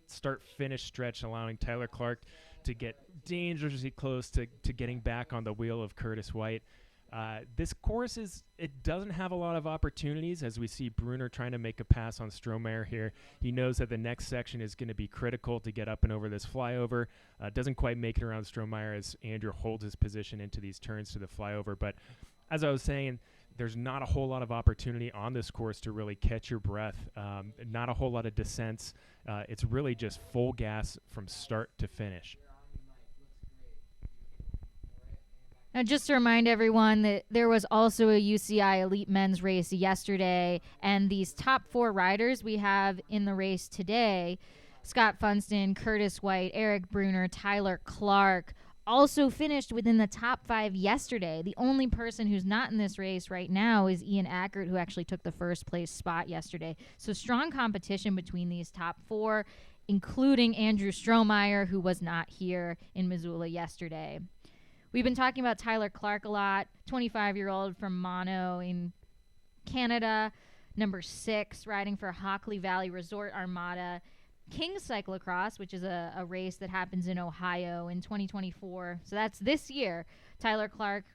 start-finish stretch, allowing Tyler Clark to get dangerously close to getting back on the wheel of Curtis White. This course it doesn't have a lot of opportunities, as we see Brunner trying to make a pass on Strohmeyer here. He knows that the next section is going to be critical to get up and over this flyover. Doesn't quite make it around Strohmeyer as Andrew holds his position into these turns to the flyover. But as I was saying, there's not a whole lot of opportunity on this course to really catch your breath. Not a whole lot of descents. It's really just full gas from start to finish. Now, just to remind everyone that there was also a UCI Elite Men's race yesterday, and these top 4 riders we have in the race today, Scott Funston, Curtis White, Eric Brunner, Tyler Clark, also finished within the top 5 yesterday. The only person who's not in this race right now is Ian Ackert, who actually took the first place spot yesterday. So strong competition between these top 4, including Andrew Strohmeyer, who was not here in Missoula yesterday. We've been talking about Tyler Clark a lot, 25-year-old from Mono in Canada, number 6, riding for Hockley Valley Resort Armada. King Cyclocross, which is a race that happens in Ohio in 2024. So that's this year. Tyler Clark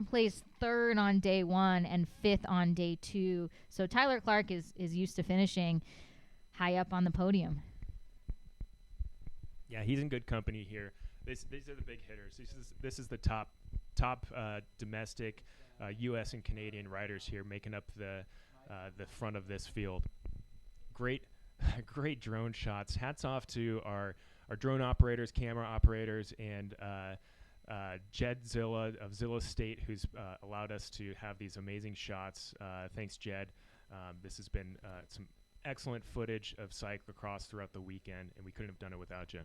placed 3rd on day 1 and 5th on day 2. So Tyler Clark is used to finishing high up on the podium. Yeah, he's in good company here. These are the big hitters. This is the top domestic U.S. and Canadian riders here making up the front of this field. Great drone shots. Hats off to our drone operators, camera operators, and Jed Zilla of Zilla State, who's allowed us to have these amazing shots. Thanks, Jed. This has been some excellent footage of cyclocross throughout the weekend, and we couldn't have done it without you.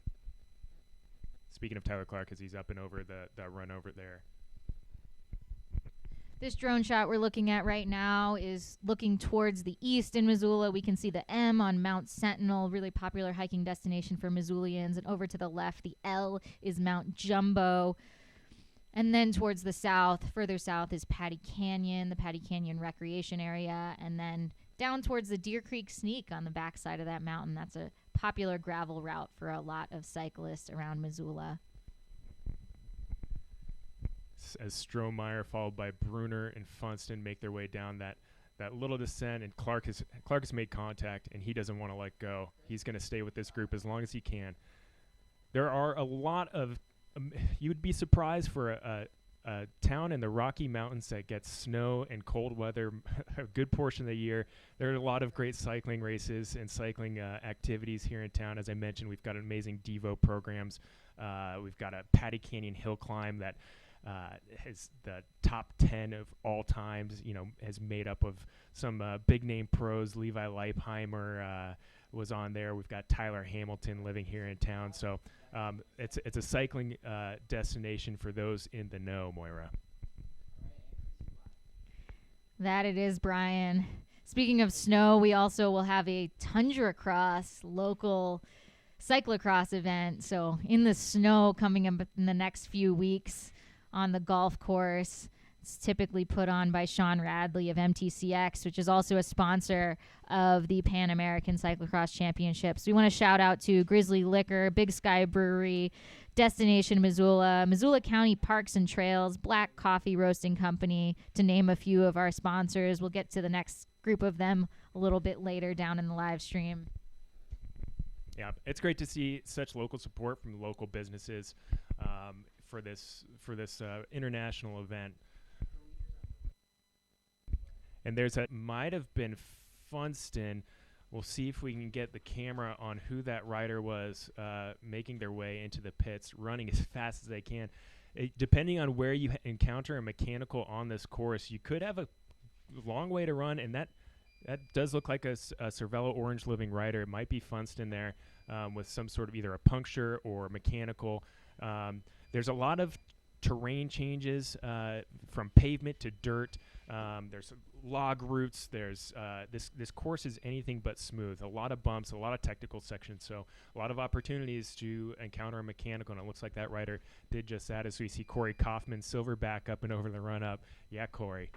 Speaking of Tyler Clark, as he's up and over the run over there. This drone shot we're looking at right now is looking towards the east in Missoula. We can see the M on Mount Sentinel, really popular hiking destination for Missoulians. And over to the left, the L is Mount Jumbo. And then towards the south, further south, is Paddy Canyon, the Paddy Canyon Recreation Area. And then down towards the Deer Creek Sneak on the backside of that mountain. That's a popular gravel route for a lot of cyclists around Missoula. As Strohmeyer, followed by Brunner and Funston, make their way down that little descent, and Clark has made contact, and he doesn't want to let go. He's going to stay with this group as long as he can. There are a lot of you would be surprised for a town in the Rocky Mountains that gets snow and cold weather a good portion of the year. There are a lot of great cycling races and cycling activities here in town. As I mentioned, we've got amazing Devo programs. We've got a Patty Canyon hill climb that has the top 10 of all times, has made up of some big name pros. Levi Leipheimer was on there. We've got Tyler Hamilton living here in town. So it's a cycling destination for those in the know, Moira. That it is, Brian. Speaking of snow, we also will have a Tundra Cross local cyclocross event. So in the snow coming up in the next few weeks on the golf course. It's typically put on by Sean Radley of MTCX, which is also a sponsor of the Pan American Cyclocross Championships. We want to shout out to Grizzly Liquor, Big Sky Brewery, Destination Missoula, Missoula County Parks and Trails, Black Coffee Roasting Company, to name a few of our sponsors. We'll get to the next group of them a little bit later down in the live stream. Yeah, it's great to see such local support from local businesses for this international event. And might have been Funston. We'll see if we can get the camera on who that rider was making their way into the pits, running as fast as they can. Depending on where you encounter a mechanical on this course, you could have a long way to run, and that does look like a Cervelo Orange Living rider. It might be Funston there with some sort of either a puncture or mechanical. There's a lot of terrain changes from pavement to dirt. There's log routes. There's this course is anything but smooth. A lot of bumps, a lot of technical sections. So a lot of opportunities to encounter a mechanical, and it looks like that rider did just that as we see Corey Kaufman, silverback up and over the run up. Yeah, Corey.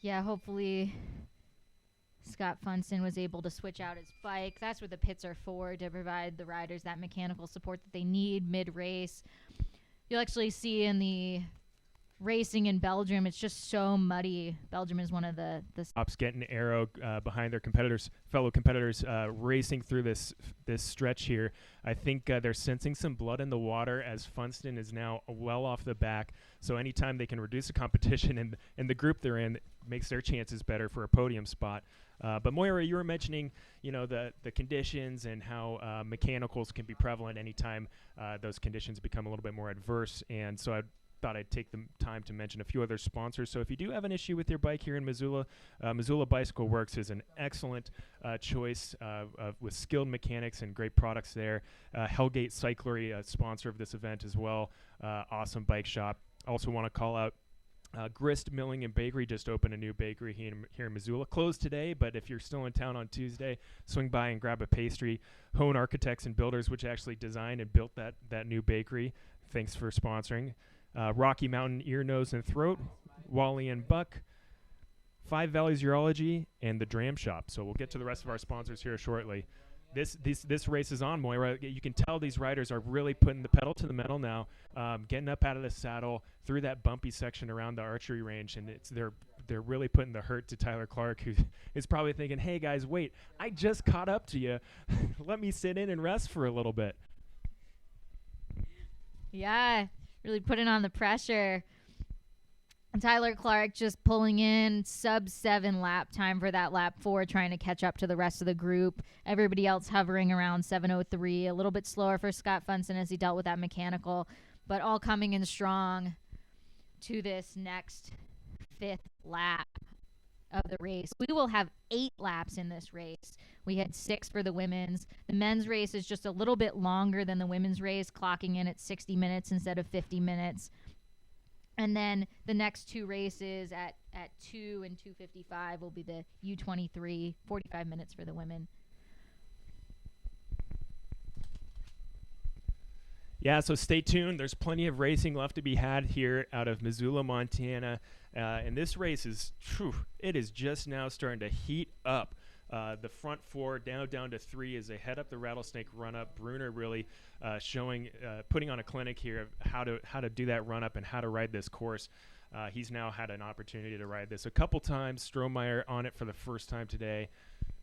Yeah, hopefully Scott Funston was able to switch out his bike. That's what the pits are for, to provide the riders that mechanical support that they need mid-race. You'll actually see in the racing in Belgium, it's just so muddy. Belgium is one of the Ops getting arrow behind their fellow competitors, racing through this stretch here. I think they're sensing some blood in the water as Funston is now well off the back. So anytime they can reduce the competition and the group they're in, makes their chances better for a podium spot. But Moira, you were mentioning, the conditions and how mechanicals can be prevalent anytime those conditions become a little bit more adverse. And so I thought I'd take the time to mention a few other sponsors. So if you do have an issue with your bike here in Missoula, Missoula Bicycle Works is an excellent choice with skilled mechanics and great products there. Hellgate Cyclery, a sponsor of this event as well. Awesome bike shop. Also want to call out Grist Milling and Bakery just opened a new bakery here in Missoula. Closed today, but if you're still in town on Tuesday, swing by and grab a pastry. Hone Architects and Builders, which actually designed and built that new bakery. Thanks for sponsoring. Rocky Mountain Ear, Nose, and Throat, Wally and Buck, Five Valleys Urology, and the Dram Shop. So we'll get to the rest of our sponsors here shortly. This race is on, Moira. You can tell these riders are really putting the pedal to the metal now, getting up out of the saddle through that bumpy section around the archery range, and they're really putting the hurt to Tyler Clark, who is probably thinking, "Hey guys, wait, I just caught up to you. Let me sit in and rest for a little bit." Yeah, really putting on the pressure. And Tyler Clark just pulling in sub-7 lap time for that lap 4, trying to catch up to the rest of the group. Everybody else hovering around 7:03, a little bit slower for Scott Funston as he dealt with that mechanical, but all coming in strong to this next 5th lap of the race. We will have 8 laps in this race. We had 6 for the women's. The men's race is just a little bit longer than the women's race, clocking in at 60 minutes instead of 50 minutes. And then the next 2 races at 2 and 2:55 will be the U23, 45 minutes for the women. Yeah, so stay tuned. There's plenty of racing left to be had here out of Missoula, Montana. And this race is just now starting to heat up. The front 4 down to 3 as they head up the Rattlesnake run-up. Bruner really putting on a clinic here of how to do that run-up and how to ride this course. He's now had an opportunity to ride this a couple times. Strohmeyer on it for the first time today.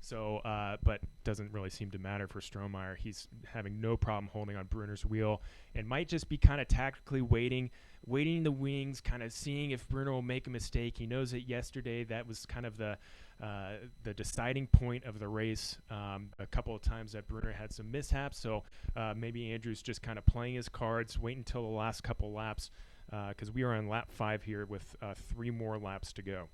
So, but doesn't really seem to matter for Strohmeyer. He's having no problem holding on Brunner's wheel and might just be kind of tactically waiting in the wings, kind of seeing if Brunner will make a mistake. He knows that yesterday that was kind of the deciding point of the race. A couple of times that Brunner had some mishaps, so maybe Andrew's just kind of playing his cards, wait until the last couple laps, because we are on lap 5 here with 3 more laps to go.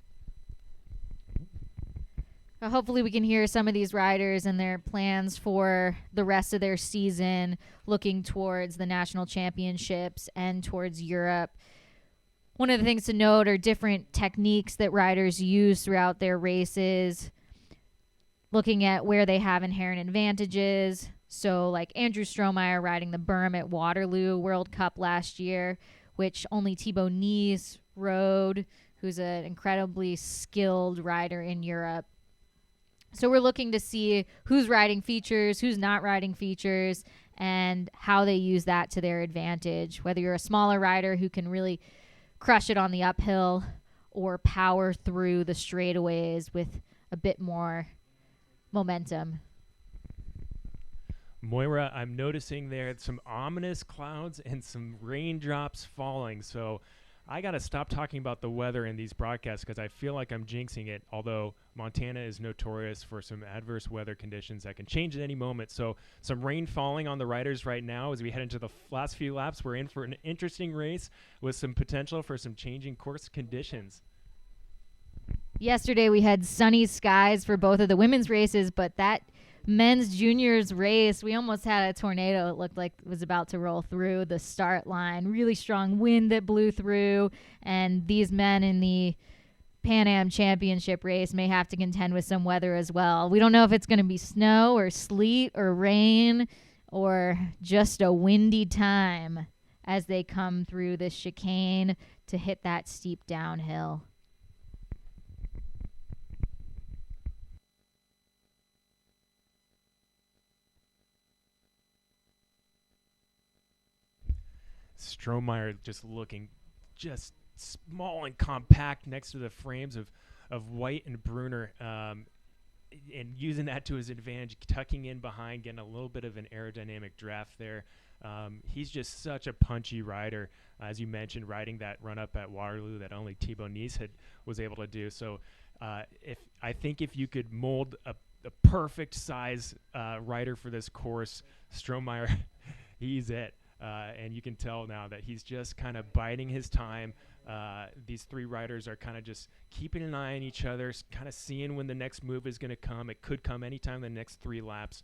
Hopefully we can hear some of these riders and their plans for the rest of their season, looking towards the national championships and towards Europe. One of the things to note are different techniques that riders use throughout their races, looking at where they have inherent advantages. So like Andrew Strohmeyer riding the berm at Waterloo World Cup last year, which only Thibaut Nice rode, who's an incredibly skilled rider in Europe. So we're looking to see who's riding features, who's not riding features, and how they use that to their advantage. Whether you're a smaller rider who can really crush it on the uphill or power through the straightaways with a bit more momentum. Moira, I'm noticing there some ominous clouds and some raindrops falling. So I got to stop talking about the weather in these broadcasts because I feel like I'm jinxing it, although Montana is notorious for some adverse weather conditions that can change at any moment. So some rain falling on the riders right now as we head into the last few laps. We're in for an interesting race with some potential for some changing course conditions. Yesterday we had sunny skies for both of the women's races, but that men's juniors race, we almost had a tornado. It looked like it was about to roll through the start line. Really strong wind that blew through, and these men in the Pan Am Championship race may have to contend with some weather as well. We don't know if it's going to be snow or sleet or rain or just a windy time as they come through this chicane to hit that steep downhill. Strohmeyer just looking just small and compact next to the frames of White and Brunner, and using that to his advantage, tucking in behind, getting a little bit of an aerodynamic draft there. He's just such a punchy rider, as you mentioned, riding that run-up at Waterloo that only Thibaut Nice was able to do. So if you could mold a perfect size rider for this course, Strohmeyer, he's it. And you can tell now that he's just kind of biding his time. These 3 riders are kind of just keeping an eye on each other, kind of seeing when the next move is going to come. It could come anytime in the next 3 laps,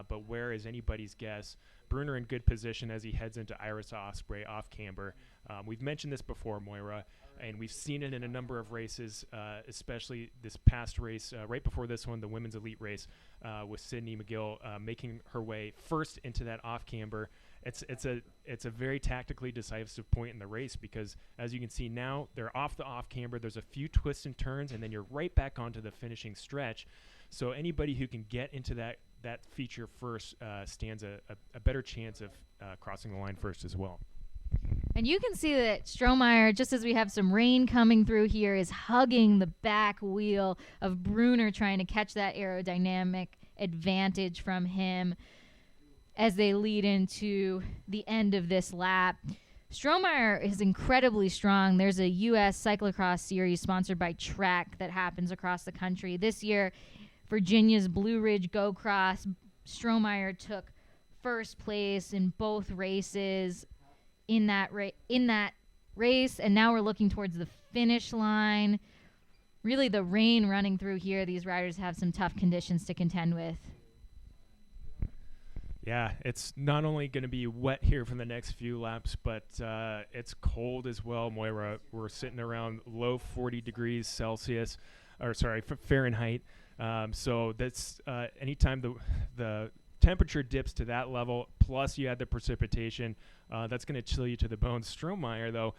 but where is anybody's guess? Brunner in good position as he heads into Iris Osprey off camber. We've mentioned this before, Moira, and we've seen it in a number of races, especially this past race, right before this one, the women's elite race with Sydney McGill making her way first into that off camber. It's a very tactically decisive point in the race because, as you can see now, they're off the off camber. There's a few twists and turns, and then you're right back onto the finishing stretch. So anybody who can get into that feature first stands a better chance of crossing the line first as well. And you can see that Strohmeyer, just as we have some rain coming through here, is hugging the back wheel of Brunner, trying to catch that aerodynamic advantage from him as they lead into the end of this lap. Strohmeyer is incredibly strong. There's a U.S. cyclocross series sponsored by Trek that happens across the country. This year, Virginia's Blue Ridge Go Cross, Strohmeyer took first place in both races in that race, and now we're looking towards the finish line. Really, the rain running through here, these riders have some tough conditions to contend with. Yeah, it's not only going to be wet here for the next few laps, but it's cold as well, Moira. We're sitting around low 40 degrees Celsius, Fahrenheit. So that's anytime the temperature dips to that level, plus you add the precipitation, that's going to chill you to the bone. Strohmeyer,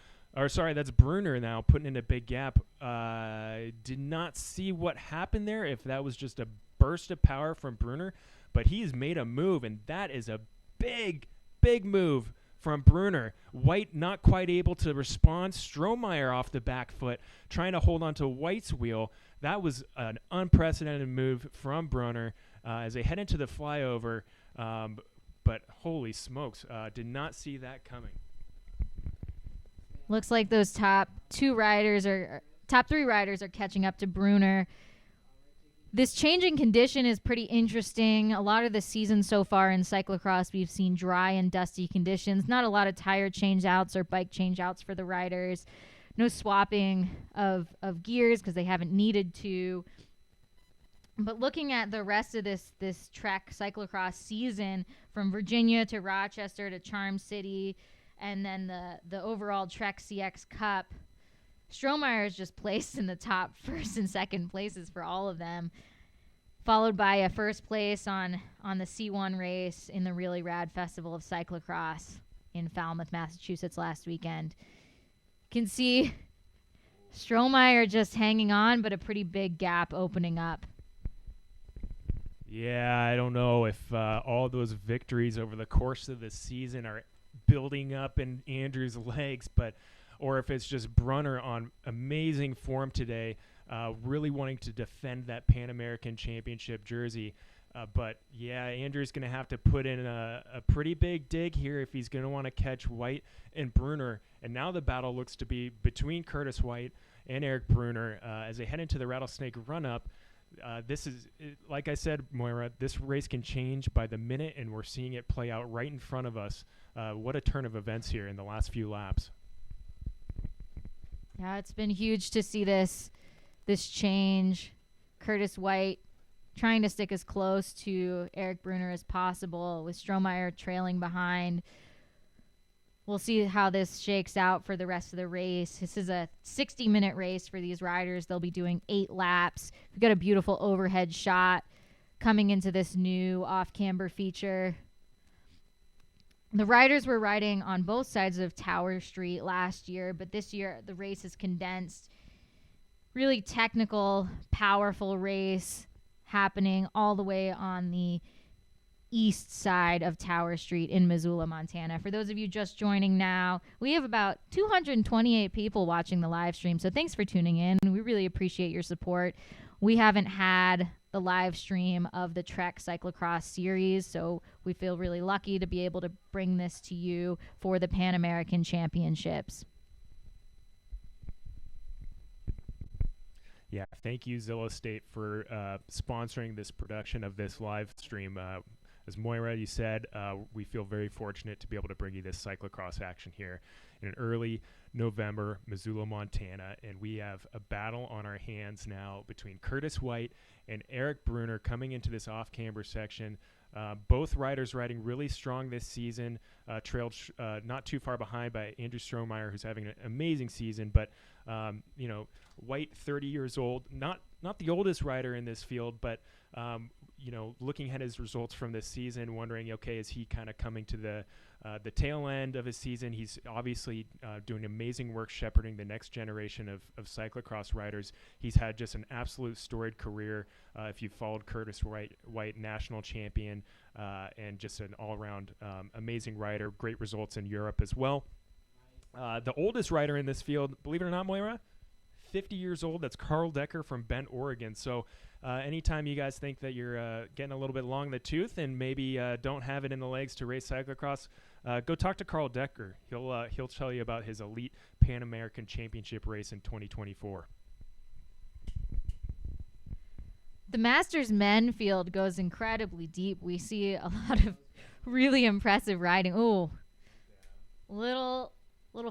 that's Brunner now putting in a big gap. Did not see what happened there, if that was just a burst of power from Brunner, but he's made a move, and that is a big, big move from Brunner. White not quite able to respond. Strohmeyer off the back foot, trying to hold on to White's wheel. That was an unprecedented move from Brunner as they head into the flyover. But holy smokes, did not see that coming. Looks like those top three riders are catching up to Brunner. This changing condition is pretty interesting. A lot of the season so far in cyclocross, we've seen dry and dusty conditions. Not a lot of tire change-outs or bike change-outs for the riders. No swapping of gears because they haven't needed to. But looking at the rest of this Trek cyclocross season, from Virginia to Rochester to Charm City, and then the overall Trek CX Cup, Strohmeyer is just placed in the top first and second places for all of them, followed by a first place on the C1 race in the Really Rad Festival of Cyclocross in Falmouth, Massachusetts last weekend. Can see Strohmeyer just hanging on, but a pretty big gap opening up. Yeah, I don't know if all those victories over the course of the season are building up in Andrew's legs, or if it's just Brunner on amazing form today, really wanting to defend that Pan American Championship jersey. But yeah, Andrew's going to have to put in a pretty big dig here if he's going to want to catch White and Brunner. And now the battle looks to be between Curtis White and Eric Brunner as they head into the Rattlesnake run-up. This is, like I said, Moira, this race can change by the minute, and we're seeing it play out right in front of us. What a turn of events here in the last few laps. Yeah, it's been huge to see this change. Curtis White trying to stick as close to Eric Brunner as possible, with Strohmeyer trailing behind. We'll see how this shakes out for the rest of the race. This is a 60-minute race for these riders. They'll be doing 8 laps. We've got a beautiful overhead shot coming into this new off-camber feature. The riders were riding on both sides of Tower Street last year, but this year the race is condensed. Really technical, powerful race happening all the way on the east side of Tower Street in Missoula, Montana. For those of you just joining now, we have about 228 people watching the live stream, so thanks for tuning in. We really appreciate your support. We haven't had the live stream of the Trek Cyclocross series, so we feel really lucky to be able to bring this to you for the Pan American Championships. Yeah, thank you, Zilla State, for sponsoring this production of this live stream. As Moira, you said, we feel very fortunate to be able to bring you this cyclocross action here in early November, Missoula, Montana. And we have a battle on our hands now between Curtis White and Eric Brunner coming into this off-camber section. Both riders riding really strong this season, trailed not too far behind by Andrew Strohmeyer, who's having an amazing season. But, White, 30 years old, not the oldest rider in this field, but looking at his results from this season, wondering, okay, is he kind of coming to the tail end of his season? He's obviously doing amazing work shepherding the next generation of cyclocross riders. He's had just an absolute storied career. If you followed Curtis White, national champion, and just an all-around amazing rider, great results in Europe as well. The oldest rider in this field, believe it or not, Moira, 50 years old. That's Carl Decker from Bend, Oregon. So anytime you guys think that you're getting a little bit long in the tooth and maybe don't have it in the legs to race cyclocross, go talk to Carl Decker. He'll tell you about his elite Pan American Championship race in 2024. The Masters men field goes incredibly deep. We see a lot of really impressive riding. Ooh, little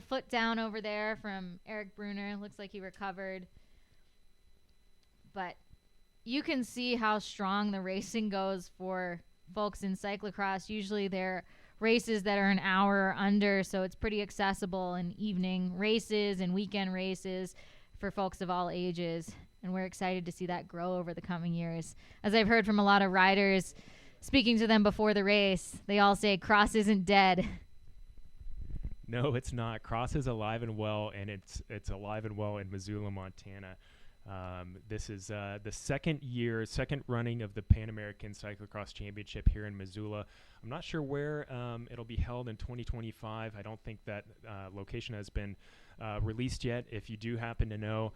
foot down over there from Eric Brunner. Looks like he recovered. But you can see how strong the racing goes for folks in cyclocross. Usually they're races that are an hour or under, so it's pretty accessible in evening races and weekend races for folks of all ages. And we're excited to see that grow over the coming years. As I've heard from a lot of riders, speaking to them before the race, they all say cross isn't dead. No, it's not. Cross is alive and well, and it's alive and well in Missoula, Montana. This is the second running of the Pan American Cyclocross Championship here in Missoula. I'm not sure where it'll be held in 2025. I don't think that location has been released yet. If you do happen to know,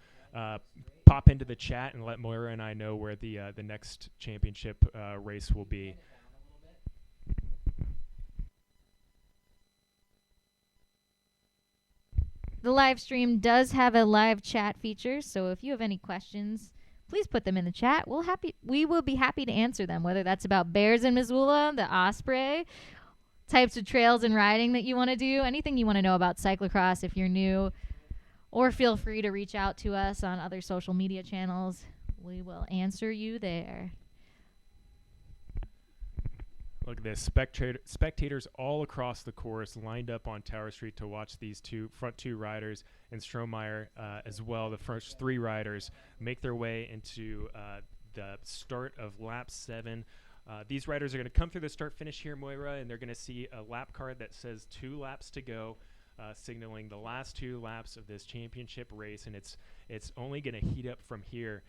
pop into the chat and let Moira and I know where the next championship race will be. The live stream does have a live chat feature, so if you have any questions, please put them in the chat. We will be happy to answer them, whether that's about bears in Missoula, the Osprey, types of trails and riding that you want to do, anything you want to know about cyclocross if you're new, or feel free to reach out to us on other social media channels. We will answer you there. Look at this. Spectators all across the course lined up on Tower Street to watch these front two riders and Strohmeyer as well. The first three riders make their way into the start of lap 7. These riders are going to come through the start-finish here, Moira, and they're going to see a lap card that says 2 laps to go, signaling the last 2 laps of this championship race, and it's only going to heat up from here.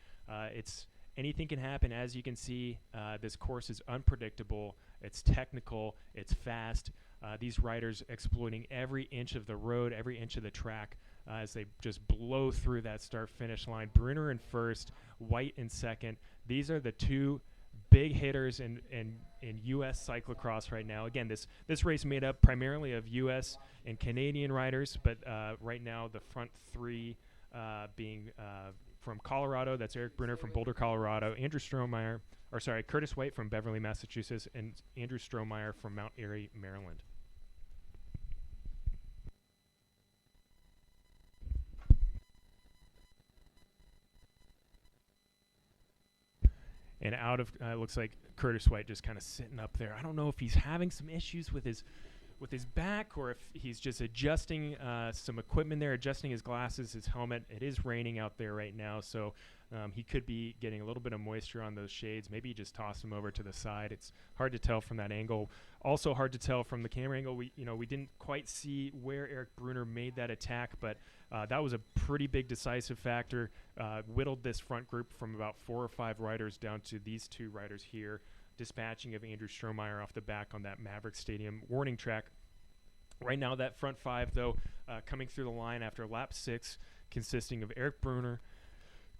Anything can happen. As you can see, this course is unpredictable. It's technical. It's fast. These riders exploiting every inch of the road, every inch of the track as they just blow through that start-finish line. Brunner in first, White in second. These are the 2 big hitters in U.S. cyclocross right now. Again, this race made up primarily of U.S. and Canadian riders, but right now the front 3 being from Colorado. That's Eric Brunner from Boulder, Colorado. Curtis White from Beverly, Massachusetts, and Andrew Strohmeyer from Mount Airy, Maryland. And out of looks like Curtis White just kind of sitting up there. I don't know if he's having some issues with his back, or if he's just adjusting some equipment there, adjusting his glasses, his helmet. It is raining out there right now, so he could be getting a little bit of moisture on those shades. Maybe just toss them over to the side. It's hard to tell from that angle. Also hard to tell from the camera angle. We didn't quite see where Eric Brunner made that attack, but that was a pretty big decisive factor. Whittled this front group from about 4 or 5 riders down to these 2 riders here. Dispatching of Andrew Strohmeyer off the back on that Maverick Stadium warning track. Right now, that front 5, though, coming through the line after lap 6, consisting of Eric Brunner,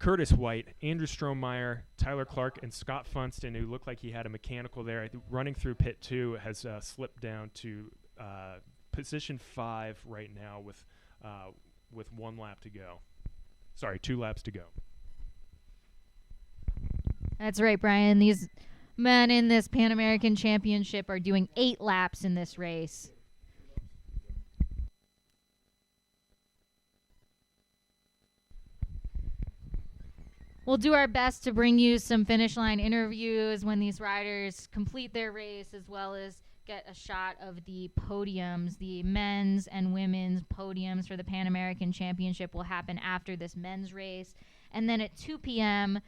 Curtis White, Andrew Strohmeyer, Tyler Clark, and Scott Funston, who looked like he had a mechanical there. I think running through pit 2 has slipped down to position 5 right now with 1 lap to go. Sorry, 2 laps to go. That's right, Brian. These men in this Pan American Championship are doing 8 laps in this race. We'll do our best to bring you some finish line interviews when these riders complete their race, as well as get a shot of the podiums. The men's and women's podiums for the Pan American Championship will happen after this men's race. And then at 2 p.m.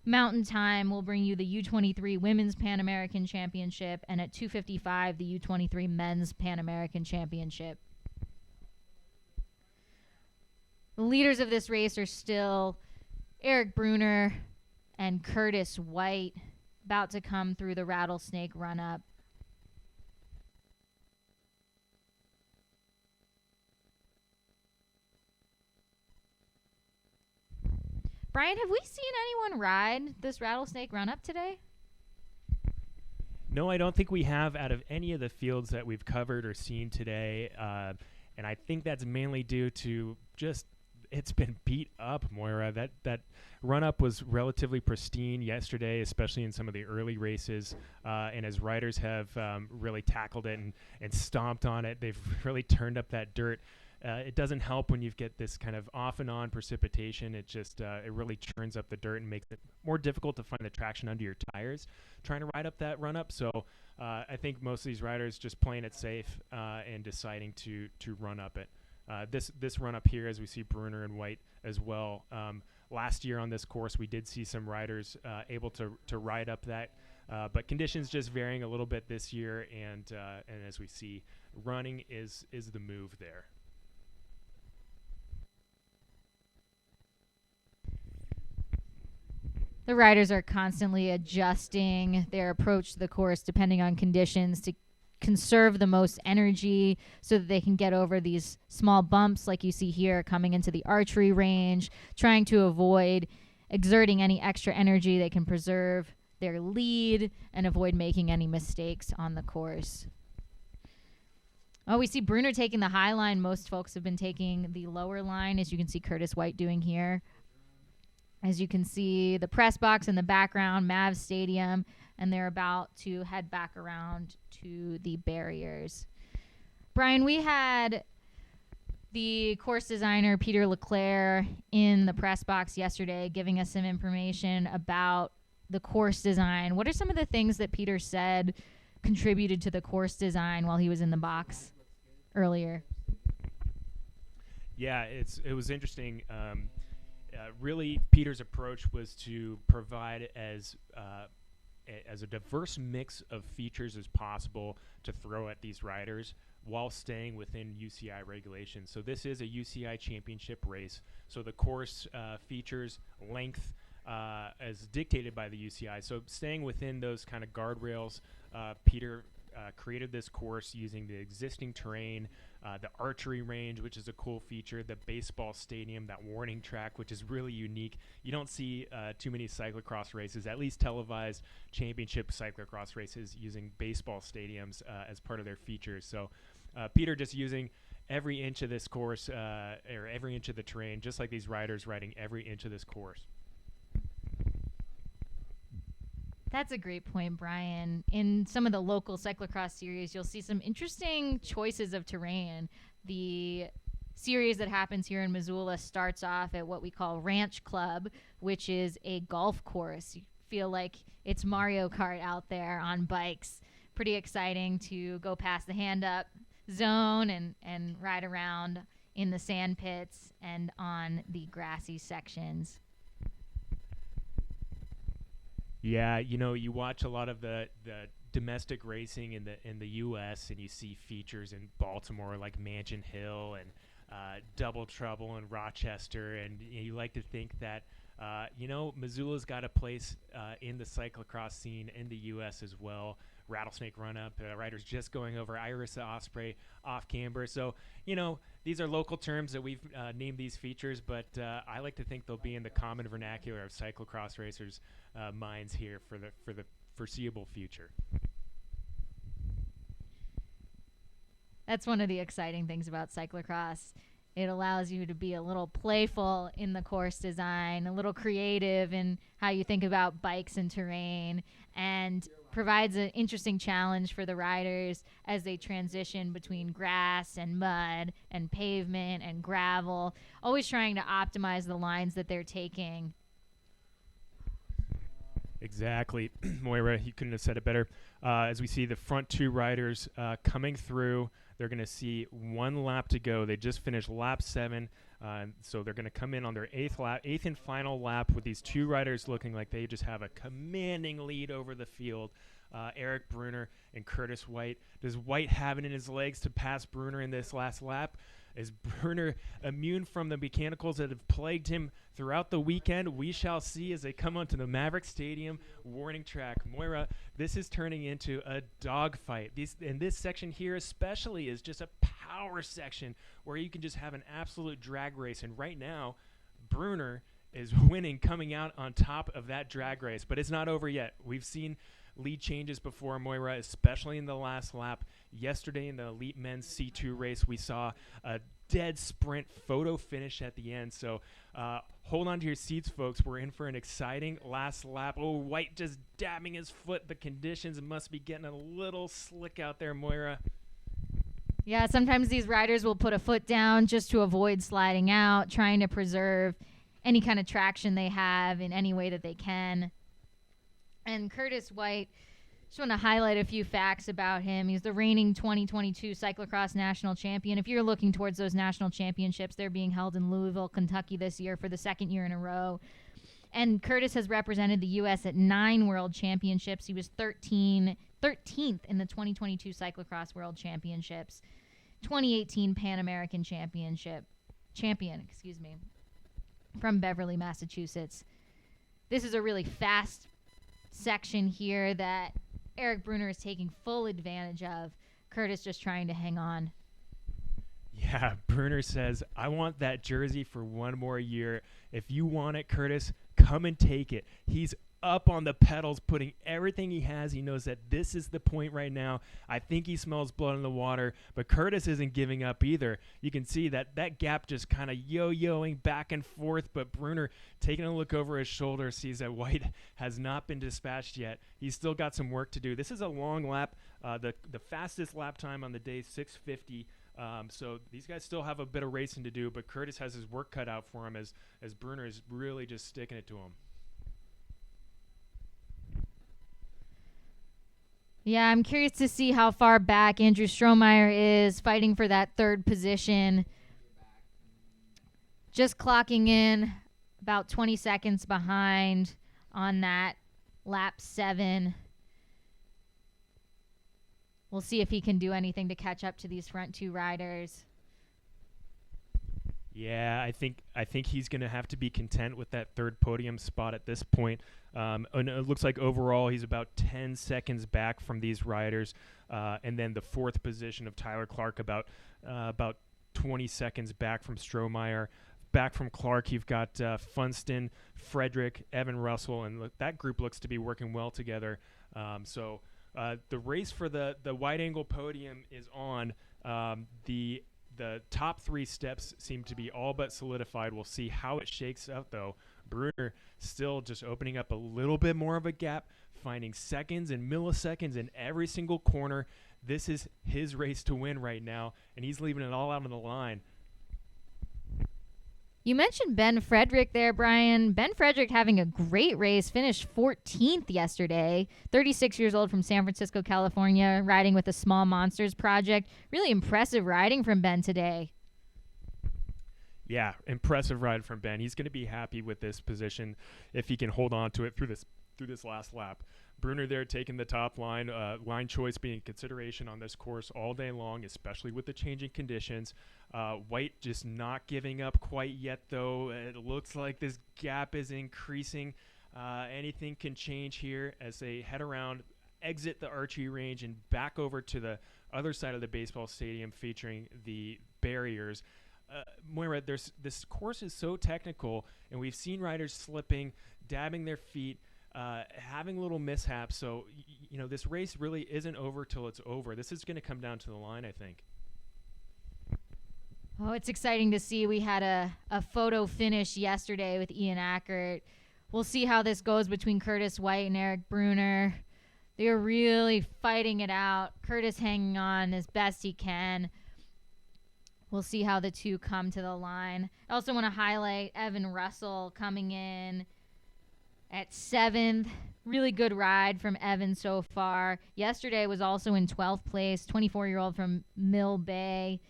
Mountain Time, we'll bring you the U23 Women's Pan American Championship, and at 2:55, the U23 Men's Pan American Championship. The leaders of this race are still Eric Brunner and Curtis White, about to come through the Rattlesnake run-up. Brian, have we seen anyone ride this Rattlesnake run-up today? No, I don't think we have out of any of the fields that we've covered or seen today. And I think that's mainly due to just it's been beat up, Moira. That run-up was relatively pristine yesterday, especially in some of the early races. And as riders have really tackled it and stomped on it, they've really turned up that dirt. It doesn't help when you get this kind of off and on precipitation. It just it really churns up the dirt and makes it more difficult to find the traction under your tires trying to ride up that run up. So I think most of these riders just playing it safe and deciding to run up it. This run up here, as we see Brunner and White as well. Last year on this course, we did see some riders able to ride up that, but conditions just varying a little bit this year. And as we see, running is the move there. The riders are constantly adjusting their approach to the course depending on conditions to conserve the most energy so that they can get over these small bumps like you see here coming into the archery range, trying to avoid exerting any extra energy. They can preserve their lead and avoid making any mistakes on the course. Oh, we see Brunner taking the high line. Most folks have been taking the lower line, as you can see Curtis White doing here. As you can see the press box in the background, Mavs Stadium, and they're about to head back around to the barriers. Brian, we had the course designer Peter Leclerc in the press box yesterday giving us some information about the course design. What are some of the things that Peter said contributed to the course design while he was in the box earlier? Yeah, it was interesting. Really, Peter's approach was to provide as a diverse mix of features as possible to throw at these riders while staying within UCI regulations. So this is a UCI championship race. So the course features length as dictated by the UCI. So staying within those kind of guardrails, Peter created this course using the existing terrain, the archery range, which is a cool feature, the baseball stadium, that warning track, which is really unique. You don't see too many cyclocross races, at least televised championship cyclocross races, using baseball stadiums as part of their features. So Peter just using every inch of this course or every inch of the terrain, just like these riders riding every inch of this course. That's a great point, Brian. In some of the local cyclocross series, you'll see some interesting choices of terrain. The series that happens here in Missoula starts off at what we call Ranch Club, which is a golf course. You feel like it's Mario Kart out there on bikes. Pretty exciting to go past the hand up zone and ride around in the sand pits and on the grassy sections. Yeah, you watch a lot of the domestic racing in the U.S. and you see features in Baltimore like Mansion Hill and Double Trouble in Rochester, and you like to think that Missoula's got a place in the cyclocross scene in the U.S. as well. Rattlesnake Run Up, riders just going over Iris Osprey off camber. So, these are local terms that we've named these features, but I like to think they'll be in the common vernacular of cyclocross racers' minds here for the foreseeable future. That's one of the exciting things about cyclocross. It allows you to be a little playful in the course design, a little creative in how you think about bikes and terrain, and provides an interesting challenge for the riders as they transition between grass and mud and pavement and gravel, always trying to optimize the lines that they're taking. Exactly. Moira, you couldn't have said it better. As we see the front two riders coming through, they're going to see one lap to go. They just finished lap 7, so they're going to come in on their eighth and final lap with these two riders looking like they just have a commanding lead over the field. Eric Brunner and Curtis White. Does White have it in his legs to pass Brunner in this last lap? Is Brunner immune from the mechanicals that have plagued him throughout the weekend? We shall see as they come onto the Maverick Stadium warning track. Moira, this is turning into a dogfight. This section here especially is just a power section where you can just have an absolute drag race. And right now, Brunner is winning, coming out on top of that drag race. But it's not over yet. We've seen lead changes before, Moira, especially in the last lap. Yesterday in the Elite Men's C2 race, we saw a dead sprint photo finish at the end. So hold on to your seats, folks. We're in for an exciting last lap. Oh, White just dabbing his foot. The conditions must be getting a little slick out there, Moira. Yeah, sometimes these riders will put a foot down just to avoid sliding out, trying to preserve any kind of traction they have in any way that they can. And Curtis White, just want to highlight a few facts about him. He's the reigning 2022 cyclocross national champion. If you're looking towards those national championships, they're being held in Louisville, Kentucky this year for the second year in a row. And Curtis has represented the U.S. at 9 world championships. He was 13th in the 2022 cyclocross world championships, 2018 Pan American champion, from Beverly, Massachusetts. This is a really fast section here that Eric Bruner is taking full advantage of. Curtis just trying to hang on. Yeah, Bruner says, I want that jersey for one more year. If you want it, Curtis, come and take it. He's up on the pedals, putting everything he has. He knows that this is the point right now. I think he smells blood in the water, but Curtis isn't giving up either. You can see that gap just kind of yo-yoing back and forth, but Bruner, taking a look over his shoulder, sees that White has not been dispatched yet. He's still got some work to do. This is a long lap. The fastest lap time on the day, 6:50. So these guys still have a bit of racing to do, but Curtis has his work cut out for him as Bruner is really just sticking it to him. Yeah, I'm curious to see how far back Andrew Strohmeyer is fighting for that third position. Just clocking in about 20 seconds behind on that lap 7. We'll see if he can do anything to catch up to these front 2 riders. Yeah, I think he's going to have to be content with that third podium spot at this point. And it looks like overall he's about 10 seconds back from these riders. And then the 4th position of Tyler Clark about 20 seconds back from Strohmeyer. Back from Clark, you've got Funston, Frederick, Evan Russell, and that group looks to be working well together. So the race for the wide-angle podium is on. The top 3 steps seem to be all but solidified. We'll see how it shakes out, though. Bruner still just opening up a little bit more of a gap, finding seconds and milliseconds in every single corner. This is his race to win right now, and he's leaving it all out on the line. You mentioned Ben Frederick there, Brian. Ben Frederick having a great race, finished 14th yesterday. 36 years old from San Francisco, California, riding with the Small Monsters Project. Really impressive riding from Ben today. Yeah, impressive ride from Ben. He's going to be happy with this position if he can hold on to it through this last lap. Bruner there taking the top line, line choice being consideration on this course all day long, especially with the changing conditions. White just not giving up quite yet, though. It looks like this gap is increasing. Anything can change here as they head around, exit the archery range, and back over to the other side of the baseball stadium featuring the barriers. Moira, this course is so technical, and we've seen riders slipping, dabbing their feet, having little mishaps. So, this race really isn't over till it's over. This is going to come down to the line, I think. Oh, it's exciting to see. We had a photo finish yesterday with Ian Ackert. We'll see how this goes between Curtis White and Eric Bruner. They're really fighting it out. Curtis hanging on as best he can. We'll see how the two come to the line. I also want to highlight Evan Russell coming in at 7th. Really good ride from Evan so far. Yesterday was also in 12th place, 24-year-old from Mill Bay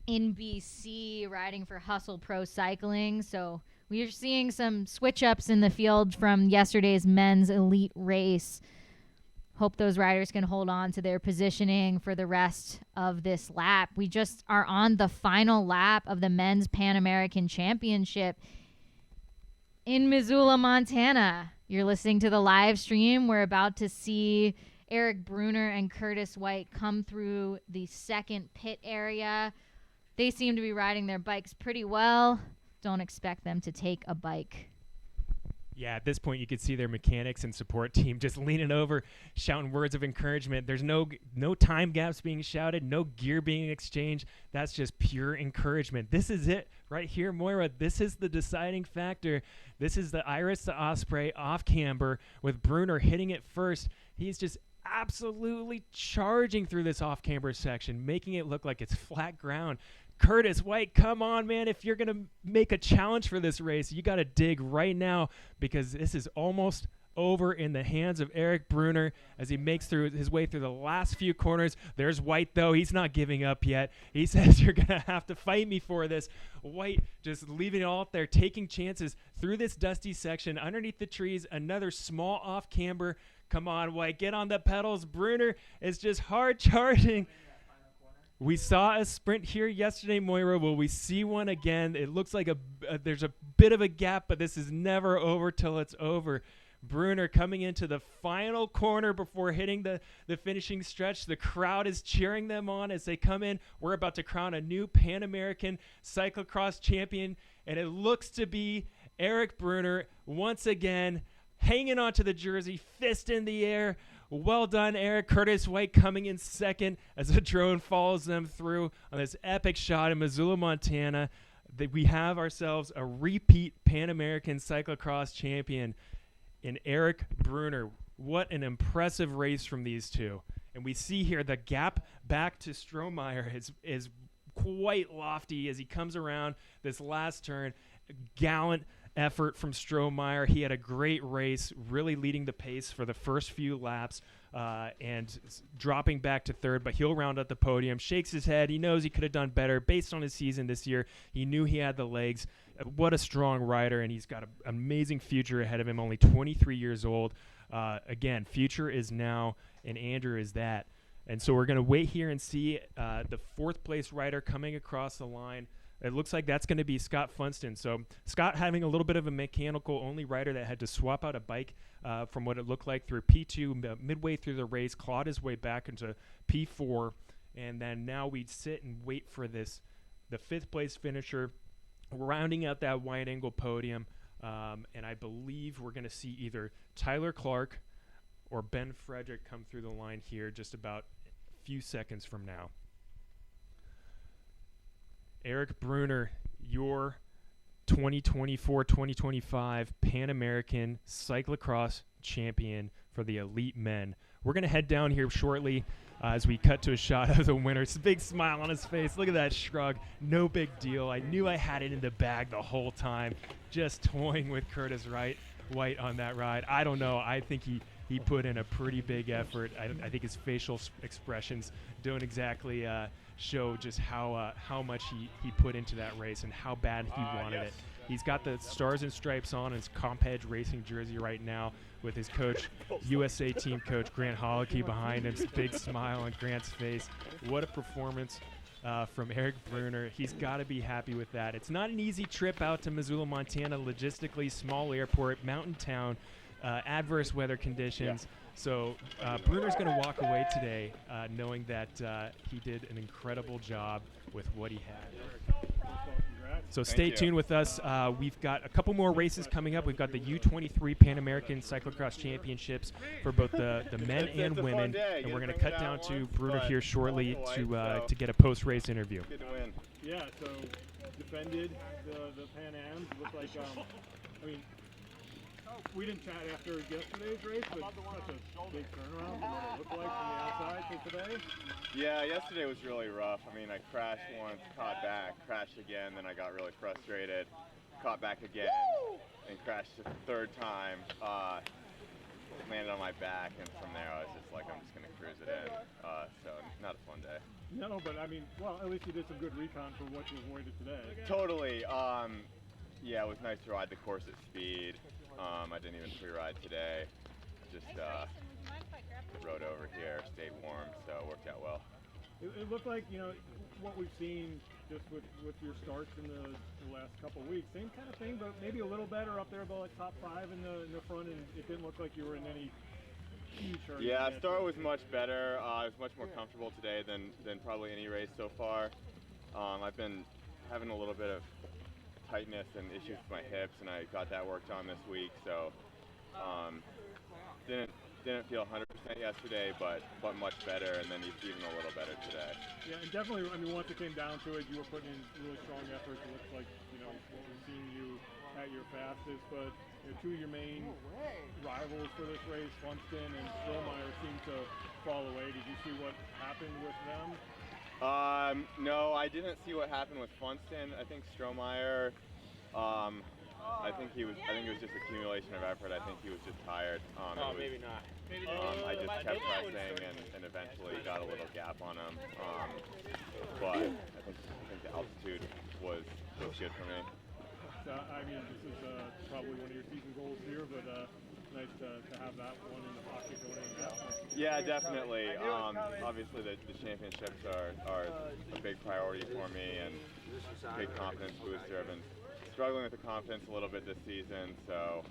in BC, riding for Hustle Pro Cycling. So we are seeing some switch-ups in the field from yesterday's men's elite race. Hope those riders can hold on to their positioning for the rest of this lap. We just are on the final lap of the Men's Pan American Championship in Missoula, Montana. You're listening to the live stream. We're about to see Eric Bruner and Curtis White come through the second pit area. They seem to be riding their bikes pretty well. Don't expect them to take a bike. Yeah, at this point, you could see their mechanics and support team just leaning over, shouting words of encouragement. There's no time gaps being shouted, no gear being exchanged. That's just pure encouragement. This is it right here, Moira. This is the deciding factor. This is the Iris to Osprey off camber with Bruner hitting it first. He's just absolutely charging through this off camber section, making it look like it's flat ground. Curtis White, come on, man. If you're going to make a challenge for this race, you got to dig right now because this is almost over in the hands of Eric Bruner as he makes through his way through the last few corners. There's White, though. He's not giving up yet. He says, you're going to have to fight me for this. White just leaving it all up there, taking chances through this dusty section underneath the trees. Another small off camber. Come on, White, get on the pedals. Bruner is just hard charging. We saw a sprint here yesterday, Moira. Will we see one again? It looks like there's a bit of a gap, but this is never over till it's over. Brunner coming into the final corner before hitting the finishing stretch. The crowd is cheering them on as they come in. We're about to crown a new Pan American cyclocross champion, and it looks to be Eric Brunner once again hanging onto the jersey, fist in the air. Well done, Eric. Curtis White coming in second as the drone follows them through on this epic shot in Missoula, Montana. We have ourselves a repeat Pan American cyclocross champion in Eric Brunner. What an impressive race from these two. And we see here the gap back to Strohmeyer is quite lofty as he comes around this last turn. Gallant effort from Strohmeyer. He had a great race, really leading the pace for the first few laps and dropping back to third, but he'll round out the podium, shakes his head. He knows he could have done better based on his season this year. He knew he had the legs. What a strong rider, and he's got an amazing future ahead of him, only 23 years old. Again, future is now, and Andrew is that. And so we're going to wait here and see the fourth place rider coming across the line. It looks like that's going to be Scott Funston. So Scott having a little bit of a mechanical only rider that had to swap out a bike from what it looked like through P2 midway through the race, clawed his way back into P4. And then now we'd sit and wait for the fifth place finisher rounding out that wide angle podium. And I believe we're going to see either Tyler Clark or Ben Frederick come through the line here just about a few seconds from now. Eric Brunner, your 2024-2025 Pan American cyclocross champion for the elite men. We're going to head down here shortly as we cut to a shot of the winner. It's a big smile on his face. Look at that shrug. No big deal. I knew I had it in the bag the whole time. Just toying with Curtis White on that ride. I don't know. I think he put in a pretty big effort. I think his facial expressions don't exactly show just how much he put into that race and how bad he wanted it. He's got the Stars and Stripes on his Comp Edge Racing jersey right now with his coach, USA team coach Grant Hollicky behind him. Big smile on Grant's face. What a performance from Eric Brunner. He's got to be happy with that. It's not an easy trip out to Missoula, Montana. Logistically, small airport, mountain town, adverse weather conditions. So Brunner's going to walk away today knowing that he did an incredible job with what he had. So stay tuned with us. We've got a couple more races coming up. We've got the U23 Pan American Cyclocross Championships for both the men and women. And we're going to cut down to Brunner here shortly to get a post-race interview. Good to win. Yeah, so defended the Pan Ams. Looked like, we didn't chat after yesterday's race, but such a big turnaround from what it looked like from the outside to today. Yeah, yesterday was really rough. I mean, I crashed once, caught back, crashed again, then I got really frustrated, caught back again, and crashed a third time. Landed on my back, and from there I was just like, I'm just going to cruise it in. So, not a fun day. No, but I mean, well, at least you did some good recon for what you avoided today. Totally. Yeah, it was nice to ride the course at speed. I didn't even pre-ride today. Just rode over here, stayed warm, so it worked out well. It looked like, what we've seen just with your starts in the last couple of weeks. Same kind of thing, but maybe a little better up there about like top 5 in the front, and it didn't look like you were in any huge hurry. Yeah, start was much better. I was much more comfortable today than probably any race so far. I've been having a little bit of tightness and issues with my hips, and I got that worked on this week, so didn't feel 100% yesterday, but much better, and then even a little better today. Yeah, and definitely, I mean, once it came down to it, you were putting in really strong efforts. It looks like, what we're seeing you at your fastest, but two of your main rivals for this race, Funston and Strohmeyer, seem to fall away. Did you see what happened with them? No, I didn't see what happened with Funston. I think Strohmeyer, I think it was just accumulation of effort. I think he was just tired. Maybe not. I just kept pressing and eventually got a little gap on him. But I think the altitude was good for me. I mean, this is probably one of your season goals here, but nice to have that one in the pocket going in now. Yeah, definitely. Obviously, the championships are a big priority for me and a big confidence booster. I've been struggling with the confidence a little bit this season, so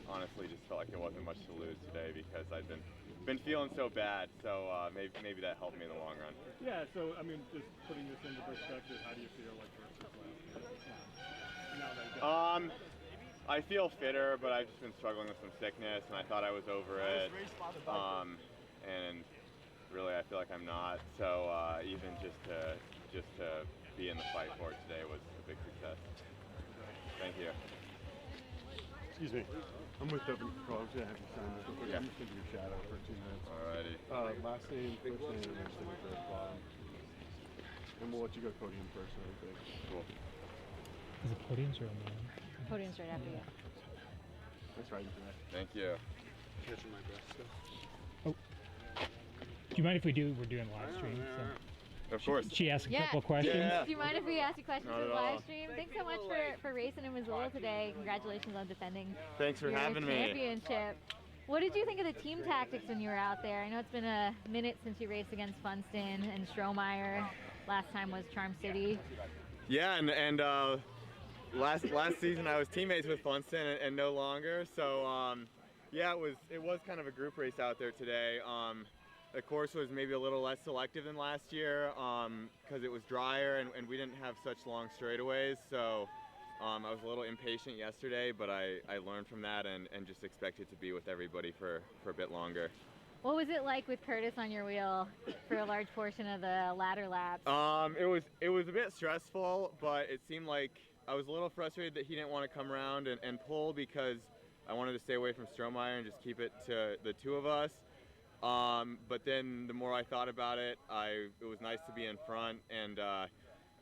honestly, just felt like it wasn't much to lose today because I'd been feeling so bad. So maybe that helped me in the long run. Yeah. So I mean, just putting this into perspective, how do you feel like versus last year? Now that you got I feel fitter, but I've just been struggling with some sickness, and I thought I was over it. And really, I feel like I'm not. So even just to be in the fight for it today was a big success. Thank you. Excuse me. I'm with Devin Cross. Yeah, have you signed this real quick? Yeah. I'm just going to be your shadow for 2 minutes. Alrighty. Last name, first name, and next name at the bottom. And we'll let you go podium first and everything. Cool. Is it podiums or a man? Podium's right after you. Nice riding today. Thank you. Catching my breath still. Do you mind if we're doing live stream? Of course. She asked a Yeah. couple questions. Yeah. Do you mind if we ask you questions Not for the at all. live stream? Thanks so much for racing in Missoula today. Congratulations on defending Thanks for your having me. championship. What did you think of the team tactics when you were out there? I know it's been a minute since you raced against Funston and Strohmeyer. Last time was Charm City. Yeah, and last season I was teammates with Funston and no longer. So yeah, it was kind of a group race out there today. The course was maybe a little less selective than last year because it was drier and we didn't have such long straightaways. So I was a little impatient yesterday, but I learned from that and just expected to be with everybody for a bit longer. What was it like with Curtis on your wheel for a large portion of the ladder laps? It was a bit stressful, but it seemed like I was a little frustrated that he didn't want to come around and pull because I wanted to stay away from Strohmeyer and just keep it to the two of us. But then the more I thought about it, it was nice to be in front, and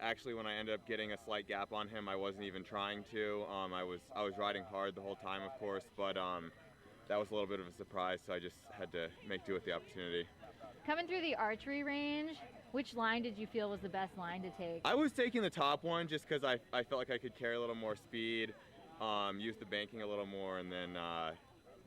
actually when I ended up getting a slight gap on him, I wasn't even trying to. I was riding hard the whole time, of course, but that was a little bit of a surprise, so I just had to make do with the opportunity. Coming through the archery range, which line did you feel was the best line to take? I was taking the top one just because I felt like I could carry a little more speed, use the banking a little more, and then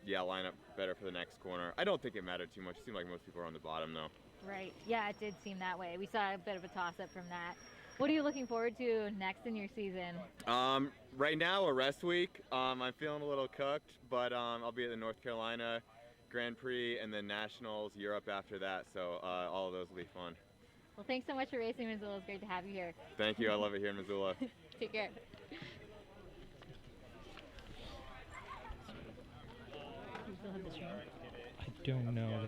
yeah, line up better for the next corner. I don't think it mattered too much. It seemed like most people were on the bottom though. Right, yeah, it did seem that way. We saw a bit of a toss-up from that. What are you looking forward to next in your season? Right now, a rest week. I'm feeling a little cooked, but I'll be at the North Carolina Grand Prix and then Nationals, Europe after that, so all of those will be fun. Well, thanks so much for racing, Missoula. It's great to have you here. Thank you. I love it here in Missoula. Take care. You still have the stream? I don't know.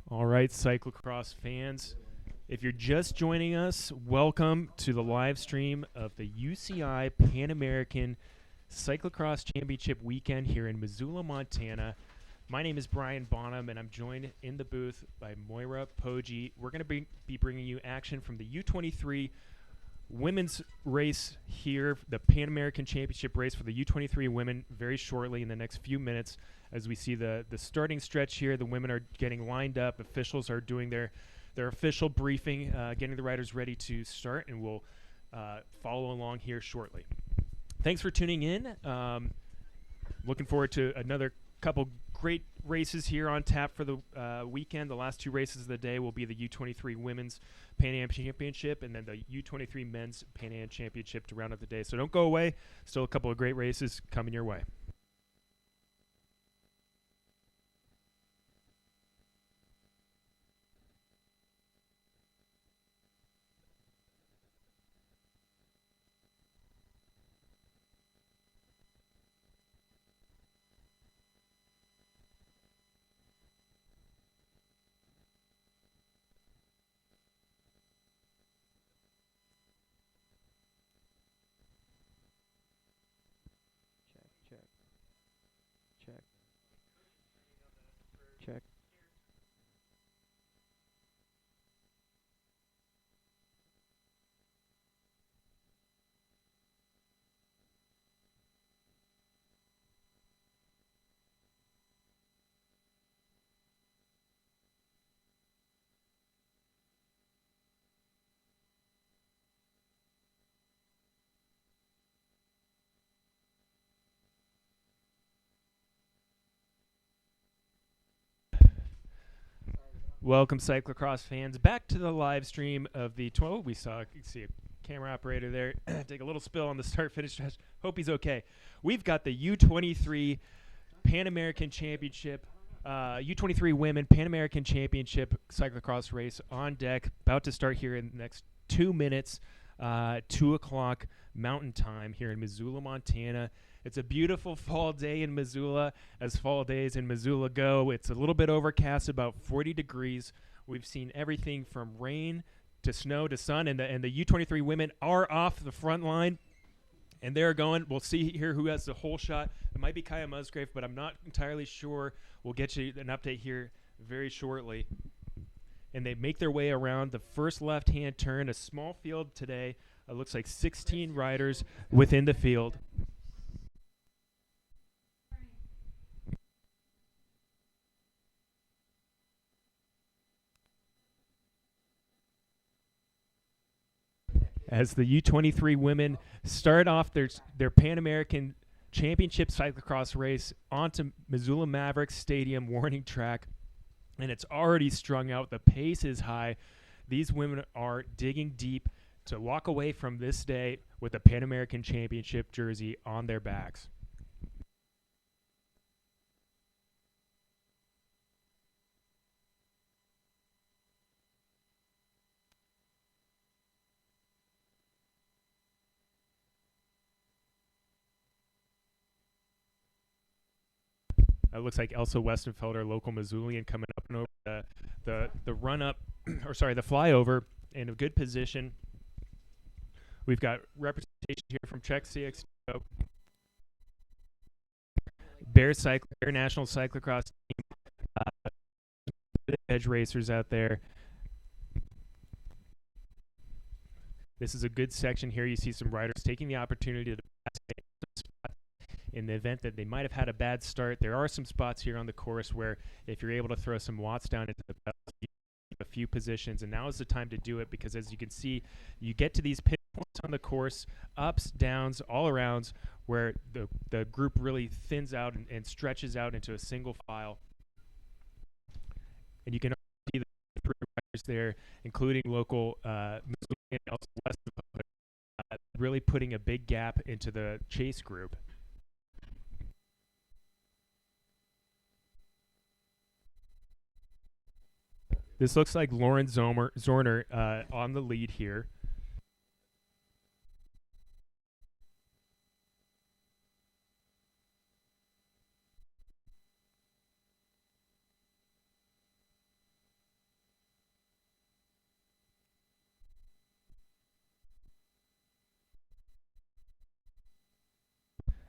All right, cyclocross fans, if you're just joining us, welcome to the live stream of the UCI Pan American Cyclocross Championship weekend here in Missoula, Montana. My name is Brian Bonham, and I'm joined in the booth by Moira Poggi. We're going to be bringing you action from the U23 women's race here, the Pan American Championship race for the U23 women very shortly in the next few minutes. As we see the starting stretch here, the women are getting lined up. Officials are doing their official briefing, getting the riders ready to start, and we'll follow along here shortly. Thanks for tuning in. Looking forward to another couple great races here on tap for the weekend. The last two races of the day will be the U23 Women's Pan Am Championship and then the U23 Men's Pan Am Championship to round out the day. So don't go away. Still a couple of great races coming your way. Check. Welcome, cyclocross fans, back to the live stream of the 12. We see a camera operator there take a little spill on the start-finish stretch. Hope he's okay. We've got the U23 Pan American Championship, U23 Women Pan American Championship cyclocross race on deck, about to start here in the next 2 minutes, 2 o'clock Mountain Time here in Missoula, Montana. It's a beautiful fall day in Missoula, as fall days in Missoula go. It's a little bit overcast, about 40 degrees. We've seen everything from rain to snow to sun, and the U23 women are off the front line, and they're going. We'll see here who has the whole shot. It might be Kaya Musgrave, but I'm not entirely sure. We'll get you an update here very shortly. And they make their way around the first left-hand turn, a small field today. It looks like 16 riders within the field. As the U23 women start off their Pan American Championship cyclocross race onto Missoula Mavericks Stadium warning track, and it's already strung out. The pace is high. These women are digging deep to walk away from this day with a Pan American Championship jersey on their backs. It looks like Elsa Westenfeld, our local Missoulian, coming up and over the run up, or sorry, the flyover in a good position. We've got representation here from Czech CXO, Bear National Cyclocross team, edge racers out there. This is a good section here. You see some riders taking the opportunity to in the event that they might have had a bad start. There are some spots here on the course where if you're able to throw some watts down into the a few positions, and now is the time to do it, because as you can see, you get to these pit points on the course, ups, downs, all arounds, where the group really thins out and stretches out into a single file. And you can see the riders there, including local really putting a big gap into the chase group. This looks like Lauren Zorner on the lead here.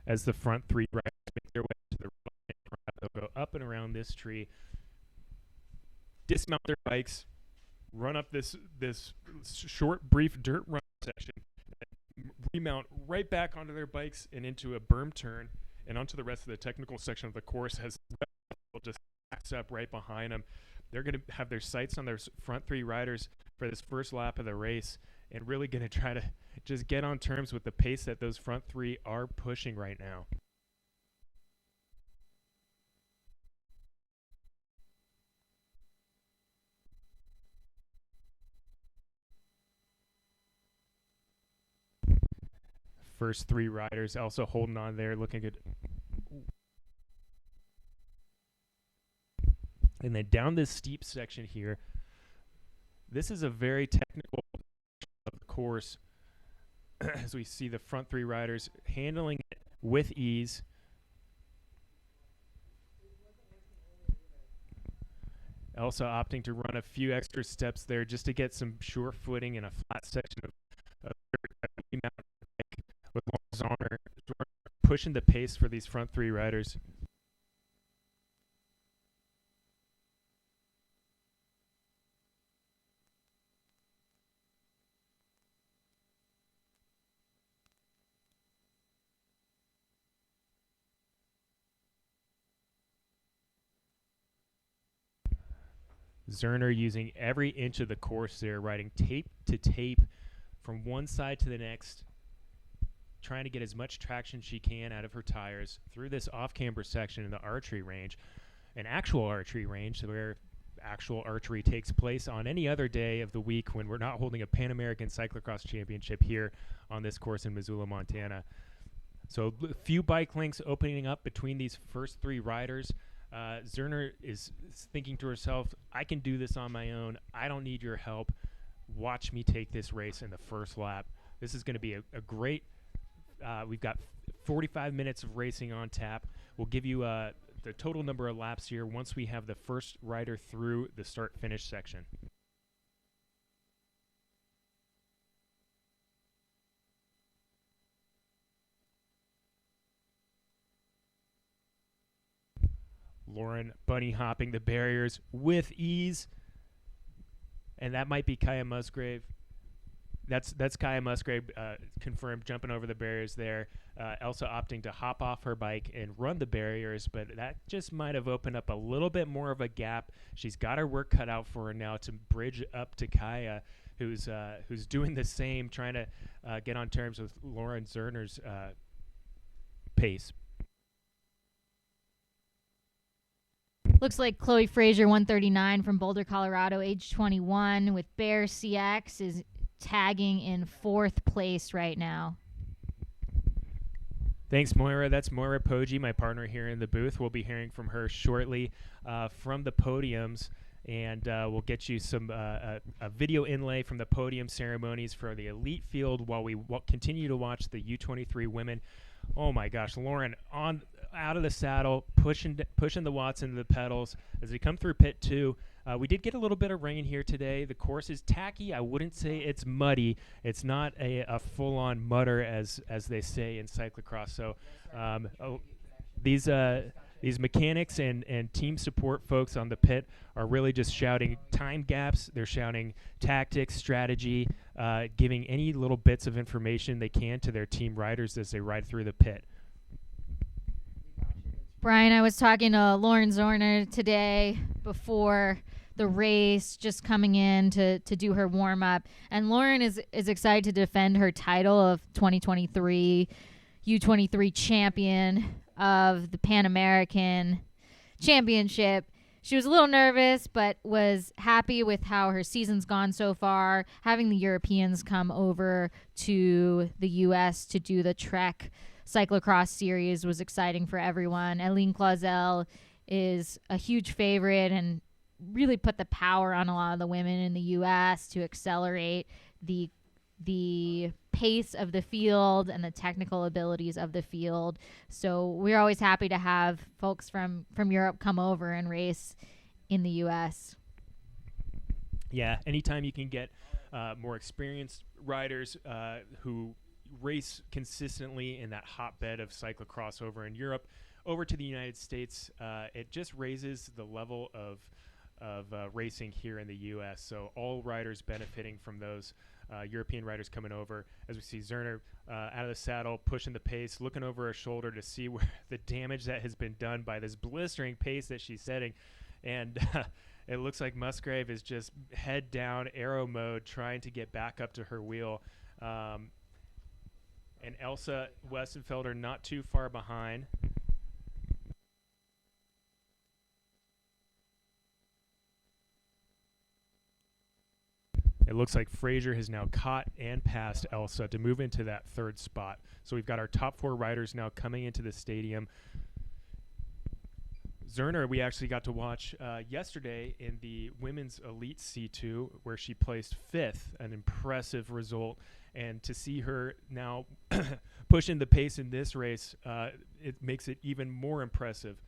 as the front three riders make their way to the line. They'll go up and around this tree, dismount their bikes, run up this short, brief dirt run section, remount right back onto their bikes and into a berm turn and onto the rest of the technical section of the course as just backs up right behind them. They're going to have their sights on their front three riders for this first lap of the race and really going to try to just get on terms with the pace that those front three are pushing right now. First three riders also holding on there, looking good. And then down this steep section here, this is a very technical of the course as we see the front three riders handling it with ease. Also opting to run a few extra steps there just to get some sure footing in a flat section of with Zorner pushing the pace for these front three riders. Zerner using every inch of the course there, riding tape to tape from one side to the next, trying to get as much traction she can out of her tires through this off-camber section in the archery range, an actual archery range where actual archery takes place on any other day of the week when we're not holding a Pan American Cyclocross Championship here on this course in Missoula, Montana. So a few bike links opening up between these first three riders. Zerner is thinking to herself, I can do this on my own. I don't need your help. Watch me take this race in the first lap. This is going to be a great, we've got 45 minutes of racing on tap. We'll give you the total number of laps here once we have the first rider through the start-finish section. Lauren bunny hopping the barriers with ease. And that might be Kaya Musgrave. That's Kaya Musgrave confirmed jumping over the barriers there. Elsa opting to hop off her bike and run the barriers, but that just might have opened up a little bit more of a gap. She's got her work cut out for her now to bridge up to Kaya, who's doing the same, trying to get on terms with Lauren Zerner's pace. Looks like Chloe Frazier, 139 from Boulder, Colorado, age 21, with Bear CX, is tagging in fourth place right now. Thanks, Moira. That's Moira Poggi, my partner here in the booth. We'll be hearing from her shortly from the podiums, and we'll get you some a video inlay from the podium ceremonies for the elite field while we continue to watch the U23 women. Oh my gosh, Lauren out of the saddle, pushing the watts into the pedals as we come through pit 2. We did get a little bit of rain here today. The course is tacky. I wouldn't say it's muddy. It's not a full-on mutter as they say in cyclocross. So these mechanics and team support folks on the pit are really just shouting time gaps. They're shouting tactics, strategy, giving any little bits of information they can to their team riders as they ride through the pit. Brian, I was talking to Lauren Zorner today before the race, just coming in to do her warm-up. And Lauren is excited to defend her title of 2023 U23 champion of the Pan American Championship. She was a little nervous, but was happy with how her season's gone so far. Having the Europeans come over to the U.S. to do the Trek Cyclocross series was exciting for everyone. Eileen Clausel is a huge favorite and really put the power on a lot of the women in the U.S. to accelerate the pace of the field and the technical abilities of the field. So we're always happy to have folks from Europe come over and race in the U.S. Yeah, anytime you can get more experienced riders who race consistently in that hotbed of cyclocross over in Europe, over to the United States, it just raises the level of racing here in the U.S. So all riders benefiting from those European riders coming over. As we see Zerner out of the saddle, pushing the pace, looking over her shoulder to see where the damage that has been done by this blistering pace that she's setting. And it looks like Musgrave is just head down, arrow mode, trying to get back up to her wheel. And Elsa Westenfelder not too far behind. It looks like Fraser has now caught and passed Elsa to move into that third spot. So we've got our top 4 riders now coming into the stadium. Zerner, we actually got to watch yesterday in the women's elite C2, where she placed 5th, an impressive result. And to see her now pushing the pace in this race, it makes it even more impressive.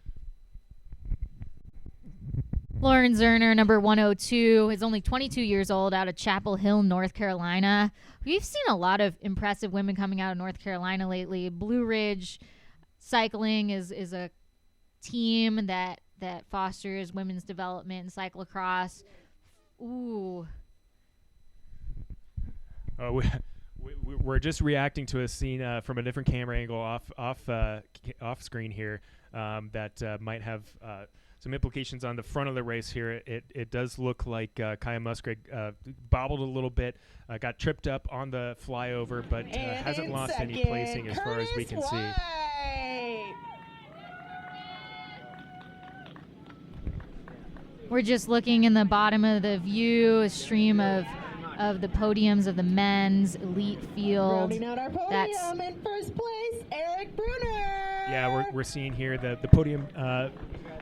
Lauren Zerner, number 102, is only 22 years old, out of Chapel Hill, North Carolina. We've seen a lot of impressive women coming out of North Carolina lately. Blue Ridge Cycling is a team that fosters women's development in cyclocross. Ooh. We're just reacting to a scene from a different camera angle off screen here that might have some implications on the front of the race here. It does look like Kaya Musgrave bobbled a little bit, got tripped up on the flyover, but hasn't lost any placing as far as we can see. We're just looking in the bottom of the view, a stream of the podiums of the men's elite field. Rounding out our podium in first place, Eric Bruner. Yeah, we're seeing here the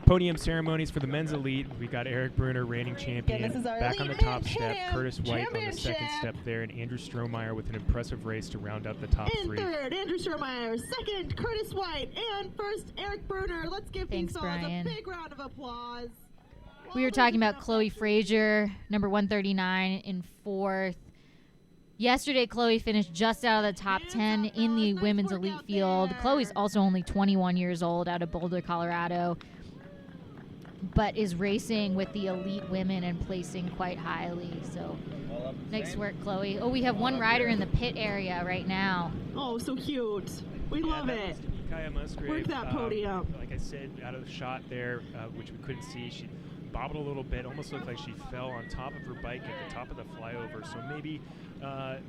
podium ceremonies for the men's elite. We've got Eric Bruner, reigning champion, back on the top step. Curtis White on the second step there, and Andrew Strohmeyer with an impressive race to round out the top 3. In third, Andrew Strohmeyer. Second, Curtis White. And first, Eric Bruner. Let's give these fellas a big round of applause. We were talking about Chloe Fraser, number 139, in 4th. Yesterday, Chloe finished just out of the top 10 in the women's elite field. Chloe's also only 21 years old, out of Boulder, Colorado, but is racing with the elite women and placing quite highly. So nice work, Chloe. Oh, we have one rider in the pit area right now. Oh, so cute. We love it. Kaya Musgrave. Work that podium. Like I said, out of the shot there, which we couldn't see, she bobbled a little bit, almost looked like she fell on top of her bike at the top of the flyover. So maybe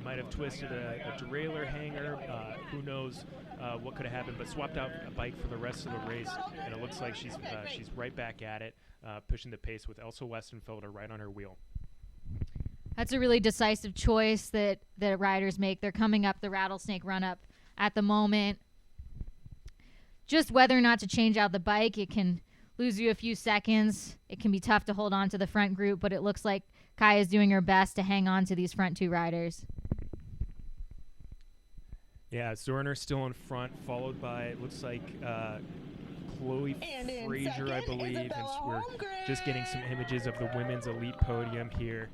might have twisted a derailleur hanger. Who knows what could have happened, but swapped out a bike for the rest of the race, and it looks like she's right back at it, pushing the pace with Elsa Westenfelder right on her wheel. That's a really decisive choice that riders make. They're coming up the Rattlesnake run-up at the moment. Just whether or not to change out the bike, it can lose you a few seconds. It can be tough to hold on to the front group, but it looks like Kai is doing her best to hang on to these front 2 riders. Yeah, Zorner still in front, followed by, it looks like, Chloe Fraser, I believe. And we're just getting some images of the women's elite podium here.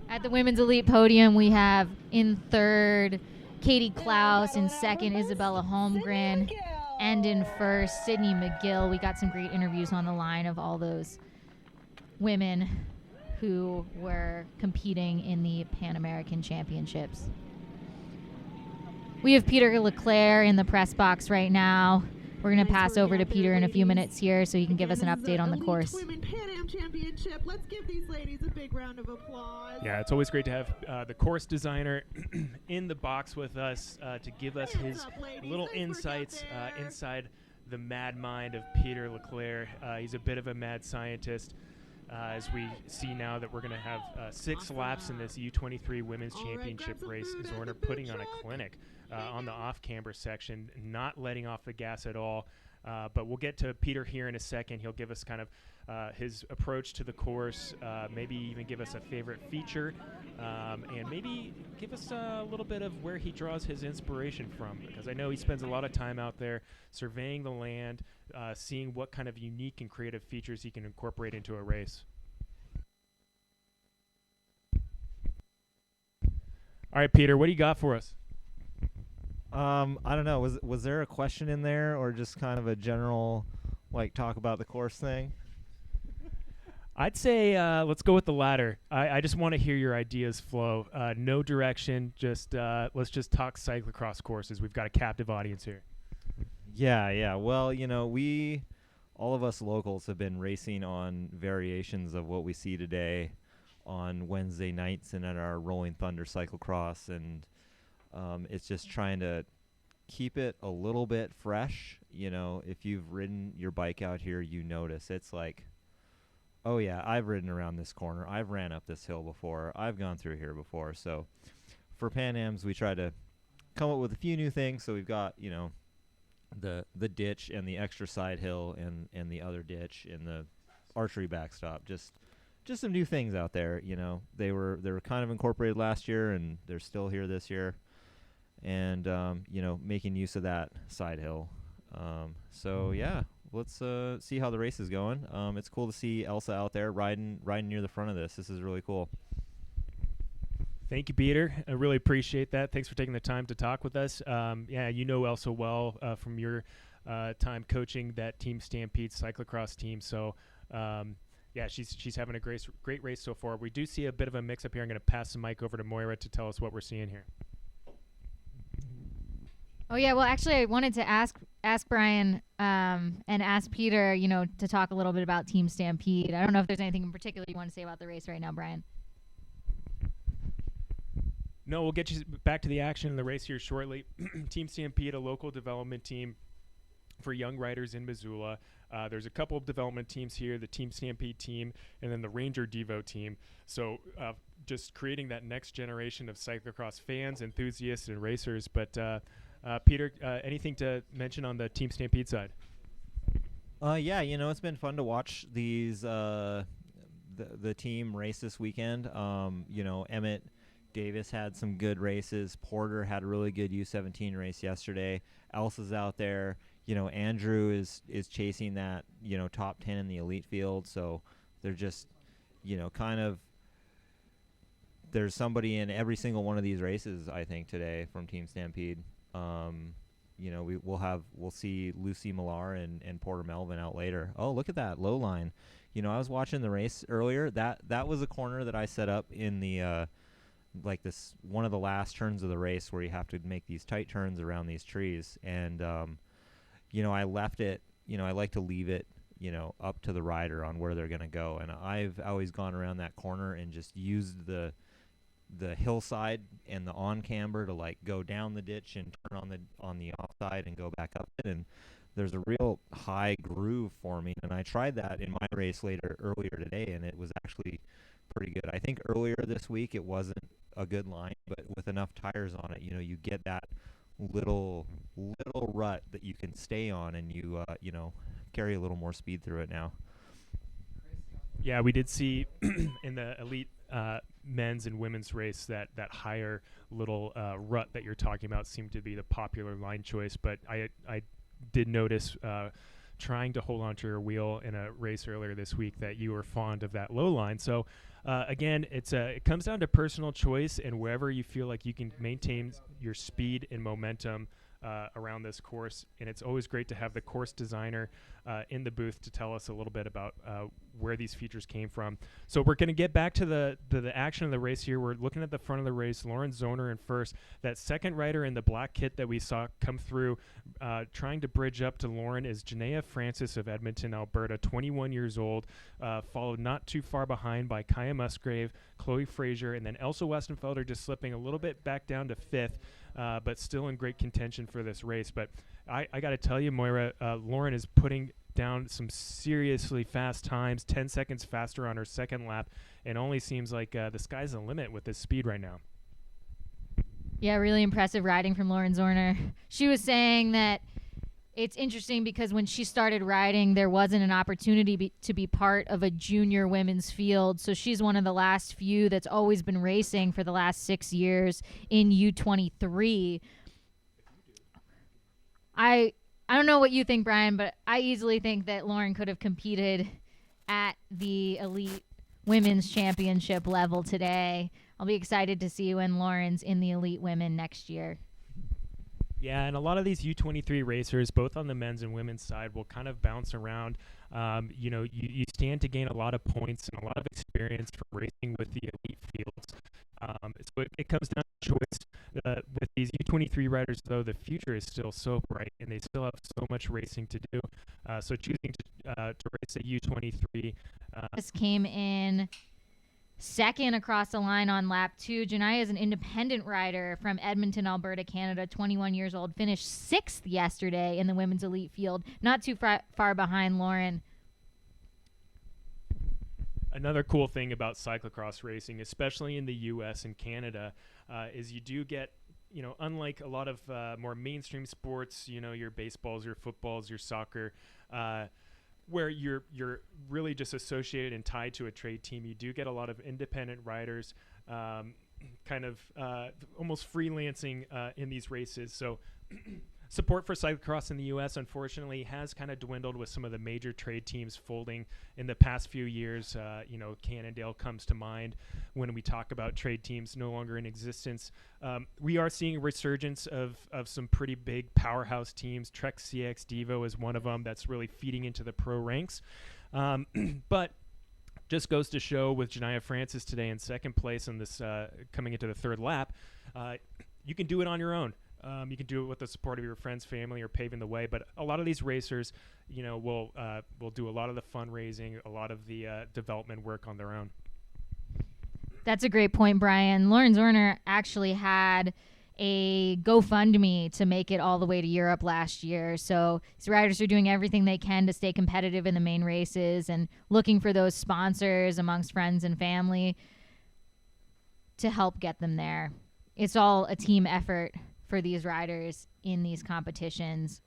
At the women's elite podium, we have in 3rd, Katie Klaus. In 2nd, Isabella Holmgren. And in 1st, Sydney McGill. We got some great interviews on the line of all those women who were competing in the Pan American Championships. We have Peter Leclerc in the press box right now. We're going to pass over to Peter in a few minutes here so he can give us an update on the course. Women Pan Am Championship. Let's give these ladies a big round of applause. Yeah, it's always great to have the course designer in the box with us to give us his little insights inside the mad mind of Peter Leclerc. He's a bit of a mad scientist. As we see now that we're going to have 6 laps in this U23 Women's Championship race. Zorner putting on a clinic on the off-camber section, not letting off the gas at all. But we'll get to Peter here in a second. He'll give us kind of his approach to the course, maybe even give us a favorite feature, and maybe give us a little bit of where he draws his inspiration from, because I know he spends a lot of time out there surveying the land, seeing what kind of unique and creative features he can incorporate into a race. All right, Peter, what do you got for us? I don't know. Was there a question in there, or just kind of a general, like, talk about the course thing? I'd say let's go with the latter. I just want to hear your ideas flow. No direction. Just let's just talk cyclocross courses. We've got a captive audience here. Yeah. Well, all of us locals have been racing on variations of what we see today on Wednesday nights and at our Rolling Thunder cyclocross, and it's just trying to keep it a little bit fresh. If you've ridden your bike out here, you notice it's like, oh yeah, I've ridden around this corner. I've ran up this hill before. I've gone through here before. So for Pan Ams, we try to come up with a few new things. So we've got, the ditch and the extra side hill and the other ditch and the archery backstop. Just some new things out there. They were kind of incorporated last year, and they're still here this year. And making use of that side hill. So yeah, let's see how the race is going. It's cool to see Elsa out there riding near the front of this. This is really cool. Thank you, Peter. I really appreciate that. Thanks for taking the time to talk with us. Yeah, you know Elsa well from your time coaching that Team Stampede cyclocross team. So yeah, she's having a great race so far. We do see a bit of a mix-up here. I'm going to pass the mic over to Moira to tell us what we're seeing here. Oh yeah, well actually I wanted to ask Brian and ask Peter, to talk a little bit about Team Stampede. I don't know if there's anything in particular you want to say about the race right now, Brian. No, we'll get you back to the action in the race here shortly. Team Stampede, a local development team for young riders in Missoula. There's a couple of development teams here, the Team Stampede team and then the Ranger Devo team. So just creating that next generation of cyclocross fans, enthusiasts, and racers. But Peter, anything to mention on the Team Stampede side? Yeah, it's been fun to watch these the team race this weekend. Emmett Davis had some good races. Porter had a really good U17 race yesterday. Elsa's out there. Andrew is chasing that, top 10 in the elite field. So they're just, kind of, there's somebody in every single one of these races, I think, today from Team Stampede. We'll see Lucy Millar and Porter Melvin out later. Oh, look at that low line. I was watching the race earlier. That was a corner that I set up in the this one of the last turns of the race where you have to make these tight turns around these trees. And I left it. I like to leave it up to the rider on where they're gonna go. And I've always gone around that corner and just used the hillside and the on camber to go down the ditch and turn on the offside and go back up it. And there's a real high groove forming, and I tried that in my race earlier today, and it was actually pretty good. I think earlier this week it wasn't a good line, but with enough tires on it, you get that little rut that you can stay on, and you carry a little more speed through it now. Yeah, we did see in the elite men's and women's race that higher little rut that you're talking about seemed to be the popular line choice. But I did notice trying to hold onto your wheel in a race earlier this week that you were fond of that low line. So again, it comes down to personal choice, and wherever you feel like you can maintain your speed and momentum around this course. And it's always great to have the course designer in the booth to tell us a little bit about where these features came from. So we're going to get back to the action of the race here. We're looking at the front of the race. Lauren Zoner in first. That second rider in the black kit that we saw come through trying to bridge up to Lauren is Janaea Francis of Edmonton, Alberta, 21 years old, followed not too far behind by Kaya Musgrave, Chloe Frazier, and then Elsa Westenfelder just slipping a little bit back down to fifth, but still in great contention for this race. But I got to tell you, Moira, Lauren is putting down some seriously fast times, 10 seconds faster on her second lap, and only seems like the sky's the limit with this speed right now. Yeah, really impressive riding from Lauren Zorner. She was saying that it's interesting because when she started riding, there wasn't an opportunity to be part of a junior women's field. So she's one of the last few that's always been racing for the last 6 years in U23. I don't know what you think, Brian, but I easily think that Lauren could have competed at the elite women's championship level today. I'll be excited to see when Lauren's in the elite women next year. Yeah, and a lot of these U23 racers, both on the men's and women's side, will kind of bounce around. You stand to gain a lot of points and a lot of experience from racing with the elite fields. So it comes down to choice. With these U23 riders, though, the future is still so bright, and they still have so much racing to do. So choosing to race at U23. This came in second across the line on lap 2. Janiyah is an independent rider from Edmonton, Alberta, Canada, 21 years old. Finished 6th yesterday in the women's elite field. Not too far behind Lauren. Another cool thing about cyclocross racing, especially in the U.S. and Canada, is you do get, unlike a lot of more mainstream sports, your baseballs, your footballs, your soccer, where you're really just associated and tied to a trade team. You do get a lot of independent riders kind of almost freelancing in these races. So support for cyclocross in the U.S., unfortunately, has kind of dwindled with some of the major trade teams folding in the past few years. Cannondale comes to mind when we talk about trade teams no longer in existence. We are seeing a resurgence of some pretty big powerhouse teams. Trek CX Devo is one of them that's really feeding into the pro ranks. But just goes to show with Janiyah Francis today in second place in this coming into the third lap, you can do it on your own. You can do it with the support of your friends, family, or paving the way. But a lot of these racers, will do a lot of the fundraising, a lot of the development work on their own. That's a great point, Brian. Lauren Zorner actually had a GoFundMe to make it all the way to Europe last year. So these riders are doing everything they can to stay competitive in the main races and looking for those sponsors amongst friends and family to help get them there. It's all a team effort for these riders in these competitions.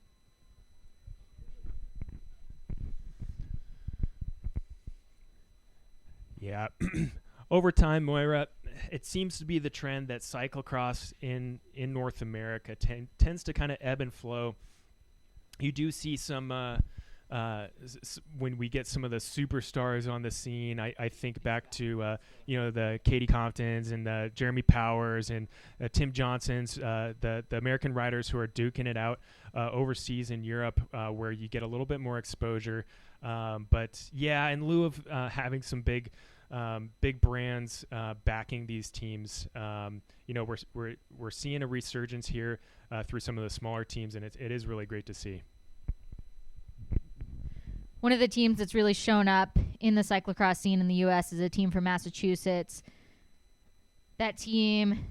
Yeah. Over time, Moira, it seems to be the trend that cyclocross in North America tends to kind of ebb and flow. You do see some when we get some of the superstars on the scene. I think back to the Katie Comptons and Jeremy Powers and Tim Johnsons, the American riders who are duking it out overseas in Europe, where you get a little bit more exposure. But yeah, in lieu of having some big brands backing these teams, we're seeing a resurgence here through some of the smaller teams, and it is really great to see. One of the teams that's really shown up in the cyclocross scene in the U.S. is a team from Massachusetts. That team,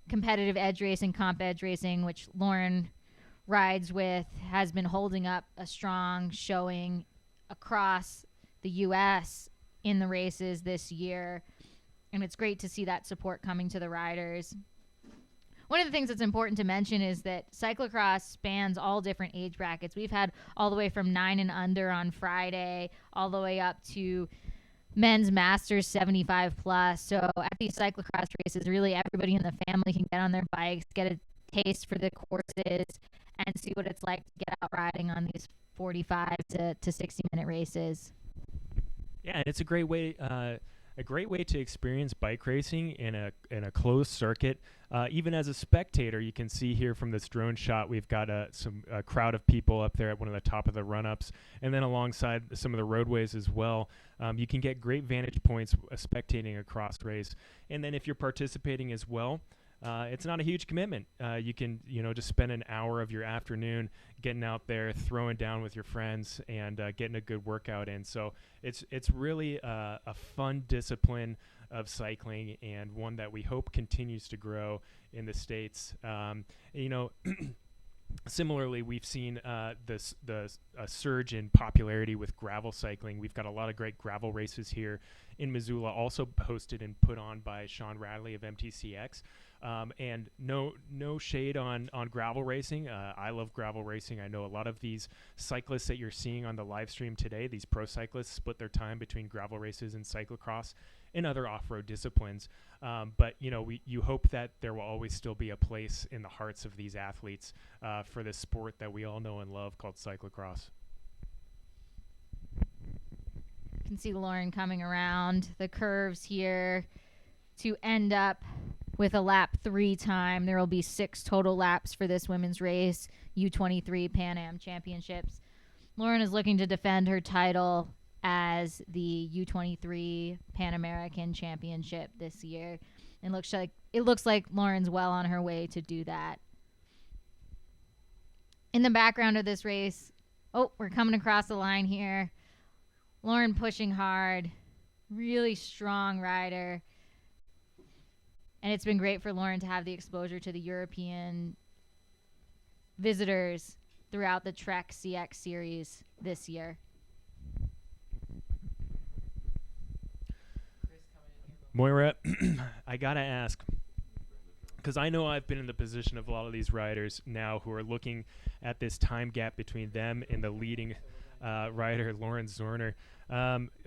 Competitive Edge Racing, Comp Edge Racing, which Lauren rides with, has been holding up a strong showing across the U.S. in the races this year. And it's great to see that support coming to the riders. One of the things that's important to mention is that cyclocross spans all different age brackets. We've had all the way from 9 and under on Friday, all the way up to men's masters 75 plus. So at these cyclocross races, really everybody in the family can get on their bikes, get a taste for the courses, and see what it's like to get out riding on these 45 to 60-minute races. Yeah, and it's a great way to experience bike racing in a closed circuit. Even as a spectator, you can see here from this drone shot, we've got a crowd of people up there at one of the top of the run-ups, and then alongside some of the roadways as well. You can get great vantage points spectating a cross race. And then if you're participating as well, it's not a huge commitment. You can, just spend an hour of your afternoon getting out there, throwing down with your friends, and getting a good workout in. So it's really a fun discipline of cycling, and one that we hope continues to grow in the States. Similarly, we've seen a surge in popularity with gravel cycling. We've got a lot of great gravel races here in Missoula, also hosted and put on by Sean Radley of MTCX. And no shade on gravel racing. I love gravel racing. I know a lot of these cyclists that you're seeing on the live stream today, these pro cyclists, split their time between gravel races and cyclocross and other off-road disciplines. But you hope that there will always still be a place in the hearts of these athletes for this sport that we all know and love called cyclocross. can see Lauren coming around the curves here to end up with a lap 3 time. There will be 6 total laps for this women's race, U23 Pan Am Championships. Lauren is looking to defend her title as the U23 Pan American Championship this year. And it looks like Lauren's well on her way to do that. In the background of this race, we're coming across the line here. Lauren pushing hard, really strong rider. And it's been great for Lauren to have the exposure to the European visitors throughout the Trek CX series this year. Moira, I got to ask, because I know I've been in the position of a lot of these riders now who are looking at this time gap between them and the leading rider, Lauren Zorner.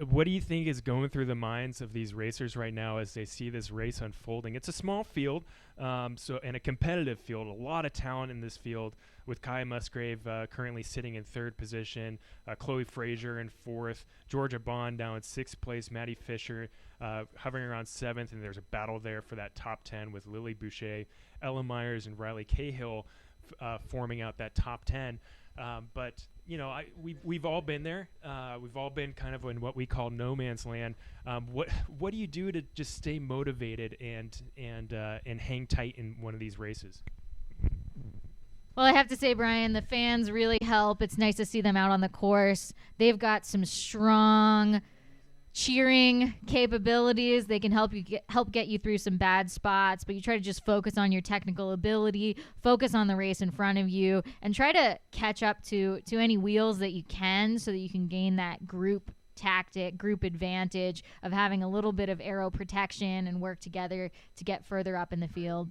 What do you think is going through the minds of these racers right now as they see this race unfolding? It's a small field, and a competitive field. A lot of talent in this field, with Kaya Musgrave currently sitting in 3rd position, Chloe Frazier in 4th, Georgia Bond down in 6th place, Maddie Fisher hovering around 7th, and there's a battle there for that top 10 with Lily Boucher, Ella Myers, and Riley Cahill forming out that top 10. But you know, we've all been there. We've all been kind of in what we call no man's land. What do you do to just stay motivated and hang tight in one of these races? Well, I have to say, Brian, the fans really help. It's nice to see them out on the course. They've got some strong cheering capabilities. They can help get you through some bad spots, but you try to just focus on your technical ability, focus on the race in front of you, and try to catch up to any wheels that you can so that you can gain that group tactic, group advantage of having a little bit of aero protection and work together to get further up in the field.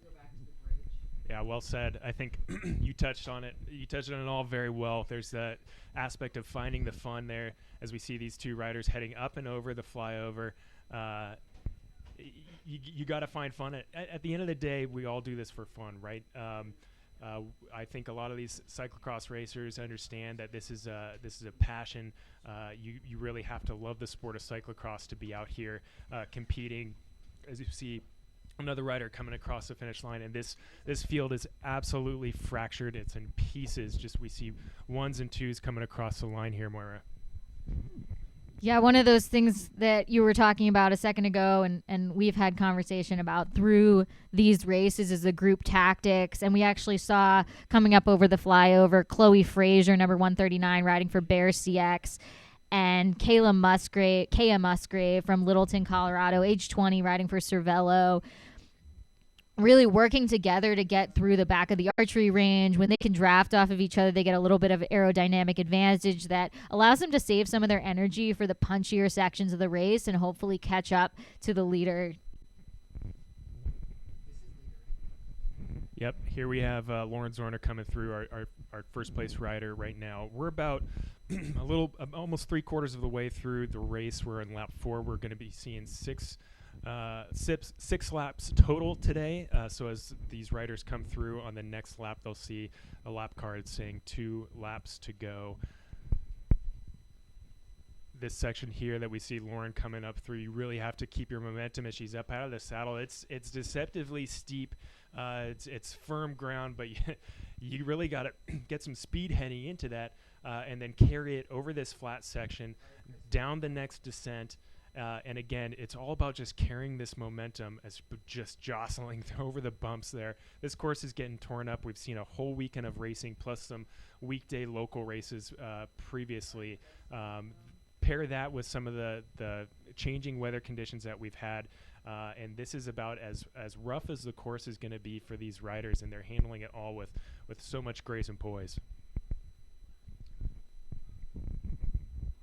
Yeah, well said. I think you touched on it. You touched on it all very well. There's that aspect of finding the fun there as we see these two riders heading up and over the flyover. You got to find fun. At the end of the day, we all do this for fun, right? I think a lot of these cyclocross racers understand that this is a passion. You really have to love the sport of cyclocross to be out here competing. As you see, another rider coming across the finish line, and this field is absolutely fractured. It's in pieces. Just we see 1s and 2s coming across the line here, Moira. Yeah, one of those things that you were talking about a second ago and we've had conversation about through these races is the group tactics. And we actually saw coming up over the flyover, Chloe Frazier, number 139, riding for Bear CX, and Kaya Musgrave from Littleton, Colorado, age 20, riding for Cervelo, really working together to get through the back of the archery range. When they can draft off of each other, they get a little bit of aerodynamic advantage that allows them to save some of their energy for the punchier sections of the race and hopefully catch up to the leader. Yep, here we have Lauren Zorner coming through, our first place rider right now. We're about almost 3/4 of the way through the race. We're in lap 4. We're going to be seeing six laps total today. So as these riders come through on the next lap, they'll see a lap card saying 2 laps to go. This section here that we see Lauren coming up through, you really have to keep your momentum as she's up out of the saddle. It's deceptively steep. It's firm ground, but you really got to get some speed heading into that, and then carry it over this flat section, down the next descent. And again, it's all about just carrying this momentum as just jostling over the bumps there. This course is getting torn up. We've seen a whole weekend of racing plus some weekday local races previously. Pair that with some of the changing weather conditions that we've had, and this is about as rough as the course is going to be for these riders, and they're handling it all with so much grace and poise.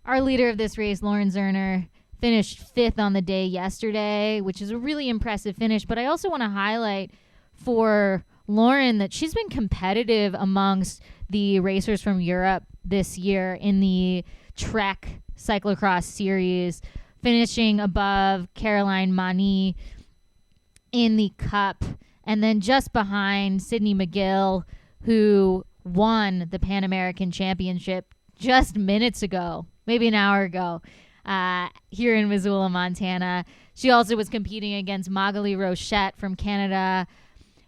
Our leader of this race, Lauren Zorner, finished 5th on the day yesterday, which is a really impressive finish. But I also want to highlight for Lauren that she's been competitive amongst the racers from Europe this year in the Trek cyclocross series, finishing above Caroline Mani in the Cup, and then just behind Sydney McGill, who won the Pan American Championship just minutes ago, maybe an hour ago. here in Missoula, Montana. She also was competing against Magali Rochette from Canada,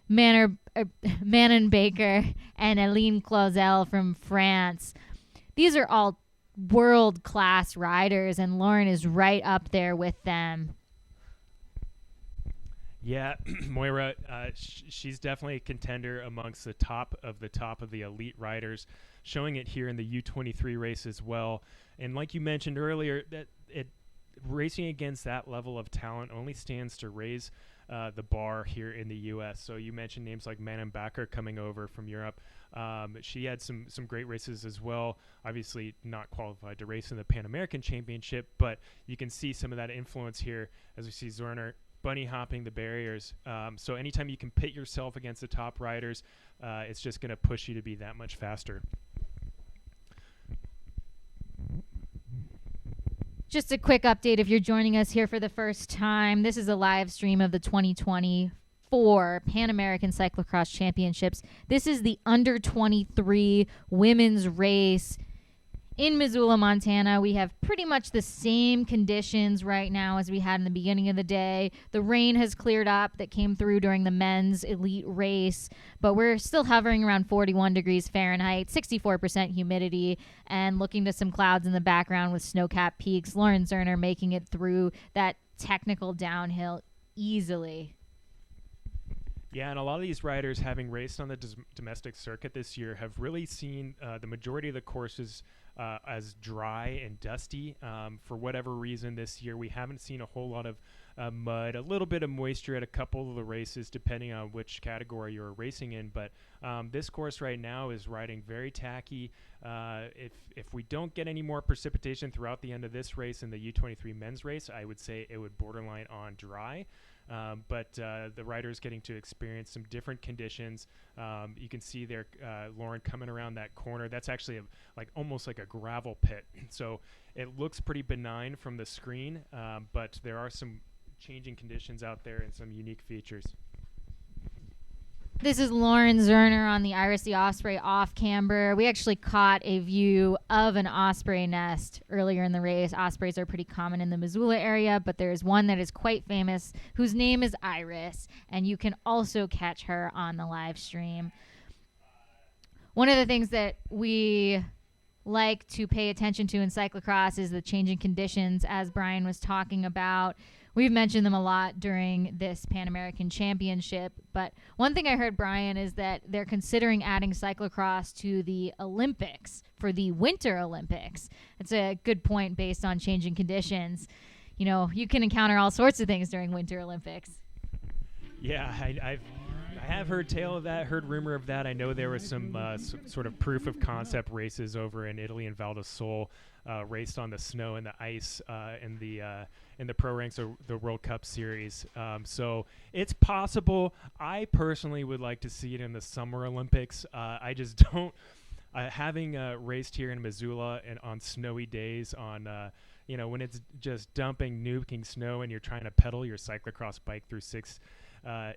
Manon Baker, and Aline Clausel from France. These are all world-class riders, and Lauren is right up there with them. Yeah, Moira, she's definitely a contender amongst the top of the elite riders, showing it here in the U23 race as well. And like you mentioned earlier, that racing against that level of talent only stands to raise the bar here in the U.S. So you mentioned names like Manon Bakker coming over from Europe. She had some great races as well. Obviously not qualified to race in the Pan American Championship, but you can see some of that influence here as we see Zörner bunny hopping the barriers. So anytime you can pit yourself against the top riders, it's just going to push you to be that much faster. Just a quick update if you're joining us here for the first time. This is a live stream of the 2024 Pan American Cyclocross Championships. This is the under 23 women's race in Missoula, Montana. We have pretty much the same conditions right now as we had in the beginning of the day. The rain has cleared up that came through during the men's elite race, but we're still hovering around 41 degrees Fahrenheit, 64% humidity, and looking to some clouds in the background with snow-capped peaks. Lauren Zörner making it through that technical downhill easily. Yeah, and a lot of these riders, having raced on the domestic circuit this year, have really seen the majority of the courses as dry and dusty. For whatever reason this year, we haven't seen a whole lot of mud, a little bit of moisture at a couple of the races, depending on which category you're racing in. But this course right now is riding very tacky. If we don't get any more precipitation throughout the end of this race in the U23 men's race, I would say it would borderline on dry. But the riders getting to experience some different conditions. You can see there Lauren coming around that corner. That's actually almost like a gravel pit. So it looks pretty benign from the screen, but there are some changing conditions out there and some unique features. This is Lauren Zörner on the Iris the Osprey off camber. We actually caught a view of an osprey nest earlier in the race. Ospreys are pretty common in the Missoula area, but there's one that is quite famous whose name is Iris, and you can also catch her on the live stream. One of the things that we like to pay attention to in cyclocross is the changing conditions, as Brian was talking about. We've mentioned them a lot during this Pan American Championship, but one thing I heard, Brian, is that they're considering adding cyclocross to the Olympics for the Winter Olympics. It's a good point based on changing conditions. You know, you can encounter all sorts of things during Winter Olympics. Yeah, I have heard tale of that, heard rumor of that. I know there was some sort of proof of concept races over in Italy and Val di Sole, raced on the snow and the ice in the pro ranks of the World Cup Series. So it's possible. I personally would like to see it in the Summer Olympics. I just don't. Having raced here in Missoula and on snowy days, on when it's just dumping, nuking snow, and you're trying to pedal your cyclocross bike through 6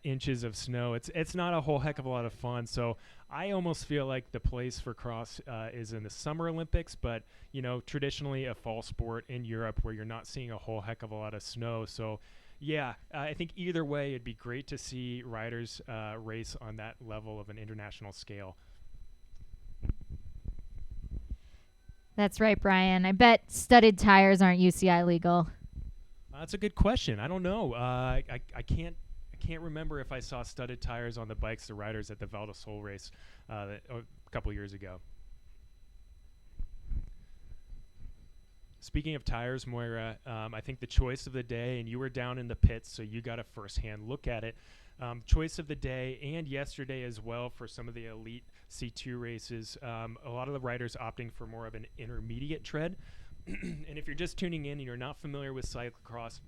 inches of snow, it's not a whole heck of a lot of fun. So I almost feel like the place for cross is in the Summer Olympics, but traditionally a fall sport in Europe where you're not seeing a whole heck of a lot of snow. So yeah, I think either way it'd be great to see riders race on that level of an international scale. That's right, Brian. I bet studded tires aren't UCI legal. That's a good question. I don't know. I can't remember if I saw studded tires on the bikes, the riders at the Val di Sole race a couple years ago. Speaking of tires, Moira, I think the choice of the day, and you were down in the pits, so you got a first-hand look at it. Choice of the day and yesterday as well for some of the elite C2 races. A lot of the riders opting for more of an intermediate tread. And if you're just tuning in and you're not familiar with cyclocross,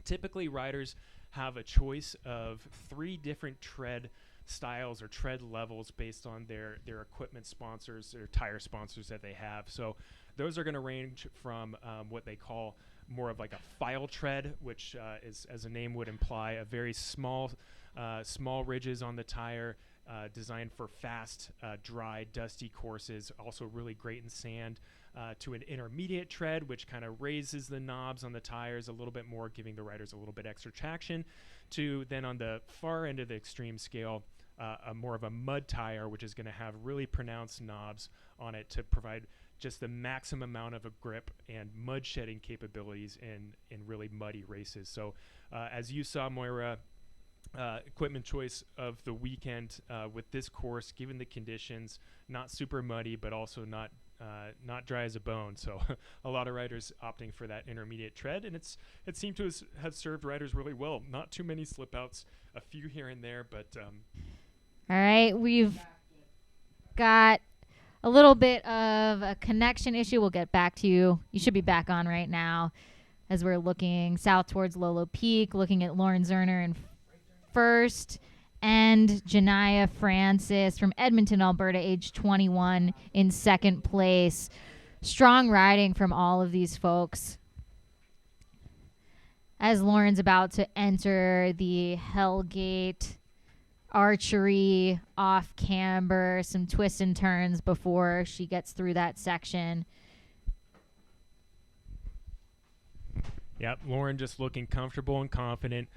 typically riders have a choice of 3 different tread styles or tread levels based on their equipment sponsors or tire sponsors that they have. So those are going to range from what they call more of like a file tread, which is, as the name would imply, a very small ridges on the tire, designed for fast, dry, dusty courses, also really great in sand. to an intermediate tread, which kind of raises the knobs on the tires a little bit more, giving the riders a little bit extra traction, to then on the far end of the extreme scale, a more of a mud tire, which is going to have really pronounced knobs on it to provide just the maximum amount of a grip and mud shedding capabilities in really muddy races. So as you saw, Moira, equipment choice of the weekend with this course, given the conditions, not super muddy, but also not dry as a bone. So a lot of riders opting for that intermediate tread, and it seemed to have served riders really well. Not too many slip outs, a few here and there, but all right, we've got a little bit of a connection issue. We'll get back to you. You should be back on right now as we're looking south towards Lolo Peak, looking at Lauren Zerner in first, and Janiyah Francis from Edmonton, Alberta, age 21, in second place. Strong riding from all of these folks. As Lauren's about to enter the Hellgate archery off camber, some twists and turns before she gets through that section. Yep, Lauren just looking comfortable and confident,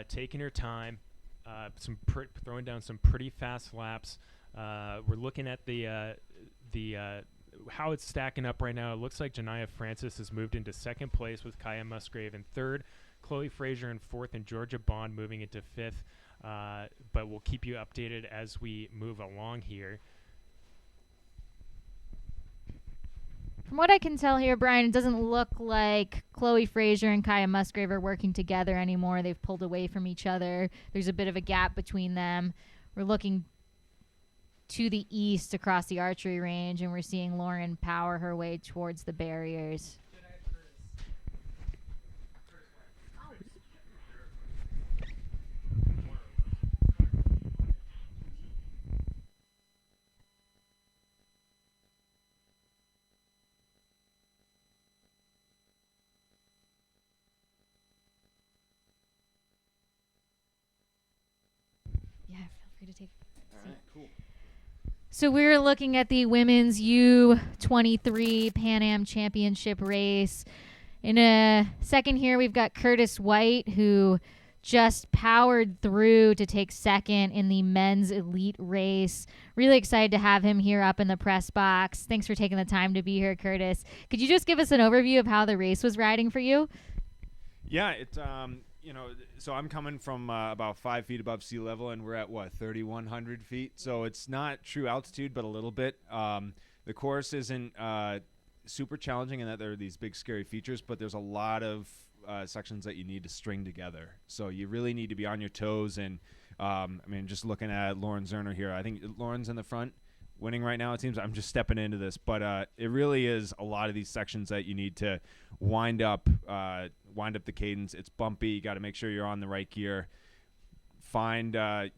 taking her time, throwing down some pretty fast laps. We're looking at the how it's stacking up right now. It looks like Janiyah Francis has moved into second place with Kaya Musgrave in third, Chloe Frazier in fourth, and Georgia Bond moving into fifth. But we'll keep you updated as we move along here. From what I can tell here, Brian, it doesn't look like Chloe Frazier and Kaya Musgrave are working together anymore. They've pulled away from each other. There's a bit of a gap between them. We're looking to the east across the archery range, and we're seeing Lauren power her way towards the barriers. Yeah, feel free to take a seat. All right, cool. So we're looking at the women's U23 Pan Am Championship race. In a second here, we've got Curtis White, who just powered through to take second in the men's elite race. Really excited to have him here up in the press box. Thanks for taking the time to be here, Curtis. Could you just give us an overview of how the race was riding for you? Yeah, it's so I'm coming from about 5 feet above sea level, and we're at 3,100 feet. So it's not true altitude, but a little bit. The course isn't super challenging in that there are these big scary features, but there's a lot of sections that you need to string together. So you really need to be on your toes. And just looking at Lauren Zerner here, I think Lauren's in the front winning right now. It seems I'm just stepping into this, but it really is a lot of these sections that you need to wind up the cadence. It's bumpy. You got to make sure you're on the right gear. Find carry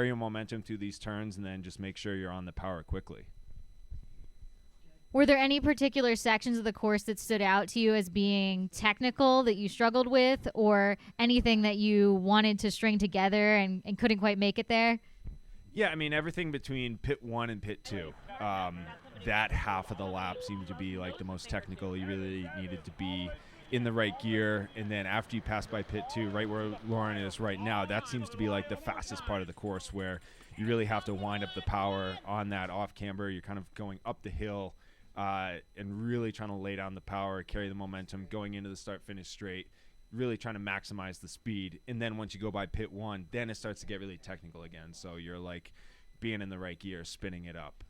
your momentum through these turns, and then just make sure you're on the power quickly. Were there any particular sections of the course that stood out to you as being technical that you struggled with, or anything that you wanted to string together and couldn't quite make it there? Yeah, everything between pit 1 and pit 2. That half of the lap seemed to be like the most technical. You really needed to be in the right gear. And then after you pass by pit 2, right where Lauren is right now, that seems to be like the fastest part of the course, where you really have to wind up the power on that off camber. You're kind of going up the hill and really trying to lay down the power, carry the momentum, going into the start-finish straight, really trying to maximize the speed. And then once you go by pit 1, then it starts to get really technical again. So you're like being in the right gear, spinning it up.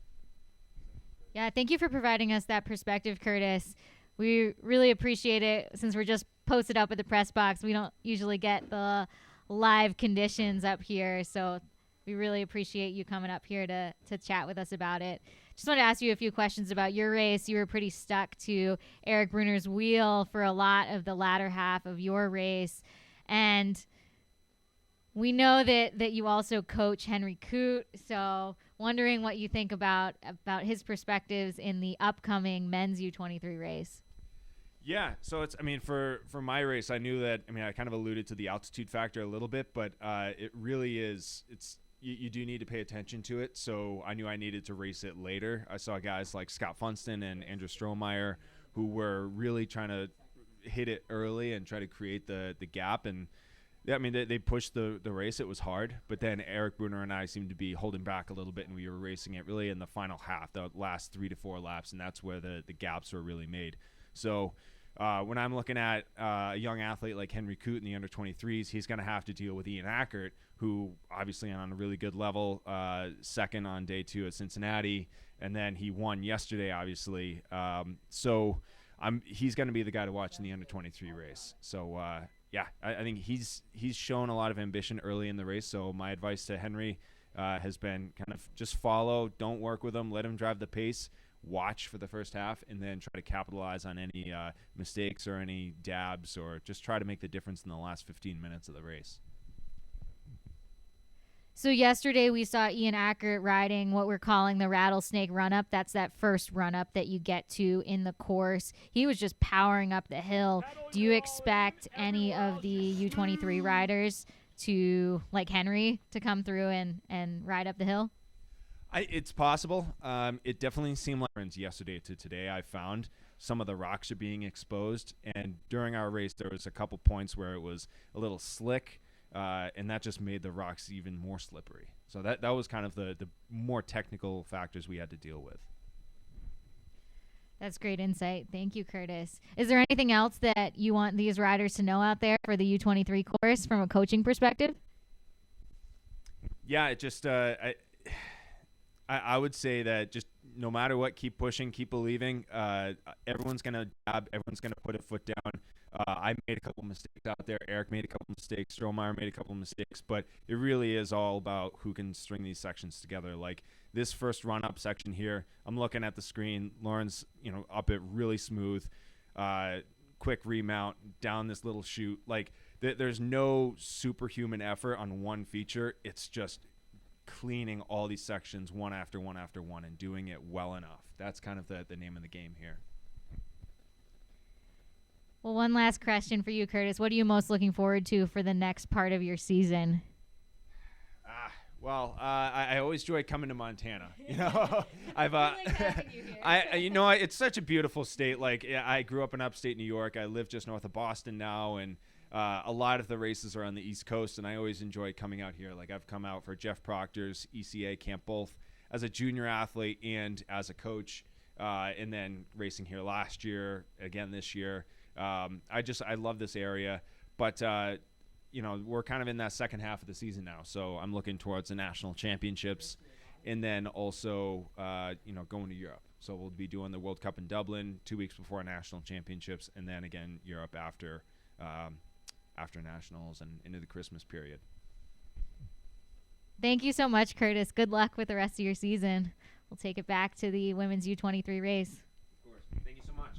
Yeah, thank you for providing us that perspective, Curtis. We really appreciate it. Since we're just posted up at the press box, we don't usually get the live conditions up here. So we really appreciate you coming up here to chat with us about it. Just want to ask you a few questions about your race. You were pretty stuck to Eric Bruner's wheel for a lot of the latter half of your race. And we know that you also coach Henry Coote, so wondering what you think about his perspectives in the upcoming men's U23 race. Yeah, so it's, for my race, I knew that, I kind of alluded to the altitude factor a little bit, but it really is, it's, you do need to pay attention to it. So I knew I needed to race it later. I saw guys like Scott Funston and Andrew Strohmeyer who were really trying to hit it early and try to create the gap. And I mean, they pushed the race. It was hard. But then Eric Bruner and I seemed to be holding back a little bit, and we were racing it really in the final half, the last 3 to 4 laps, and that's where the gaps were really made. So when I'm looking at a young athlete like Henry Coote in the under-23s, he's going to have to deal with Ian Ackert, who obviously on a really good level, second on day 2 at Cincinnati, and then he won yesterday, obviously. So he's going to be the guy to watch in the under-23 race. So, yeah, I think he's shown a lot of ambition early in the race. So my advice to Henry has been kind of just follow, don't work with him, let him drive the pace, watch for the first half, and then try to capitalize on any mistakes or any dabs, or just try to make the difference in the last 15 minutes of the race. So yesterday we saw Ian Ackert riding what we're calling the rattlesnake run-up. That's that first run-up that you get to in the course. He was just powering up the hill. Do you expect any of the U23 riders to, like Henry, to come through and ride up the hill? It's possible. It definitely seemed like yesterday to today. I found some of the rocks are being exposed, and during our race there was a couple points where it was a little slick. And that just made the rocks even more slippery. So that was kind of the more technical factors we had to deal with. That's great insight. Thank you, Curtis. Is there anything else that you want these riders to know out there for the U23 course from a coaching perspective? Yeah, it just I would say that just no matter what, keep pushing, keep believing. Everyone's going to dab. Everyone's going to put a foot down. I made a couple mistakes out there. Eric made a couple mistakes. Strohmeyer made a couple mistakes. But it really is all about who can string these sections together. Like this first run-up section here, I'm looking at the screen. Lauren's, up it really smooth. Quick remount down this little chute. Like there's no superhuman effort on one feature. It's just cleaning all these sections one after one after one and doing it well enough. That's kind of the name of the game here. Well, one last question for you, Curtis. What are you most looking forward to for the next part of your season? Well, I always enjoy coming to Montana. I've it's such a beautiful state. Like I grew up in upstate New York. I live just north of Boston now, and a lot of the races are on the East Coast, and I always enjoy coming out here. Like I've come out for Jeff Proctor's ECA camp both as a junior athlete and as a coach, and then racing here last year, again this year. I love this area, but we're kind of in that second half of the season now, so I'm looking towards the national championships, and then also going to Europe. So we'll be doing the World Cup in Dublin 2 weeks before national championships, and then again Europe after nationals and into the Christmas period. Thank you so much, Curtis. Good luck with the rest of your season. We'll take it back to the women's U23 race. Of course. Thank you so much.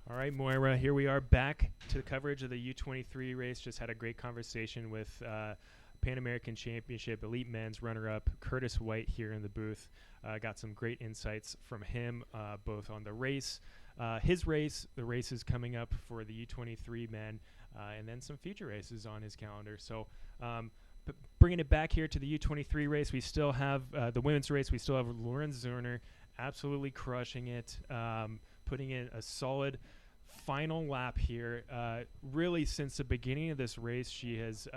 All right, Moira, here we are back to the coverage of the U23 race. Just had a great conversation with Pan American Championship Elite Men's runner-up Curtis White here in the booth. Got some great insights from him, both on the race, his race, the races coming up for the U23 men, and then some future races on his calendar. So bringing it back here to the U23 race, we still have the women's race. We still have Lauren Zerner absolutely crushing it, putting in a solid final lap here. Really, since the beginning of this race, she has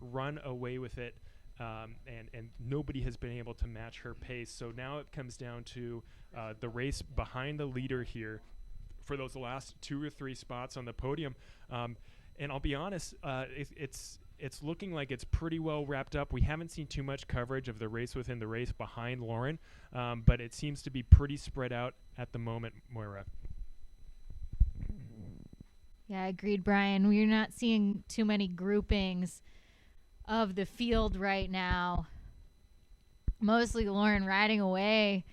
run away with it, and nobody has been able to match her pace. So now it comes down to the race behind the leader here for those last 2 or 3 spots on the podium. And I'll be honest, it's looking like it's pretty well wrapped up. We haven't seen too much coverage of the race within the race behind Lauren, but it seems to be pretty spread out at the moment, Moira. Yeah, agreed, Brian. We're not seeing too many groupings of the field right now. Mostly Lauren riding away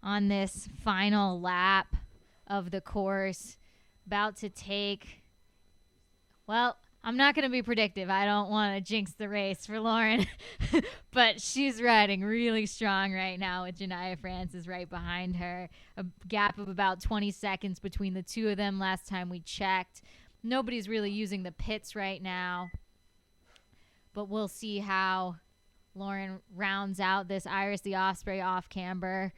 on this final lap of the course. About to take, well, I'm not going to be predictive. I don't want to jinx the race for Lauren. But she's riding really strong right now with Janiyah Francis right behind her. A gap of about 20 seconds between the two of them last time we checked. Nobody's really using the pits right now. But we'll see how Lauren rounds out this Iris the Osprey off camber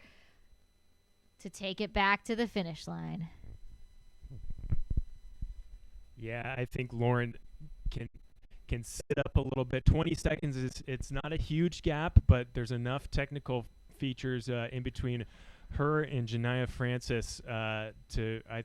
to take it back to the finish line. Yeah, I think Lauren can sit up a little bit. 20 seconds it's not a huge gap, but there's enough technical features in between her and Janiyah Francis to I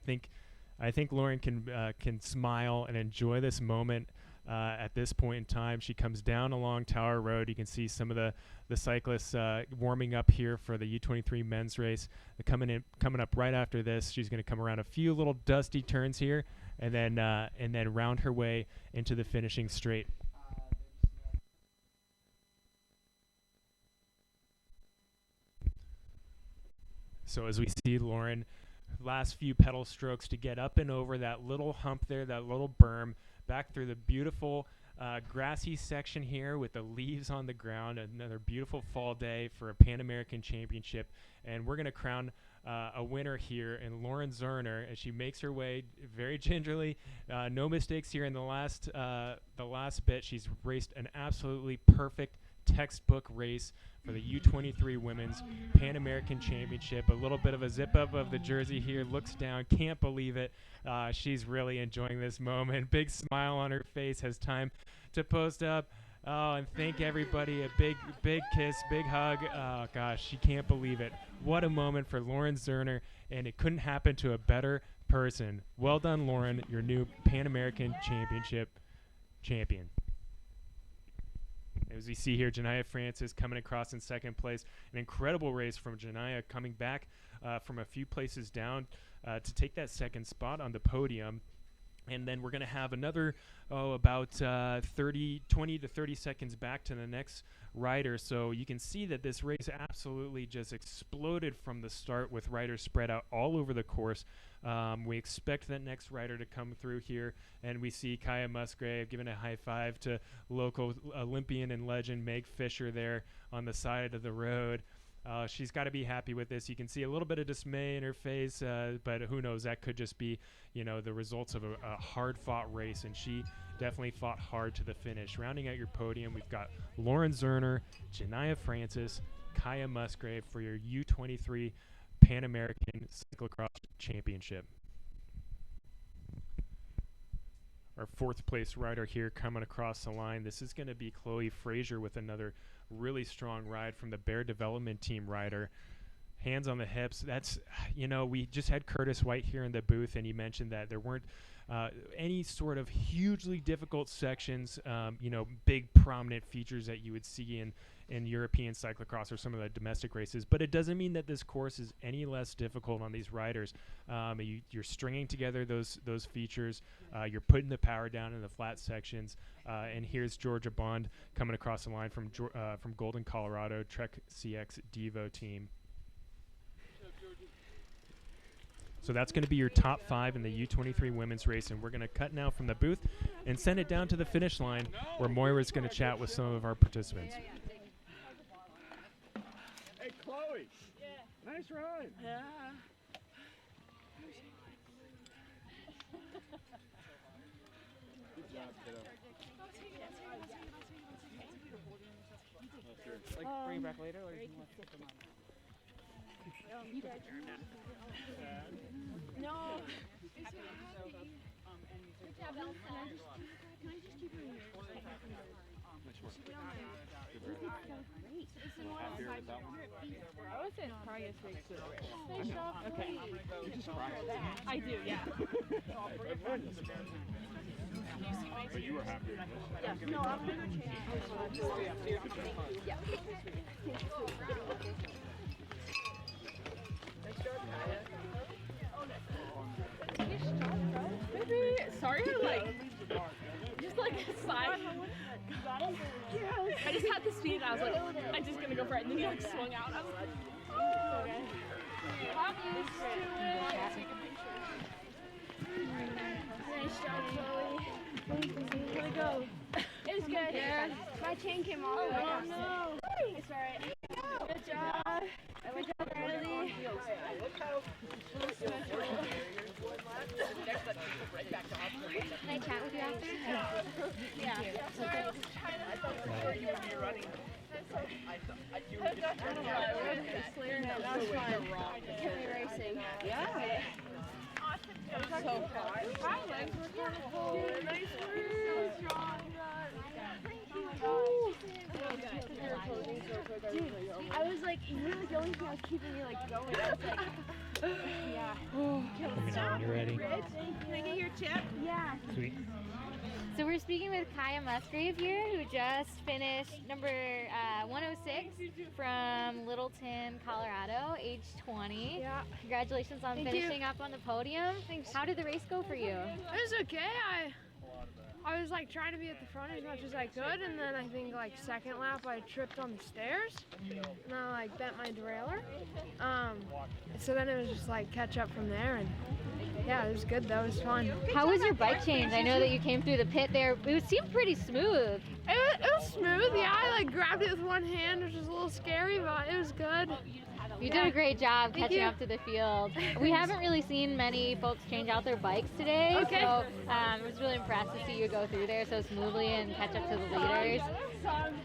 think Lauren can smile and enjoy this moment at this point in time. She comes down along Tower Road. You can see some of the cyclists warming up here for the U23 men's race. Coming up right after this, she's going to come around a few little dusty turns here, and then round her way into the finishing straight. So as we see Lauren, last few pedal strokes to get up and over that little hump there, that little berm, back through the beautiful grassy section here with the leaves on the ground. Another beautiful fall day for a Pan American Championship, and we're going to crown a winner here in Lauren Zerner as she makes her way very gingerly. No mistakes here in the last bit. She's raced an absolutely perfect textbook race for the U23 Women's Pan American Championship. A little bit of a zip up of the jersey here. Looks down. Can't believe it. She's really enjoying this moment. Big smile on her face. Has time to post up. Oh, and thank everybody. A big kiss, big hug. Oh, gosh, she can't believe it. What a moment for Lauren Zerner, and it couldn't happen to a better person. Well done, Lauren, your new Pan American Championship champion. As we see here, Janiyah Francis coming across in second place. An incredible race from Janiyah, coming back from a few places down to take that second spot on the podium. And then we're going to have another, about 20 to 30 seconds back to the next rider. So you can see that this race absolutely just exploded from the start with riders spread out all over the course. We expect that next rider to come through here, and we see Kaya Musgrave giving a high five to local Olympian and legend Meg Fisher there on the side of the road. She's got to be happy with this. You can see a little bit of dismay in her face, but who knows? That could just be, the results of a hard-fought race, and she definitely fought hard to the finish. Rounding out your podium, we've got Lauren Zerner, Janiyah Francis, Kaya Musgrave for your U23 Pan American Cyclocross Championship. Our fourth place rider here coming across the line. This is going to be Chloe Frazier with another really strong ride from the Bear Development Team rider. Hands on the hips. That's, we just had Curtis White here in the booth, and he mentioned that there weren't any sort of hugely difficult sections, big prominent features that you would see in European cyclocross or some of the domestic races. But it doesn't mean that this course is any less difficult on these riders. You're stringing together those features. You're putting the power down in the flat sections. And here's Georgia Bond coming across the line from Golden, Colorado, Trek CX Devo team. So that's going to be your top 5 in the U23 women's race, and we're going to cut now from the booth and send it down to the finish line where Moira's going to chat with some of our participants. Hey, Chloe. Yeah. Nice ride. Yeah. Good job, kiddo. Bring it back later? Or you guys no. Good job, Elsa. Can I just keep your ears? Happy with that one? I would say it's probably a 6. Okay. I do, yeah. But you were happy with this. Yeah. No, I'm gonna go change. Yeah. Maybe, sorry, like, just like a side. I just had the speed and I was like, I'm just gonna go for it. And then he like swung out. I was like, oh, okay. I'm used to it. Nice job, Chloe. Where'd it go? It was good. Yeah. My chain came off. Oh, no. It's alright. Good job. Good job, Riley. Can I chat with you after? Yeah. Sorry, I was trying to you when you're running. That was fun. Kept me racing. Yeah. So far. My legs were kind of cold. Nice work. Strong. Dude, I was like, you were the only thing that was keeping me like going. I was like, yeah. You ready? Can I get your chip? Yeah. Sweet. So we're speaking with Kaya Musgrave here, who just finished number 106 from Littleton, Colorado, age 20. Yeah. Congratulations on Thank finishing you. up on the podium. Thanks. How did the race go for you? It was okay. I was like trying to be at the front as much as I could, and then I think like second lap I tripped on the stairs, and I like bent my derailleur. So then it was just like catch up from there, and yeah, it was good. That was fun. How was your bike change? I know that you came through the pit there. It seemed pretty smooth. It was smooth. Yeah, I like grabbed it with one hand, which was a little scary, but it was good. You did a great job Thank catching you. up to the field. We haven't really seen many folks change out their bikes today, Okay. so I was really impressed to see you go through there so smoothly and catch up to the leaders.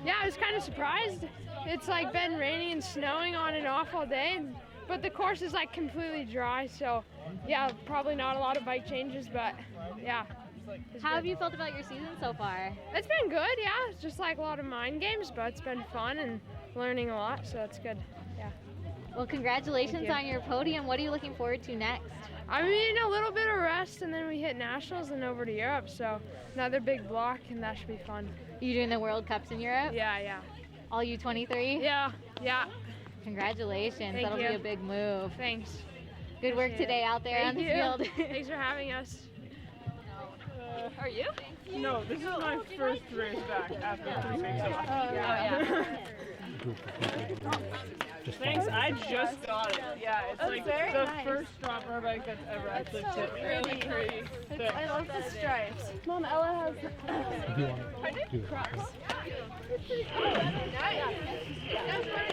Yeah, I was kind of surprised. It's like been raining and snowing on and off all day, but the course is like completely dry, so yeah, probably not a lot of bike changes, but yeah. How have you felt about your season so far? It's been good, yeah. It's just like a lot of mind games, but it's been fun and learning a lot, so it's good. Yeah. Well, congratulations on your podium. What are you looking forward to next? I mean, a little bit of rest, and then we hit nationals and over to Europe, so another big block, and that should be fun. Are you doing the World Cups in Europe? Yeah. All U23? Yeah. Congratulations. Thank That'll you. be a big move. Thanks. Good work Appreciate today it. out there on the field. Thanks for having us. Are you? No, this is my first race back after 3 weeks off. Thanks, I just got it. Yeah, it's like the first drop our bike that's ever actually tipped me. Really pretty. I love the stripes. Mom, Ella has Do you want to do it?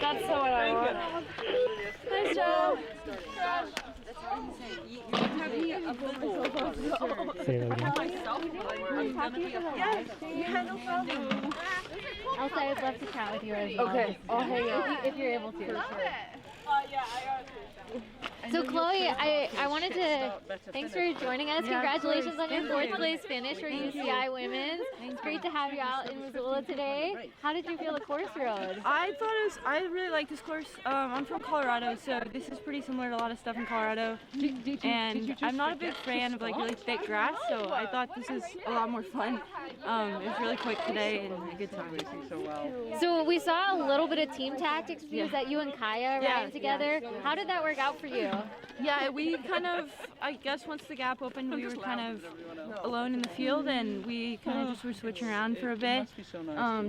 That's so what I want. Nice job. Say that again. Yeah, no problem. Elsa, I'd love to chat with you as well. Okay, I'll hang out. If you're able to. Yeah, I got it. So Chloe, I wanted to, thanks for joining us. Congratulations on your 4th place finish for UCI Women's. It's great to have you out in Missoula today. How did you feel the course rode? I really like this course. I'm from Colorado, so this is pretty similar to a lot of stuff in Colorado. And I'm not a big fan of like really thick grass, so I thought this is a lot more fun. It was really quick today and a good time. So we saw a little bit of team tactics views that you and Kaya ran together. How did that work out for you? Yeah, we kind of, I guess once the gap opened, we were kind of alone in the field, and we kind of just were switching around for a bit,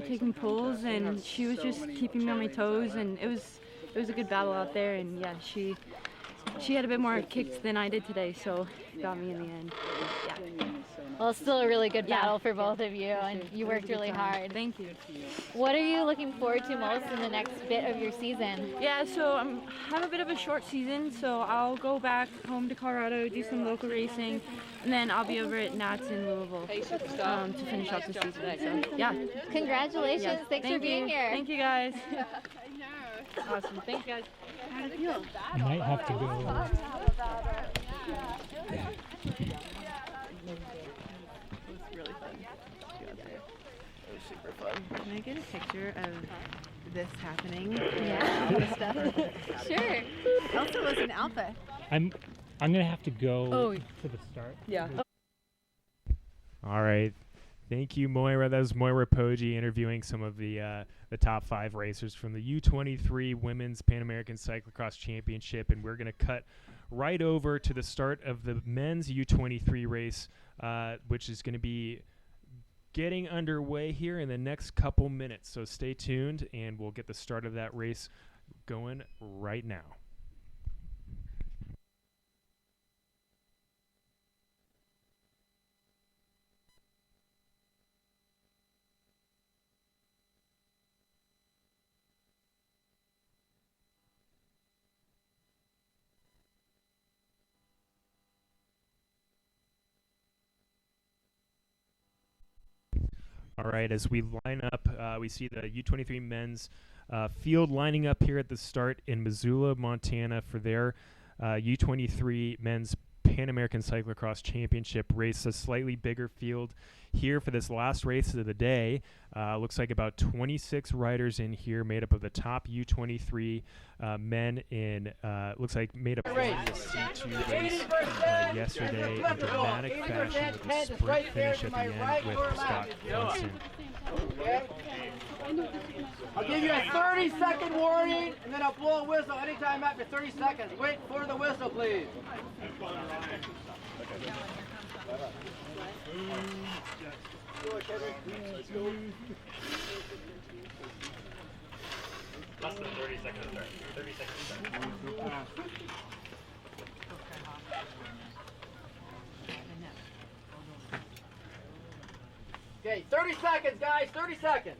taking pulls, and she was just keeping me on my toes, and it was a good battle out there, and yeah, she had a bit more kicks than I did today, so it got me in the end. Yeah. Well, it's still a really good battle for both of you, and you worked really hard. Thank you. What are you looking forward to most in the next bit of your season? Yeah, so I have a bit of a short season, so I'll go back home to Colorado, do some local racing, and then I'll be over at Nats in Louisville to finish up the season. So, yeah. Congratulations. Yeah. Thanks for being here. Thank you, guys. Awesome. Thank you, guys. You might have to go. Really fun. It was super fun. Can I get a picture of this happening. Yeah. All this stuff. Sure. Also was an alpha. I'm gonna have to go Oh. to the start. Yeah. All right. Thank you, Moira. That was Moira Poggi interviewing some of the top 5 racers from the U23 Women's Pan American Cyclocross Championship, and we're going to cut right over to the start of the men's U23 race, which is going to be getting underway here in the next couple minutes. So stay tuned, and we'll get the start of that race going right now. All right, as we line up, we see the U23 men's field lining up here at the start in Missoula, Montana for their U23 men's Pan American Cyclocross Championship race. A slightly bigger field here for this last race of the day. Looks like about 26 riders in here, made up of the top U23 men in, looks like made up of the C2 race yesterday in dramatic fashion with a sprint finish at the end with Scott Johnson. I'll give you a 30-second warning, and then I'll blow a whistle anytime after 30 seconds. Wait for the whistle, please. Less than 30 seconds to start. 30 seconds to start. Okay, 30 seconds, guys, 30 seconds.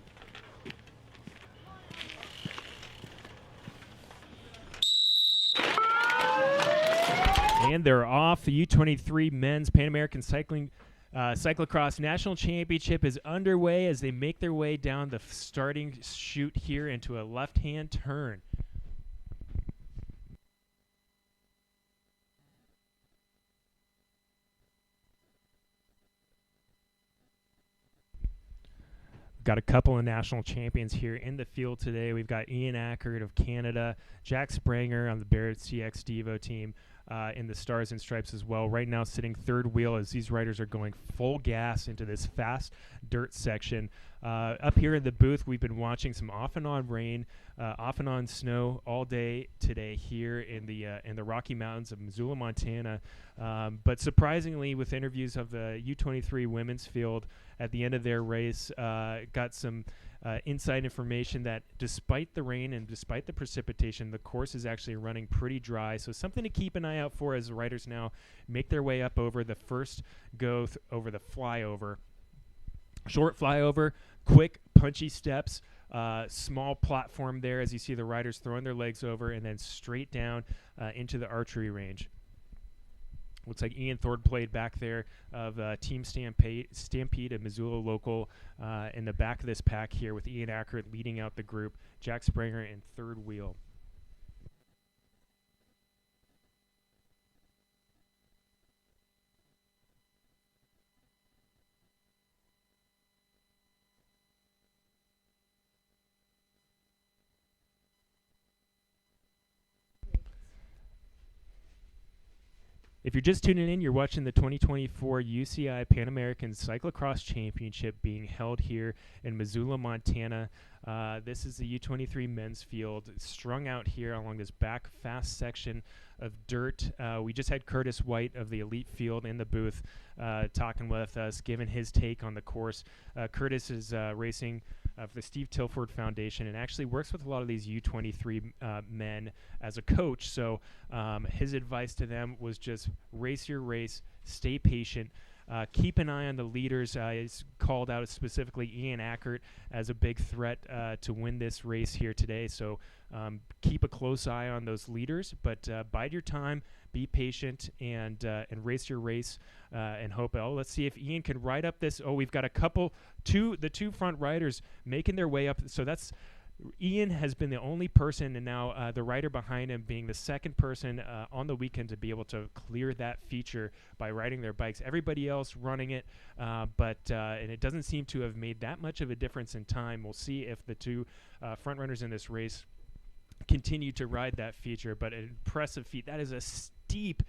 And they're off. The U23 men's Pan American Cyclocross National Championship is underway as they make their way down the starting chute here into a left-hand turn. Got a couple of national champions here in the field today. We've got Ian Ackert of Canada, Jack Spranger on the Barrett CX Devo team in the Stars and Stripes as well. Right now sitting third wheel as these riders are going full gas into this fast dirt section. Up here in the booth, we've been watching some off and on rain, off and on snow all day today here in the Rocky Mountains of Missoula, Montana. But surprisingly, with interviews of the U23 women's field at the end of their race, got some inside information that despite the rain and despite the precipitation, the course is actually running pretty dry. So something to keep an eye out for as the riders now make their way up over the first go over the flyover. Short flyover, quick, punchy steps, small platform there as you see the riders throwing their legs over, and then straight down into the archery range. Looks like Ian Thorpe played back there of Team Stampede, a Missoula local, in the back of this pack here with Ian Ackert leading out the group, Jack Spranger in third wheel. If you're just tuning in, you're watching the 2024 UCI Pan American Cyclocross Championship being held here in Missoula, Montana. This is the U23 men's field strung out here along this back fast section of dirt. We just had Curtis White of the Elite Field in the booth talking with us, giving his take on the course. Curtis is racing for the Steve Tilford Foundation and actually works with a lot of these U23 men as a coach. So his advice to them was just race your race, stay patient, keep an eye on the leaders. He's called out specifically Ian Ackert as a big threat to win this race here today. So keep a close eye on those leaders, but bide your time, be patient, and race your race and hope. Oh, let's see if Ian can ride up this. Oh, we've got the two front riders making their way up. So that's Ian has been the only person, and now the rider behind him being the second person on the weekend to be able to clear that feature by riding their bikes. Everybody else running it, but it doesn't seem to have made that much of a difference in time. We'll see if the two front runners in this race continue to ride that feature, but an impressive feat. That is a steep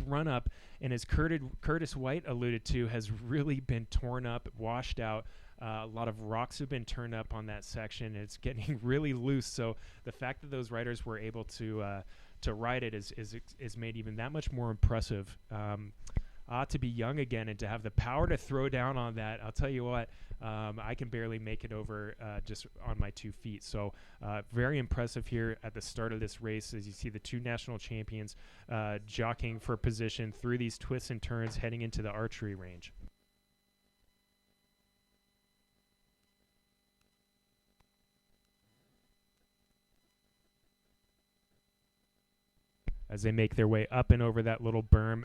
run up, and as Curtis White alluded to, has really been torn up, washed out. A lot of rocks have been turned up on that section. It's getting really loose. So the fact that those riders were able to ride it is made even that much more impressive. To be young again and to have the power to throw down on that, I'll tell you what, I can barely make it over just on my 2 feet. So very impressive here at the start of this race as you see the two national champions jockeying for position through these twists and turns heading into the archery range. As they make their way up and over that little berm.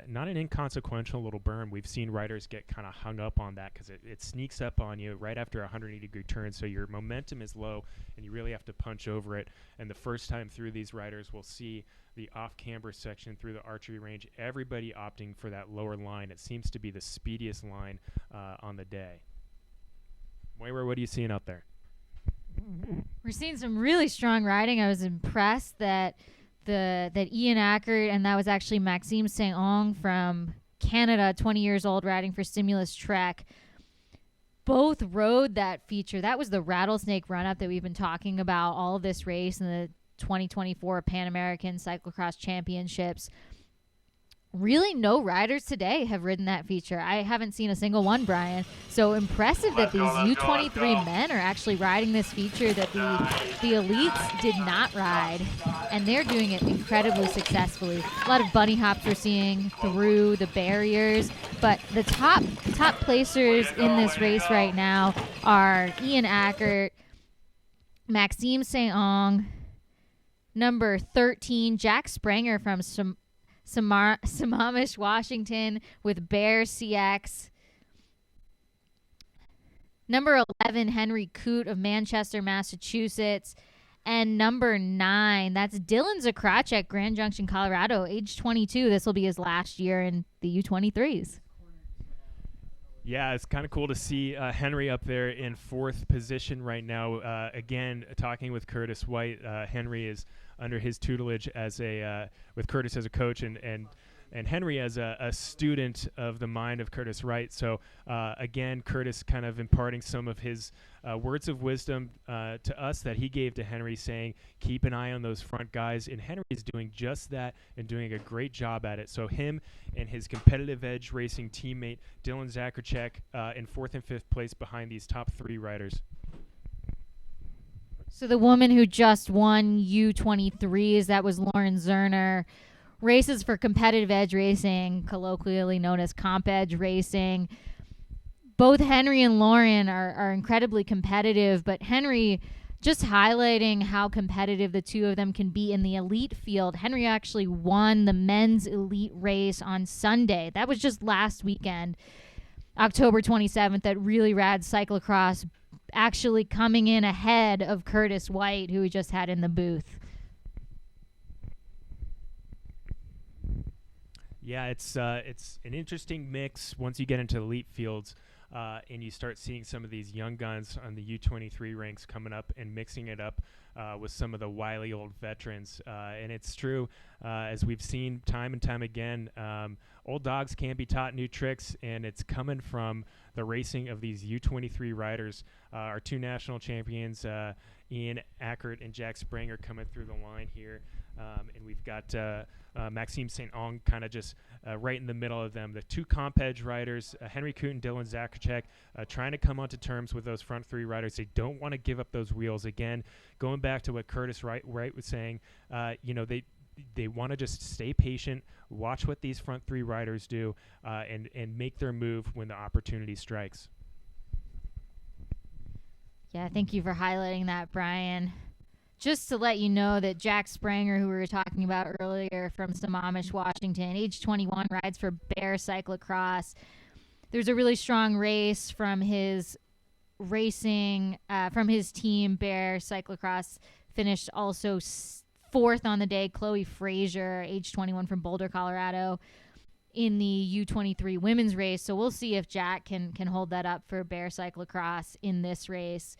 Not an inconsequential little berm. We've seen riders get kind of hung up on that because it sneaks up on you right after a 180-degree turn, so your momentum is low, and you really have to punch over it. And the first time through, these riders will see the off-camber section through the archery range, everybody opting for that lower line. It seems to be the speediest line on the day. Moira, what are you seeing out there? We're seeing some really strong riding. I was impressed that Ian Ackert, and that was actually Maxime Saint-Onge from Canada, 20 years old, riding for Stimulus Trek, both rode that feature. That was the rattlesnake run-up that we've been talking about all of this race and the 2024 Pan American Cyclocross Championships. Really, no riders today have ridden that feature. I haven't seen a single one, Brian. So impressive that these U23 men are actually riding this feature that the elites did not ride. And they're doing it incredibly successfully. A lot of bunny hops we're seeing through the barriers. But the top placers in this race right now are Ian Ackert, Maxime Saint-Onge, number 13, Jack Sprenger from Sammamish, Washington with Bear CX. Number 11, Henry Coote of Manchester, Massachusetts. And number 9, that's Dylan Zakracek, Grand Junction, Colorado, age 22. This will be his last year in the U23s. Yeah, it's kind of cool to see Henry up there in 4th position right now. Again, talking with Curtis White, Henry is under his tutelage as with Curtis as a coach and Henry as a student of the mind of Curtis Wright. So again, Curtis kind of imparting some of his words of wisdom to us that he gave to Henry, saying, keep an eye on those front guys. And Henry is doing just that and doing a great job at it. So him and his competitive edge racing teammate, Dylan Zakracek, in 4th and 5th place behind these top 3 riders. So the woman who just won U23s, that was Lauren Zerner. Races for competitive edge racing, colloquially known as comp edge racing. Both Henry and Lauren are incredibly competitive, but Henry just highlighting how competitive the two of them can be in the elite field. Henry actually won the men's elite race on Sunday. That was just last weekend, October 27th, that really rad cyclocross, actually coming in ahead of Curtis White, who we just had in the booth. Yeah, it's an interesting mix once you get into elite fields and you start seeing some of these young guns on the U23 ranks coming up and mixing it up with some of the wily old veterans. And it's true, as we've seen time and time again, old dogs can be taught new tricks, and it's coming from the racing of these U23 riders. Our two national champions, Ian Ackert and Jack Sprenger, coming through the line here. And we've got Maxime Saint-Onge kind of just right in the middle of them. The two comp edge riders, Henry Coote and Dylan Zakracek, trying to come onto terms with those front 3 riders. They don't want to give up those wheels. Again, going back to what Curtis Wright was saying, they want to just stay patient, watch what these front 3 riders do, and make their move when the opportunity strikes. Yeah, thank you for highlighting that, Brian. Just to let you know that Jack Sprenger, who we were talking about earlier from Sammamish, Washington, age 21, rides for Bear Cyclocross. There's a really strong race from his racing from his team, Bear Cyclocross, finished also fourth on the day. Chloe Frazier, age 21 from Boulder, Colorado, in the U23 women's race. So we'll see if Jack can hold that up for Bear Cyclocross in this race.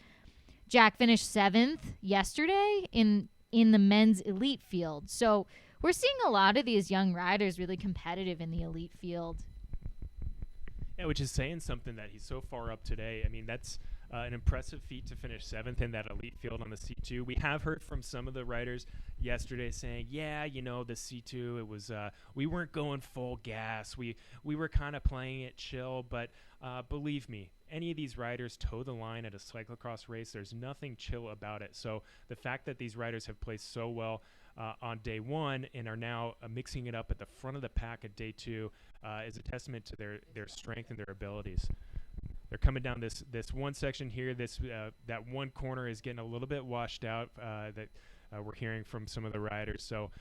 Jack finished 7th yesterday in the men's elite field. So we're seeing a lot of these young riders really competitive in the elite field. Yeah, which is saying something that he's so far up today. I mean, that's an impressive feat to finish 7th in that elite field on the C2. We have heard from some of the riders yesterday saying, yeah, the C2, it was we weren't going full gas. We were kind of playing it chill, but believe me, any of these riders toe the line at a cyclocross race. There's nothing chill about it. So the fact that these riders have placed so well on day one and are now mixing it up at the front of the pack at day 2 is a testament to their strength and their abilities. They're coming down this one section here. That one corner is getting a little bit washed out that we're hearing from some of the riders. So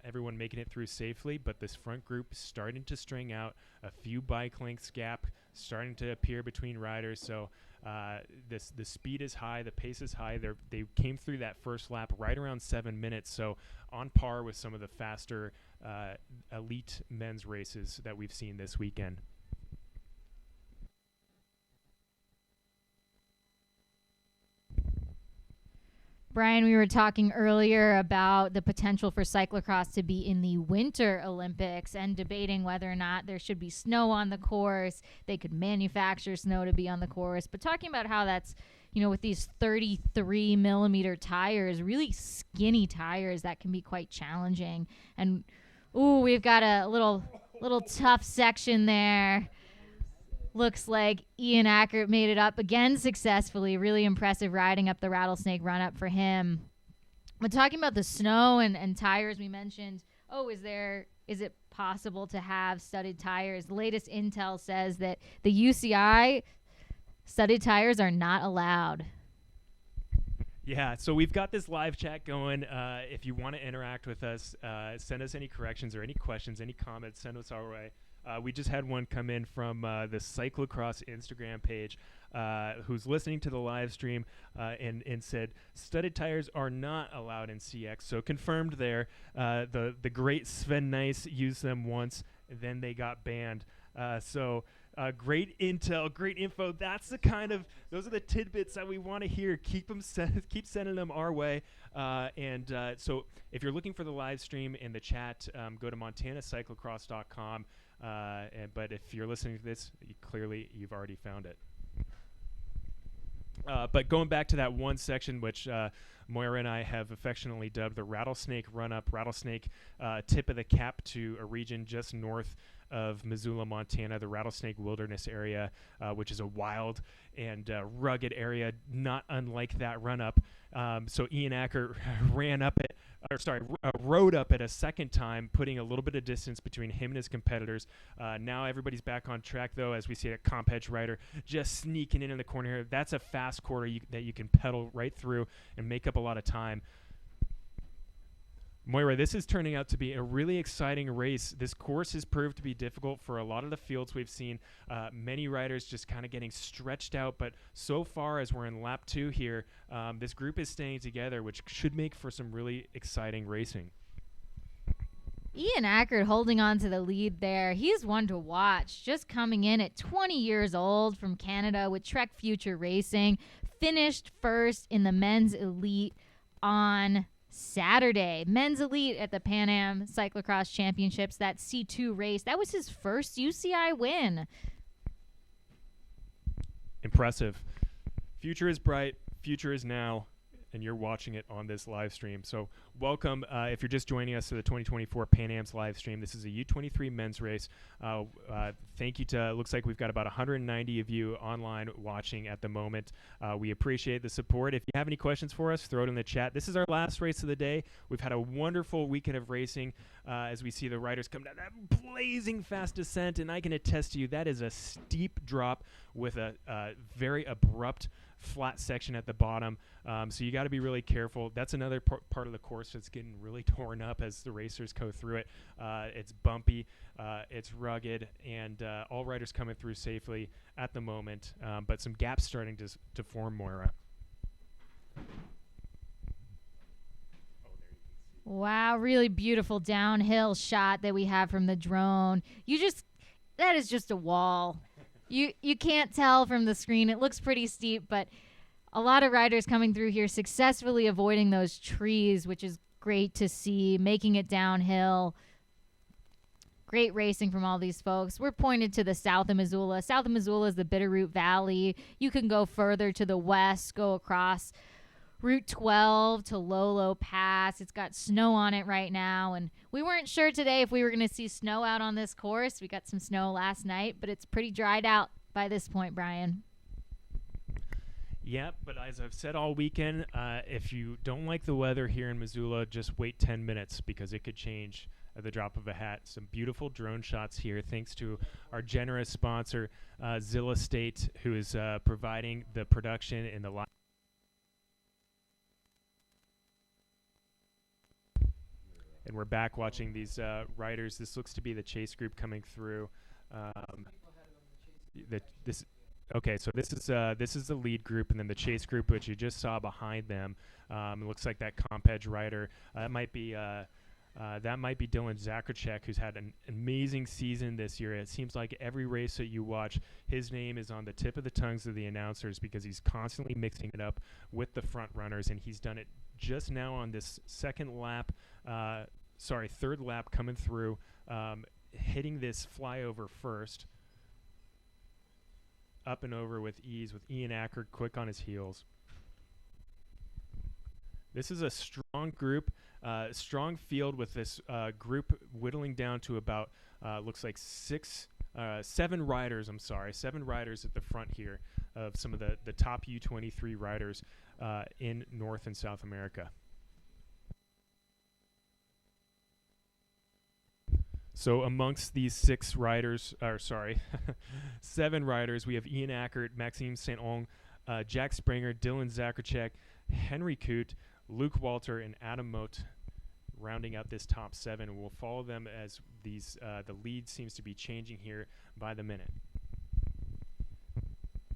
everyone making it through safely, but this front group starting to string out, a few bike lengths gap starting to appear between riders. So the speed is high, the pace is high. They came through that first lap right around 7 minutes, so on par with some of the faster elite men's races that we've seen this weekend. Brian, we were talking earlier about the potential for cyclocross to be in the Winter Olympics and debating whether or not there should be snow on the course. They could manufacture snow to be on the course, but talking about how that's, with these 33 millimeter tires, really skinny tires, that can be quite challenging. And we've got a little tough section there. Looks like Ian Ackert made it up again successfully. Really impressive riding up the Rattlesnake run up for him. But talking about the snow and tires, we mentioned, is it possible to have studded tires? The latest intel says that the UCI studded tires are not allowed. Yeah, so we've got this live chat going. If you want to interact with us, send us any corrections or any questions, any comments, send us our way. We just had one come in from the Cyclocross Instagram page who's listening to the live stream and said studded tires are not allowed in CX. So confirmed there. The great Sven Nice used them once, then they got banned. Great intel, great info. Those are the tidbits that we want to hear. Keep sending them our way. So if you're looking for the live stream in the chat, go to montanacyclocross.com. But if you're listening to this, clearly you've already found it. But going back to that one section, which Moira and I have affectionately dubbed the Rattlesnake Run-Up. Rattlesnake, tip of the cap to a region just north of Missoula, Montana, the Rattlesnake Wilderness area, which is a wild and rugged area, not unlike that run-up. So Ian Acker rode up it a second time, putting a little bit of distance between him and his competitors. Now everybody's back on track, though, as we see a comp edge rider just sneaking in the corner here. That's a fast quarter that you can pedal right through and make up a lot of time. Moira, this is turning out to be a really exciting race. This course has proved to be difficult for a lot of the fields we've seen. Many riders just kind of getting stretched out, but so far as we're in lap 2 here, this group is staying together, which should make for some really exciting racing. Ian Ackert holding on to the lead there. He's one to watch, just coming in at 20 years old from Canada with Trek Future Racing. Finished first in the men's elite on Saturday. Men's elite at the Pan Am Cyclocross Championships, that C2 race. That was his first UCI win. Impressive. Future is bright. Future is now. And you're watching it on this live stream. So welcome if you're just joining us to the 2024 Pan Am's live stream. This is a U23 men's race. Thank you to, looks like we've got about 190 of you online watching at the moment. We appreciate the support. If you have any questions for us, throw it in the chat. This is our last race of the day. We've had a wonderful weekend of racing as we see the riders come down that blazing fast descent. And I can attest to you, that is a steep drop with a very abrupt flat section at the bottom, so you got to be really careful. That's another part of the course course that's getting really torn up as the racers go through it. It's bumpy, it's rugged, and all riders coming through safely at the moment, but some gaps starting to form, Moira. Wow, really beautiful downhill shot that we have from the drone. That is just a wall. You can't tell from the screen. It looks pretty steep, but a lot of riders coming through here successfully avoiding those trees, which is great to see, making it downhill. Great racing from all these folks. We're pointed to the south of Missoula. South of Missoula is the Bitterroot Valley. You can go further to the west, go across Route 12 to Lolo Pass. It's got snow on it right now, and we weren't sure today if we were going to see snow out on this course. We got some snow last night, but it's pretty dried out by this point, Brian. Yeah, but as I've said all weekend, if you don't like the weather here in Missoula, just wait 10 minutes because it could change at the drop of a hat. Some beautiful drone shots here thanks to our generous sponsor, Zilla State, who is providing the production in the live. And we're back watching these riders. This looks to be the chase group coming through. So this is the lead group, and then the chase group, which you just saw behind them. It looks like that comp edge rider. That might be Dylan Zacharczyk, who's had an amazing season this year. It seems like every race that you watch, his name is on the tip of the tongues of the announcers because he's constantly mixing it up with the front runners, and he's done it just now on this third lap coming through, hitting this flyover first, up and over with ease with Ian Ackert quick on his heels. This is a strong group, strong field with this group whittling down to about, looks like seven riders, seven riders at the front here of some of the top U23 riders in North and South America. So amongst these seven riders, we have Ian Ackert, Maxime Saint-Onge, Jack Springer, Dylan Zacharczyk, Henry Coote, Luke Walter, and Adam Mote rounding out this top seven. We'll follow them as the lead seems to be changing here by the minute.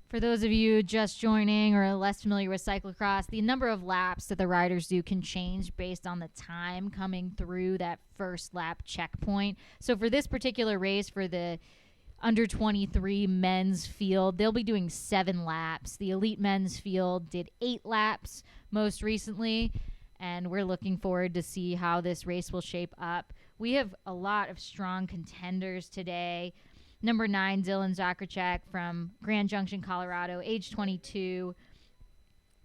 For those of you just joining or less familiar with cyclocross, the number of laps that the riders do can change based on the time coming through that first lap checkpoint. So for this particular race, for the under 23 men's field, they'll be doing 7 laps. The elite men's field did 8 laps most recently, and we're looking forward to see how this race will shape up. We have a lot of strong contenders today. Number 9, Dylan Zacharczyk from Grand Junction, Colorado, age 22.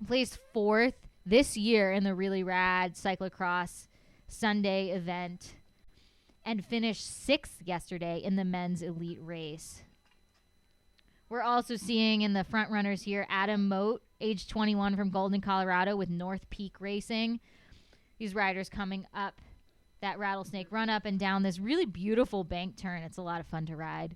Placed 4th this year in the Really Rad Cyclocross Sunday event and finished 6th yesterday in the men's elite race. We're also seeing in the front runners here Adam Mote, age 21 from Golden, Colorado with North Peak Racing. These riders coming up that rattlesnake run up and down this really beautiful bank turn. It's a lot of fun to ride.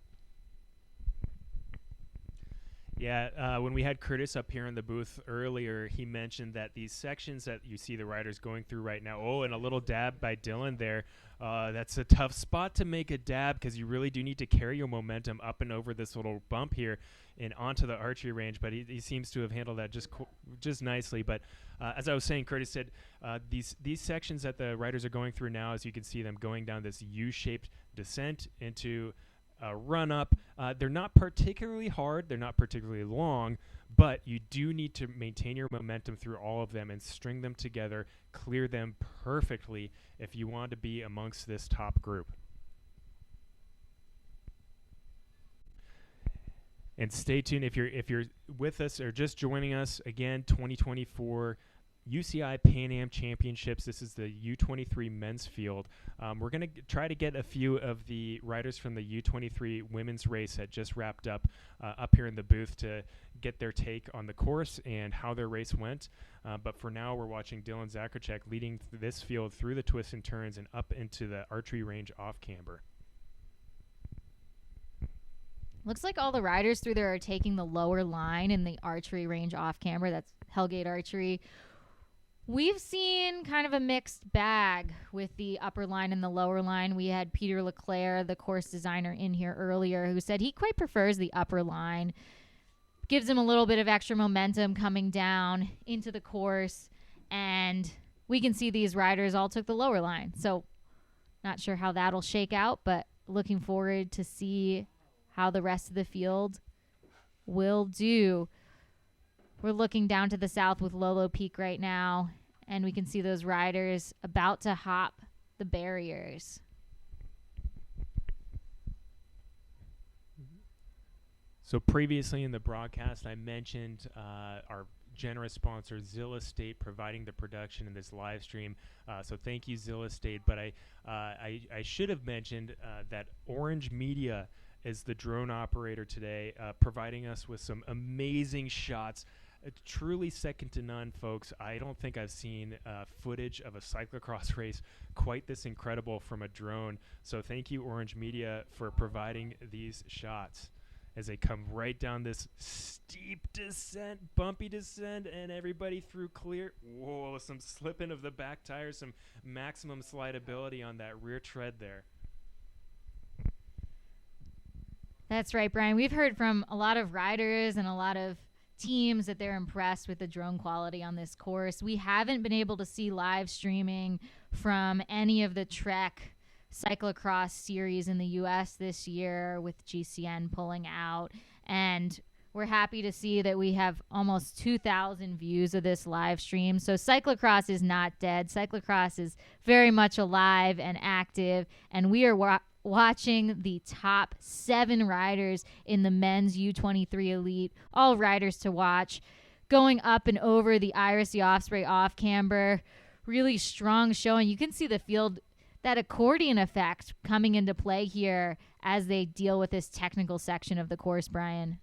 Yeah, when we had Curtis up here in the booth earlier, he mentioned that these sections that you see the riders going through right now, and a little dab by Dylan there, that's a tough spot to make a dab because you really do need to carry your momentum up and over this little bump here and onto the archery range, but he seems to have handled that just nicely. But as I was saying, Curtis said these sections that the riders are going through now, as you can see them going down this U-shaped descent into run up. They're not particularly hard. They're not particularly long, but you do need to maintain your momentum through all of them and string them together, clear them perfectly if you want to be amongst this top group. And stay tuned if you're with us or just joining us again. 2024 UCI Pan Am Championships. This is the U23 men's field. We're going to try to get a few of the riders from the U23 women's race that just wrapped up here in the booth to get their take on the course and how their race went. But for now, we're watching Dylan Zacharczyk leading this field through the twists and turns and up into the archery range off camber. Looks like all the riders through there are taking the lower line in the archery range off camber. That's Hellgate Archery. We've seen kind of a mixed bag with the upper line and the lower line. We had Peter Leclerc, the course designer, in here earlier, who said he quite prefers the upper line. Gives him a little bit of extra momentum coming down into the course. And we can see these riders all took the lower line. So not sure how that'll shake out, but looking forward to see how the rest of the field will do. We're looking down to the south with Lolo Peak right now, and we can see those riders about to hop the barriers. So previously in the broadcast, I mentioned our generous sponsor, Zilla State, providing the production in this live stream. So thank you, Zilla State. But I should have mentioned that Orange Media is the drone operator today, providing us with some amazing shots. It's truly second to none, folks. I don't think I've seen footage of a cyclocross race quite this incredible from a drone. So thank you, Orange Media, for providing these shots as they come right down this steep descent, bumpy descent, and everybody through clear. Whoa, some slipping of the back tires, some maximum slidability on that rear tread there. That's right, Brian. We've heard from a lot of riders and a lot of teams that they're impressed with the drone quality on this course. We haven't been able to see live streaming from any of the Trek cyclocross series in the U.S. this year with GCN pulling out. And we're happy to see that we have almost 2,000 views of this live stream. So cyclocross is not dead. Cyclocross is very much alive and active. And we are watching the top 7 riders in the men's U23 Elite, all riders to watch, going up and over the Iris the Osprey off camber. Really strong showing. You can see the field, that accordion effect coming into play here as they deal with this technical section of the course, Brian.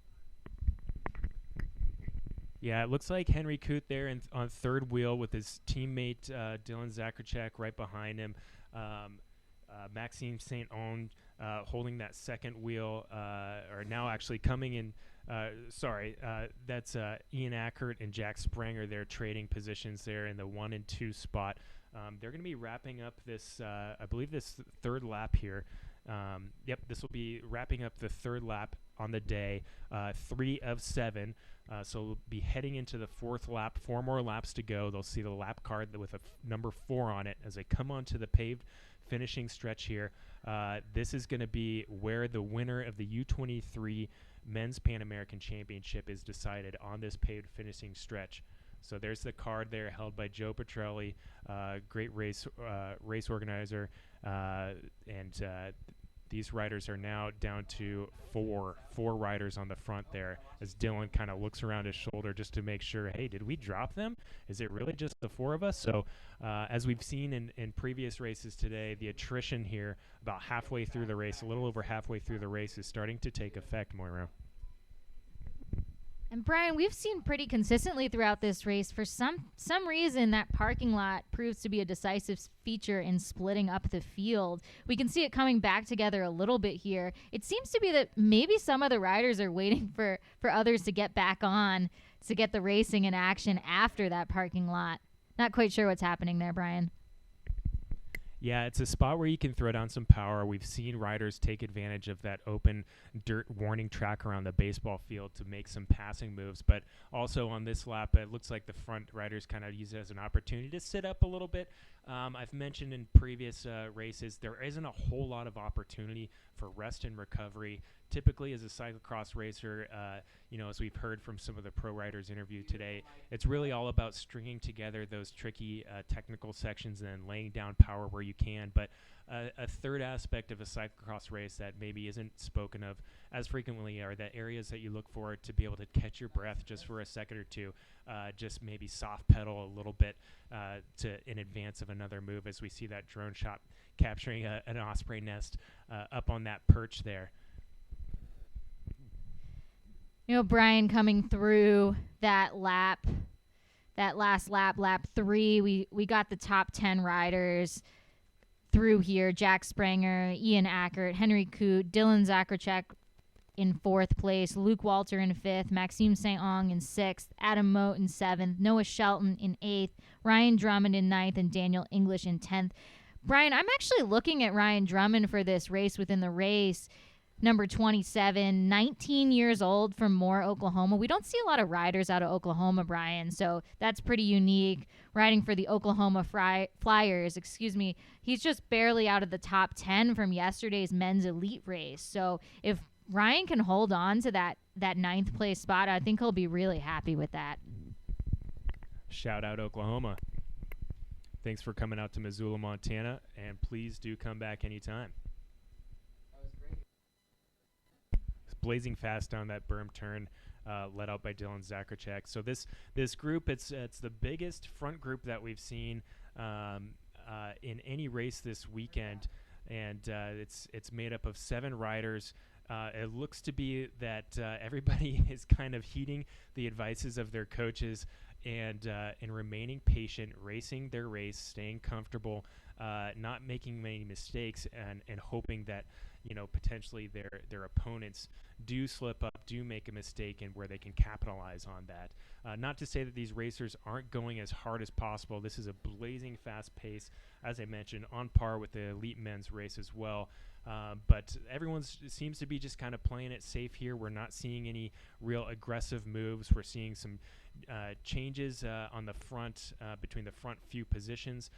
Yeah, it looks like Henry Coote there on third wheel with his teammate Dylan Zakracek right behind him. Maxime Saint-Onge holding that second wheel, or now actually coming in. That's Ian Ackert and Jack Spranger. They're trading positions there in the 1 and 2 spot. They're going to be wrapping up this, I believe, this third lap here. This will be wrapping up the third lap on the day, 3 of 7. So we'll be heading into the fourth lap, 4 more laps to go. They'll see the lap card with a number 4 on it as they come onto the paved finishing stretch here. This is going to be where the winner of the U23 Men's Pan American Championship is decided, on this paved finishing stretch. So there's the card there held by Joe Petrelli, great race organizer, and these riders are now down to four riders on the front there, as Dylan kind of looks around his shoulder just to make sure, hey, did we drop them? Is it really just the 4 of us? So as we've seen in previous races today, the attrition here about halfway through the race, a little over halfway through the race, is starting to take effect, Moira. And Brian, we've seen pretty consistently throughout this race, for some reason, that parking lot proves to be a decisive feature in splitting up the field. We can see it coming back together a little bit here. It seems to be that maybe some of the riders are waiting for others to get back on to get the racing in action after that parking lot. Not quite sure what's happening there, Brian. Yeah, it's a spot where you can throw down some power. We've seen riders take advantage of that open dirt warning track around the baseball field to make some passing moves. But also on this lap, it looks like the front riders kind of use it as an opportunity to sit up a little bit. I've mentioned in previous races, there isn't a whole lot of opportunity for rest and recovery. Typically, as a cyclocross racer, as we've heard from some of the pro riders interviewed today, it's really all about stringing together those tricky technical sections and then laying down power where you can. But a third aspect of a cyclocross race that maybe isn't spoken of as frequently are the areas that you look for to be able to catch your breath just for a second or two, just maybe soft pedal a little bit in advance of another move, as we see that drone shot capturing an osprey nest up on that perch there. Brian, coming through that lap, that last lap, lap 3, we got the top 10 riders through here. Jack Spranger, Ian Ackert, Henry Coote, Dylan Zakracek in 4th place, Luke Walter in 5th, Maxime Saint-Onge in 6th, Adam Moat in 7th, Noah Shelton in 8th, Ryan Drummond in 9th, and Daniel English in 10th. Brian, I'm actually looking at Ryan Drummond for this race within the race. Number 27, 19 years old from Moore, Oklahoma. We don't see a lot of riders out of Oklahoma, Brian, so that's pretty unique. Riding for the Oklahoma Flyers, he's just barely out of the top 10 from yesterday's men's elite race. So if Ryan can hold on to that 9th place spot, I think he'll be really happy with that. Shout out Oklahoma. Thanks for coming out to Missoula, Montana, and please do come back anytime. Blazing fast down that berm turn, led out by Dylan Zacharchak. So this group, it's the biggest front group that we've seen in any race this weekend, and it's made up of 7 riders. It looks to be that everybody is kind of heeding the advices of their coaches and remaining patient, racing their race, staying comfortable, not making many mistakes, and hoping that potentially their opponents do slip up, do make a mistake, and where they can capitalize on that. Not to say that these racers aren't going as hard as possible. This is a blazing fast pace, as I mentioned, on par with the elite men's race as well. But everyone seems to be just kind of playing it safe here. We're not seeing any real aggressive moves. We're seeing some changes on the front, between the front few positions.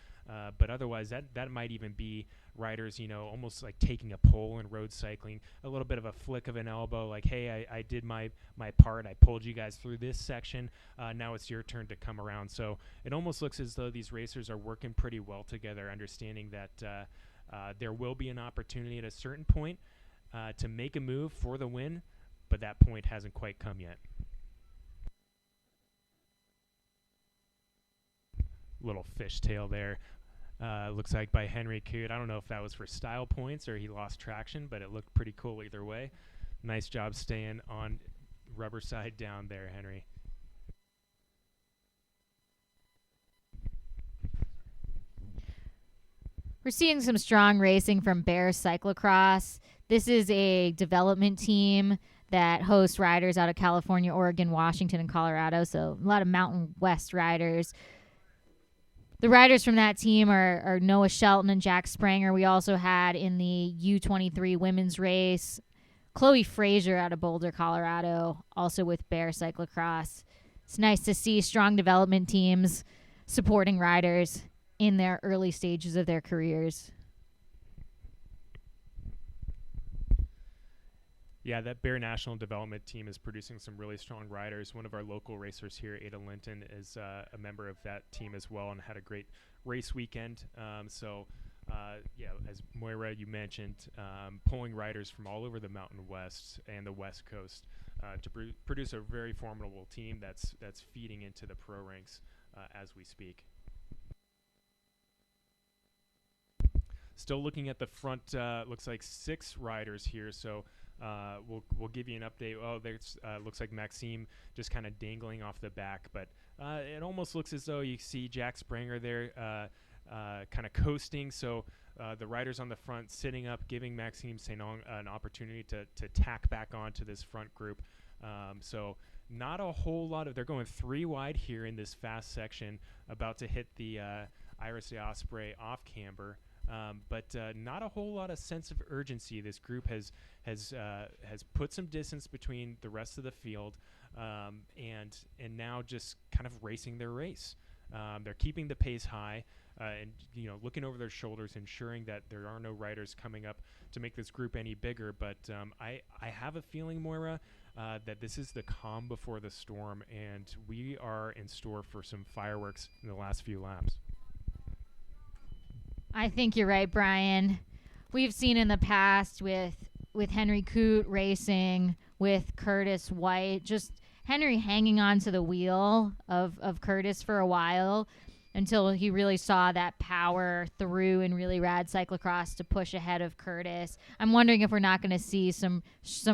But otherwise, that might even be riders, almost like taking a pole in road cycling, a little bit of a flick of an elbow, like, hey, I did my part. I pulled you guys through this section. Now it's your turn to come around. So it almost looks as though these racers are working pretty well together, understanding that there will be an opportunity at a certain point to make a move for the win, but that point hasn't quite come yet. Little fishtail there. Looks like by Henry Coot. I don't know if that was for style points or he lost traction, but it looked pretty cool either way. Nice job staying on rubber side down there, Henry. We're seeing some strong racing from Bear Cyclocross. This is a development team that hosts riders out of California, Oregon, Washington, and Colorado, so a lot of Mountain West riders. The riders from that team are Noah Shelton and Jack Spranger. We also had in the U23 women's race Chloe Frazier out of Boulder, Colorado, also with Bear Cyclocross. It's nice to see strong development teams supporting riders in their early stages of their careers. Yeah, that Bear National Development Team is producing some really strong riders. One of our local racers here, Ada Linton, is a member of that team as well and had a great race weekend. Yeah, as Moira, you mentioned, pulling riders from all over the Mountain West and the West Coast to produce a very formidable team that's feeding into the pro ranks as we speak. Still looking at the front, looks like 6 riders here, so we'll give you an update. Oh, there's looks like Maxime just kind of dangling off the back, but it almost looks as though you see Jack Spranger there kind of coasting. So the riders on the front sitting up, giving Maxime Saint-Onge an opportunity to tack back onto this front group. So not a whole lot of, they're going 3 wide here in this fast section, about to hit the Iris de Osprey off camber. But not a whole lot of sense of urgency. This group has put some distance between the rest of the field, and now just kind of racing their race. They're keeping the pace high, and looking over their shoulders, ensuring that there are no riders coming up to make this group any bigger. But I have a feeling, Moira, that this is the calm before the storm, and we are in store for some fireworks in the last few laps. I think you're right, Brian. We've seen in the past with Henry Coot racing, with Curtis White, just Henry hanging on to the wheel of Curtis for a while until he really saw that power through in really rad cyclocross to push ahead of Curtis. I'm wondering if we're not going to see some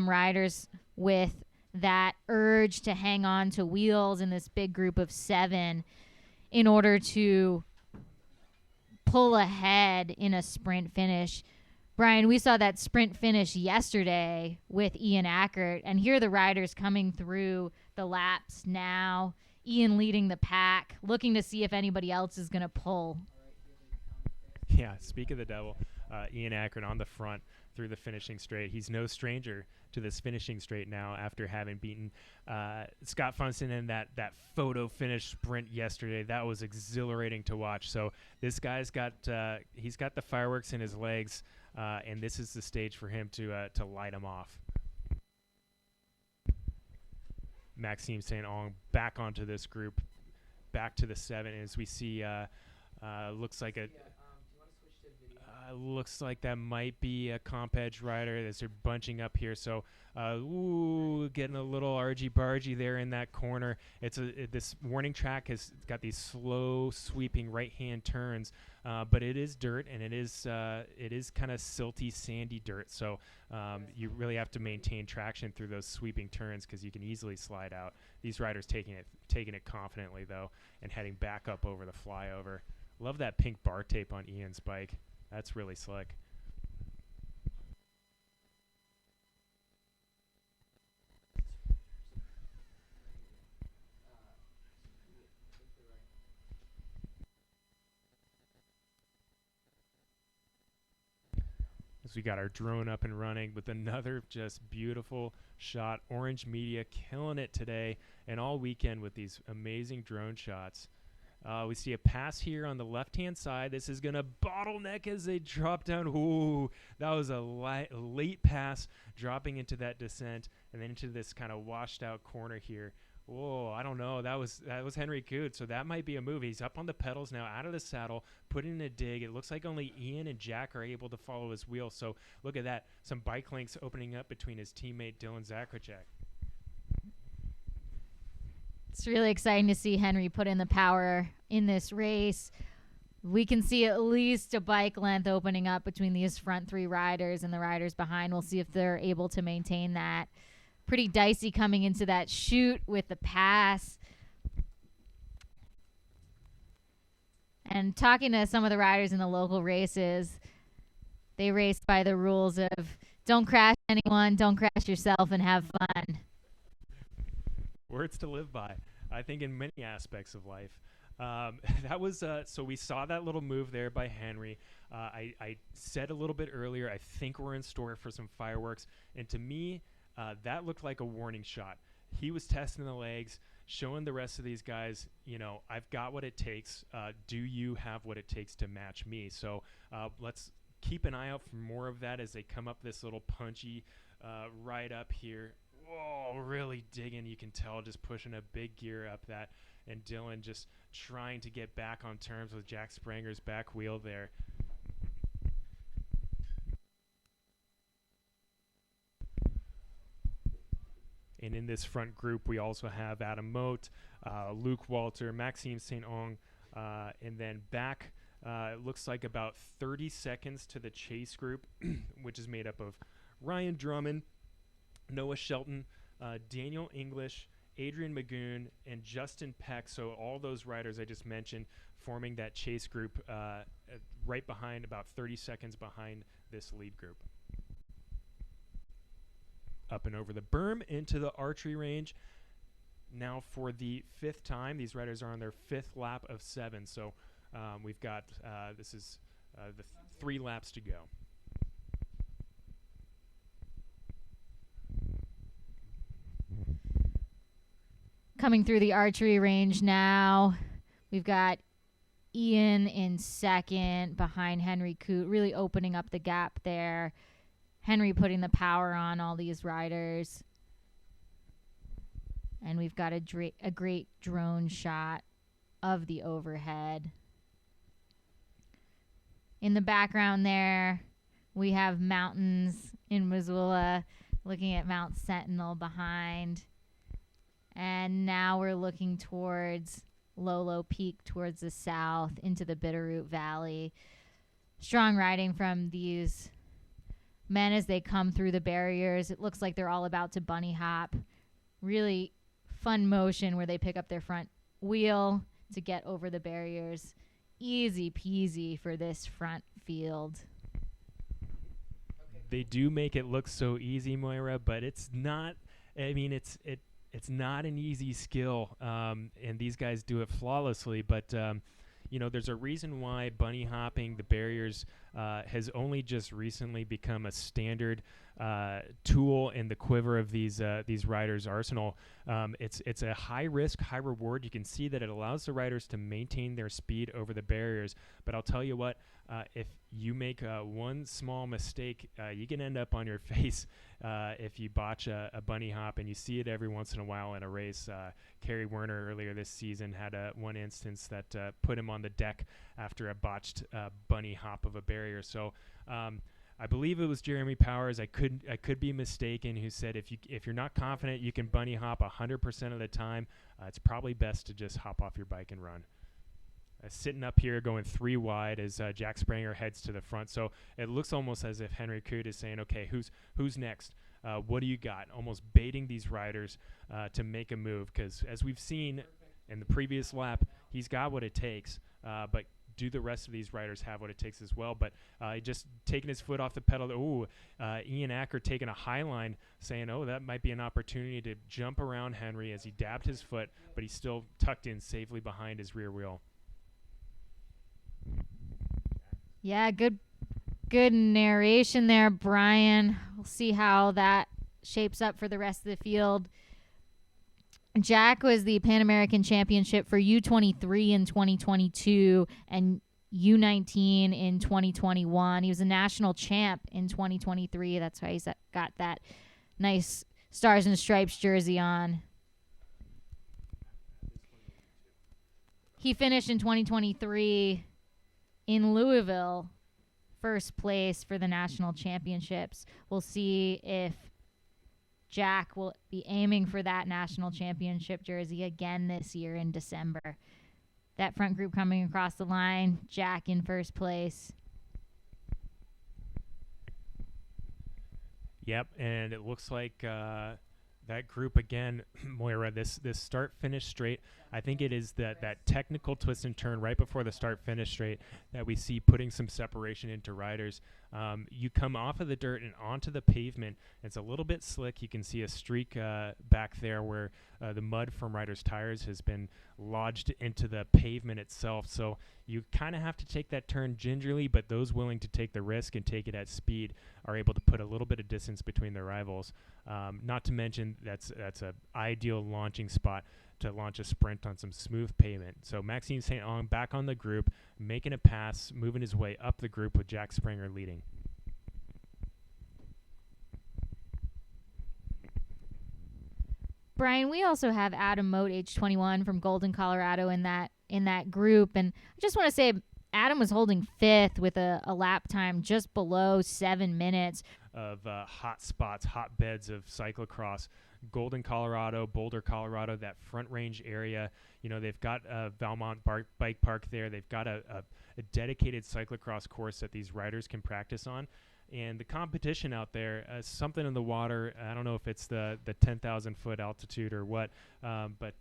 riders with that urge to hang on to wheels in this big group of 7 in order to pull ahead in a sprint finish. Brian, we saw that sprint finish yesterday with Ian Ackert, and here are the riders coming through the laps now. Ian leading the pack, looking to see if anybody else is going to pull. Yeah, speak of the devil, Ian Ackert on the front through the finishing straight. He's no stranger to this finishing straight now after having beaten Scott Funston in that photo finish sprint yesterday. That was exhilarating to watch. So this guy's got he's got the fireworks in his legs, and this is the stage for him to light them off. Maxime Saint-Onge back onto this group, back to the 7 as we see looks like a looks like that might be a comp edge rider as they're bunching up here. So getting a little argy-bargy there in that corner. This warning track has got these slow sweeping right-hand turns, but it is dirt, and it is kind of silty, sandy dirt. So you really have to maintain traction through those sweeping turns because you can easily slide out. These riders taking it confidently though, and heading back up over the flyover. Love that pink bar tape on Ian's bike. That's really slick. As we got our drone up and running with another just beautiful shot. Orange Media killing it today and all weekend with these amazing drone shots. We see a pass here on the left-hand side. This is going to bottleneck as they drop down. Ooh, that was a late pass dropping into that descent and then into this kind of washed-out corner here. Whoa, I don't know. That was Henry Coote, so that might be a move. He's up on the pedals now, out of the saddle, putting in a dig. It looks like only Ian and Jack are able to follow his wheel, so look at that. Some bike links opening up between his teammate Dylan Zachracek. It's really exciting to see Henry put in the power in this race. We can see at least a bike length opening up between these front 3 riders and the riders behind. We'll see if they're able to maintain that. Pretty dicey coming into that chute with the pass. And talking to some of the riders in the local races, they race by the rules of don't crash anyone, don't crash yourself, and have fun. Words to live by, I think, in many aspects of life. That was so we saw that little move there by Henry. I said a little bit earlier, I think we're in store for some fireworks, and to me, that looked like a warning shot. He was testing the legs, showing the rest of these guys, I've got what it takes. Do you have what it takes to match me? So let's keep an eye out for more of that as they come up this little punchy ride up here. Whoa, really digging. You can tell, just pushing a big gear up that, and Dylan just trying to get back on terms with Jack Spranger's back wheel there. And in this front group, we also have Adam Mote, Luke Walter, Maxime Saint-Onge, and then back, it looks like about 30 seconds to the chase group, which is made up of Ryan Drummond, Noah Shelton, Daniel English, Adrian Magoon, and Justin Peck. So all those riders I just mentioned forming that chase group right behind, about 30 seconds behind this lead group. Up and over the berm into the archery range. Now for the 5th time, these riders are on their 5th lap of 7. So we've got, this is the 3 laps to go. Coming through the archery range now, we've got Ian in 2nd behind Henry Coote, really opening up the gap there. Henry putting the power on all these riders. And we've got a great drone shot of the overhead. In the background there, we have mountains in Missoula, looking at Mount Sentinel behind. And now we're looking towards Lolo Peak, towards the south, into the Bitterroot Valley. Strong riding from these men as they come through the barriers. It looks like they're all about to bunny hop. Really fun motion where they pick up their front wheel to get over the barriers. Easy peasy for this front field. they do make it look so easy, Moira, but it's not. I mean, it's not an easy skill, and these guys do it flawlessly. But there's a reason why bunny hopping the barriers has only just recently become a standard tool in the quiver of these riders' arsenal. It's a high risk, high reward. You can see that it allows the riders to maintain their speed over the barriers. But I'll tell you what, if you make one small mistake, you can end up on your face if you botch a bunny hop, and you see it every once in a while in a race. Kerry Werner earlier this season had one instance that put him on the deck after a botched bunny hop of a barrier. So I believe it was Jeremy Powers. I could be mistaken. Who said if you're not confident you can bunny hop 100% of the time, it's probably best to just hop off your bike and run. Sitting up here going 3 wide as Jack Spranger heads to the front. So it looks almost as if Henry Coot is saying, okay, who's next? What do you got? Almost baiting these riders to make a move, because as we've seen in the previous lap, he's got what it takes, but do the rest of these riders have what it takes as well? But just taking his foot off the pedal. Ian Acker taking a high line, saying, that might be an opportunity to jump around Henry as he dabbed his foot, but he's still tucked in safely behind his rear wheel. Yeah, good narration there, Brian. We'll see how that shapes up for the rest of the field. Jack was the Pan American Championship for U23 in 2022 and U19 in 2021. He was a national champ in 2023. That's why he's got that nice Stars and Stripes jersey on. He finished in 2023 in Louisville, first place for the national championships. We'll see if Jack will be aiming for that national championship jersey again this year in December. That front group coming across the line, Jack in first place. Yep, and it looks like that group again, Moira, this start-finish straight, I think it is that technical twist and turn right before the start-finish straight that we see putting some separation into riders. You come off of the dirt and onto the pavement. It's a little bit slick. You can see a streak back there where the mud from riders' tires has been lodged into the pavement itself. So you kind of have to take that turn gingerly, but those willing to take the risk and take it at speed are able to put a little bit of distance between their rivals. Not to mention that's an ideal launching spot to launch a sprint on some smooth pavement. So Maxime St. Onge back on the group, making a pass, moving his way up the group with Jack Spranger leading. Brian, we also have Adam Mote, age 21, from Golden, Colorado, in that group. And I just want to say Adam was holding 5th with a lap time just below 7 minutes. Of hot spots, hotbeds of cyclocross. Golden, Colorado, Boulder, Colorado, that Front Range area. They've got Valmont Bike Park there. They've got a dedicated cyclocross course that these riders can practice on. And the competition out there, something in the water. I don't know if it's the 10,000 foot altitude or what, but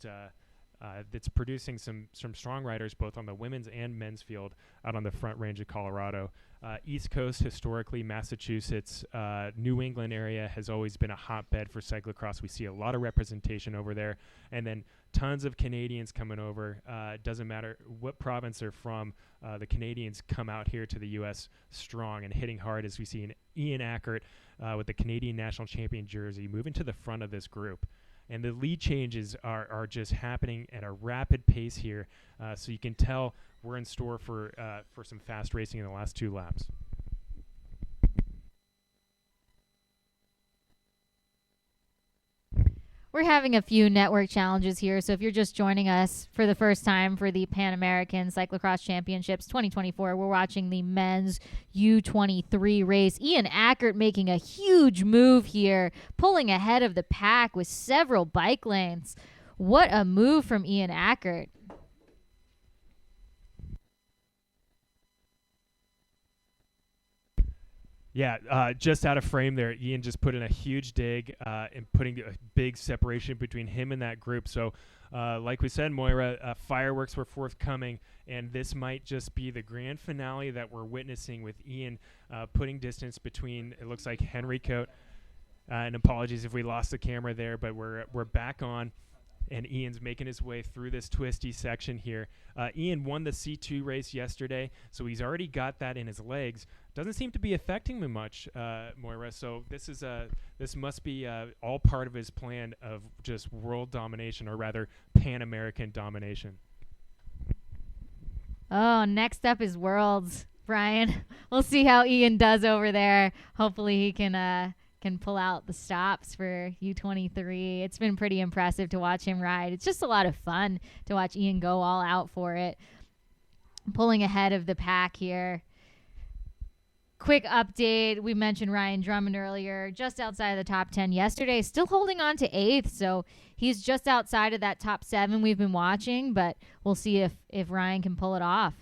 it's producing some strong riders both on the women's and men's field out on the Front Range of Colorado. East Coast, historically, Massachusetts, New England area has always been a hotbed for cyclocross. We see a lot of representation over there. And then tons of Canadians coming over. It doesn't matter what province they're from. The Canadians come out here to the U.S. strong and hitting hard, as we see in Ian Ackert with the Canadian national champion jersey moving to the front of this group. And the lead changes are just happening at a rapid pace here. So you can tell we're in store for some fast racing in the last 2 laps. We're having a few network challenges here, so if you're just joining us for the first time for the Pan American Cyclocross Championships 2024, we're watching the men's U23 race. Ian Ackert making a huge move here, pulling ahead of the pack with several bike lanes. What a move from Ian Ackert. Yeah, just out of frame there. Ian just put in a huge dig and putting a big separation between him and that group. So like we said, Moira, fireworks were forthcoming, and this might just be the grand finale that we're witnessing with Ian putting distance between, it looks like, Henry Cote. And apologies if we lost the camera there, but we're back on. And Ian's making his way through this twisty section here. Ian won the C2 race yesterday, so he's already got that in his legs. Doesn't seem to be affecting him much, Moira. So this must be all part of his plan of just world domination, or rather Pan-American domination. Oh, next up is Worlds, Brian. We'll see how Ian does over there. Hopefully he can pull out the stops for U23. It's been pretty impressive to watch him ride. It's just a lot of fun to watch Ian go all out for it. Pulling ahead of the pack here. Quick update. We mentioned Ryan Drummond earlier, just outside of the top 10 yesterday, still holding on to 8th. So he's just outside of that top 7 we've been watching, but we'll see if Ryan can pull it off.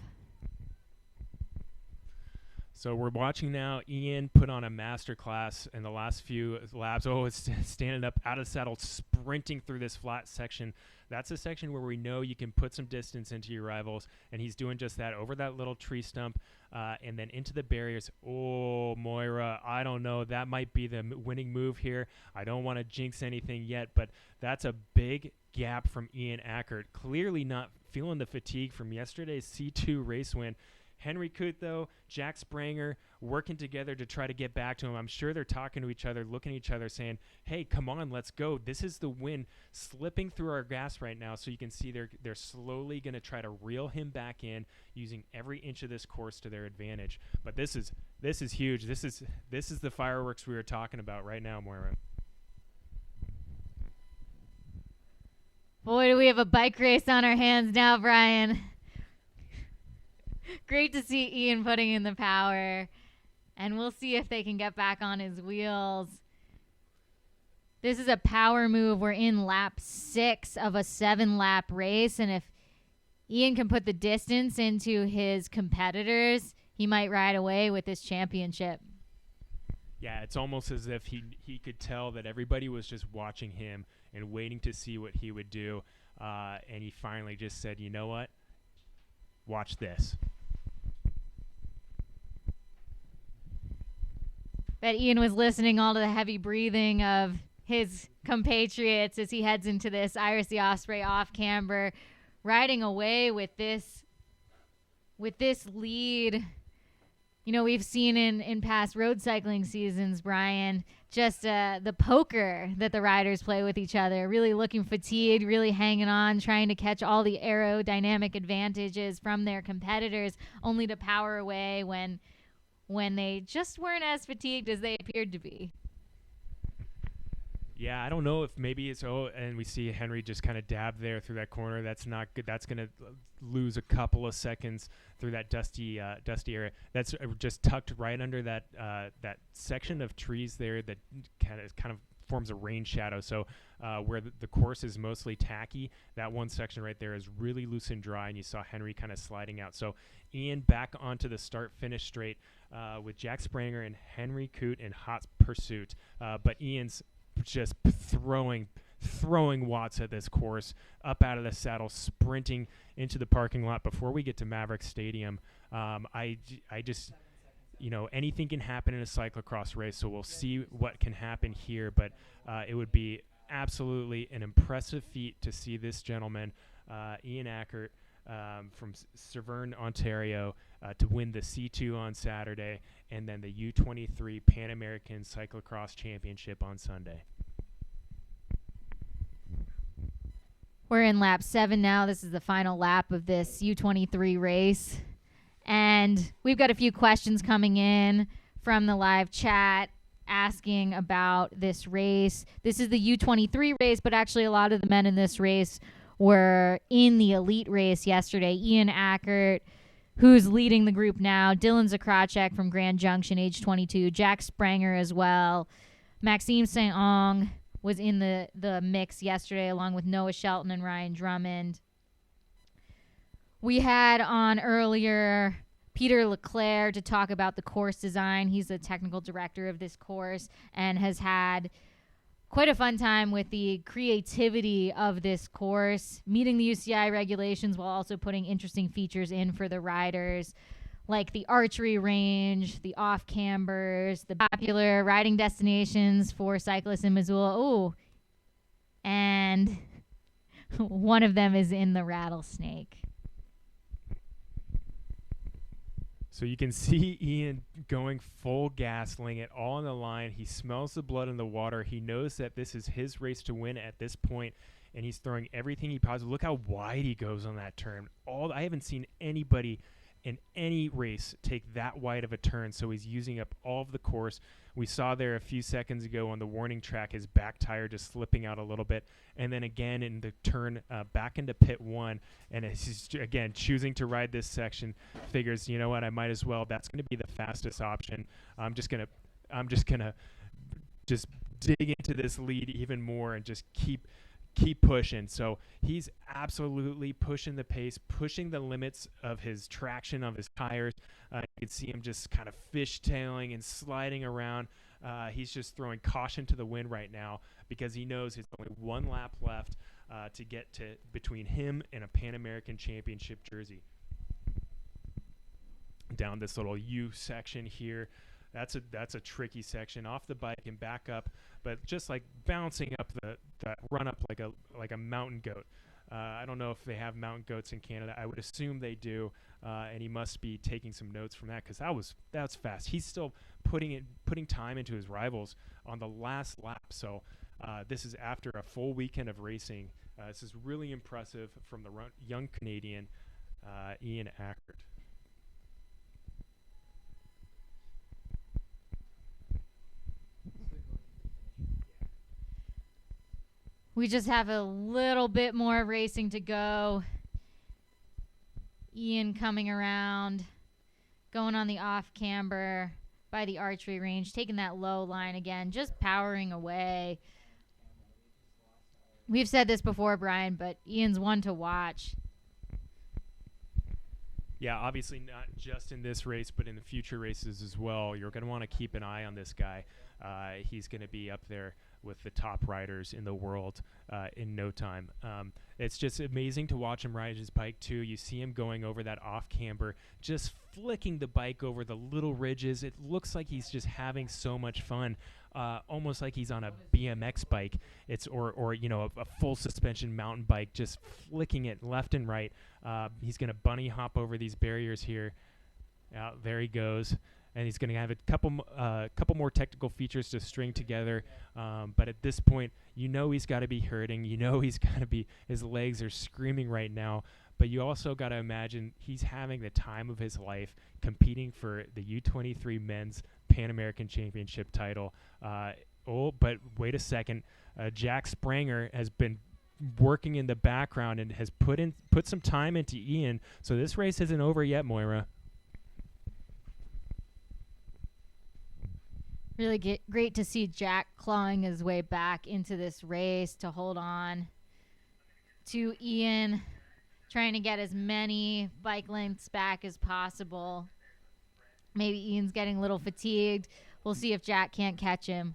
So we're watching now Ian put on a masterclass in the last few laps. Oh, it's standing up out of the saddle, sprinting through this flat section. That's a section where we know you can put some distance into your rivals, and he's doing just that over that little tree stump and then into the barriers. Oh, Moira, I don't know. That might be the winning move here. I don't want to jinx anything yet, but that's a big gap from Ian Ackert. Clearly not feeling the fatigue from yesterday's C2 race win. Henry Cote, though, Jack Spranger working together to try to get back to him. I'm sure they're talking to each other, looking at each other, saying, hey, come on, let's go. This is the win, slipping through our gas right now. So you can see they're slowly going to try to reel him back in, using every inch of this course to their advantage. But this is huge. This is the fireworks we were talking about right now, Moira. Boy, do we have a bike race on our hands now, Brian. Great to see Ian putting in the power, and we'll see if they can get back on his wheels. This is a power move. We're in lap 6 of a 7-lap race, and if Ian can put the distance into his competitors, he might ride away with this championship. Yeah, it's almost as if he could tell that everybody was just watching him and waiting to see what he would do, and he finally just said, you know what? Watch this. Bet Ian was listening all to the heavy breathing of his compatriots as he heads into this Iris the Osprey off camber, riding away with this lead. You know, we've seen in past road cycling seasons, Brian, just the poker that the riders play with each other, really looking fatigued, really hanging on, trying to catch all the aerodynamic advantages from their competitors, only to power away when they just weren't as fatigued as they appeared to be. Yeah, I don't know if maybe it's and we see Henry just kind of dab there through that corner. That's not good. That's going to lose a couple of seconds through that dusty area. That's just tucked right under that section of trees there that kind of forms a rain shadow. So where the course is mostly tacky, that one section right there is really loose and dry, and you saw Henry kind of sliding out. So Ian back onto the start-finish straight with Jack Spranger and Henry Cote in hot pursuit. But Ian's just throwing watts at this course, up out of the saddle, sprinting into the parking lot before we get to Maverick Stadium. I just, you know, anything can happen in a cyclocross race, so we'll see what can happen here. But it would be absolutely an impressive feat to see this gentleman, Ian Ackert, from Severn, Ontario, to win the C2 on Saturday and then the U23 Pan American Cyclocross Championship on Sunday. We're in lap 7 now. This is the final lap of this U23 race. And we've got a few questions coming in from the live chat asking about this race. This is the U23 race, but actually a lot of the men in this race were in the elite race yesterday. Ian Ackert, who's leading the group now, Dylan Zakracek from Grand Junction, age 22, Jack Spranger as well. Maxime Saint-Onge was in the mix yesterday along with Noah Shelton and Ryan Drummond. We had on earlier Peter Leclerc to talk about the course design. He's the technical director of this course and has had quite a fun time with the creativity of this course, meeting the UCI regulations while also putting interesting features in for the riders, like the archery range, the off cambers, the popular riding destinations for cyclists in Missoula. Oh, and one of them is in the Rattlesnake. So you can see Ian going full gas, laying it all on the line. He smells the blood in the water. He knows that this is his race to win at this point, and he's throwing everything he possibly. Look how wide he goes on that turn. I haven't seen anybody in any race take that wide of a turn, so he's using up all of the course. We saw there a few seconds ago on the warning track his back tire just slipping out a little bit, and then again in the turn back into pit 1, and he's again choosing to ride this section. Figures, you know what, I might as well. That's going to be the fastest option. I'm just gonna dig into this lead even more and just keep pushing. So he's absolutely pushing the pace, pushing the limits of his traction of his tires. You can see him just kind of fishtailing and sliding around. He's just throwing caution to the wind right now because he knows there's only one lap left to get to between him and a Pan American Championship jersey. Down this little U section here. That's a tricky section off the bike and back up, but just like bouncing up that run up like a mountain goat. I don't know if they have mountain goats in Canada. I would assume they do, and he must be taking some notes from that because that's fast. He's still putting time into his rivals on the last lap. So this is after a full weekend of racing. This is really impressive from the young Canadian Ian Ackert. We just have a little bit more racing to go. Ian coming around, going on the off camber by the archery range, taking that low line again, just powering away. We've said this before, Brian, but Ian's one to watch. Yeah, obviously not just in this race, but in the future races as well. You're going to want to keep an eye on this guy. He's going to be up there with the top riders in the world in no time. It's just amazing to watch him ride his bike too. You see him going over that off camber, just flicking the bike over the little ridges. It looks like he's just having so much fun, almost like he's on a BMX bike. It's or you know a full suspension mountain bike, just flicking it left and right. He's gonna bunny hop over these barriers here. There he goes. And he's going to have a couple more technical features to string together. But at this point, you know he's got to be hurting. You know he's got to be, his legs are screaming right now. But you also got to imagine he's having the time of his life competing for the U23 Men's Pan American Championship title. But wait a second. Jack Spranger has been working in the background and has put some time into Ian. So this race isn't over yet, Moira. Really great to see Jack clawing his way back into this race to hold on to Ian, trying to get as many bike lengths back as possible. Maybe Ian's getting a little fatigued. We'll see if Jack can't catch him.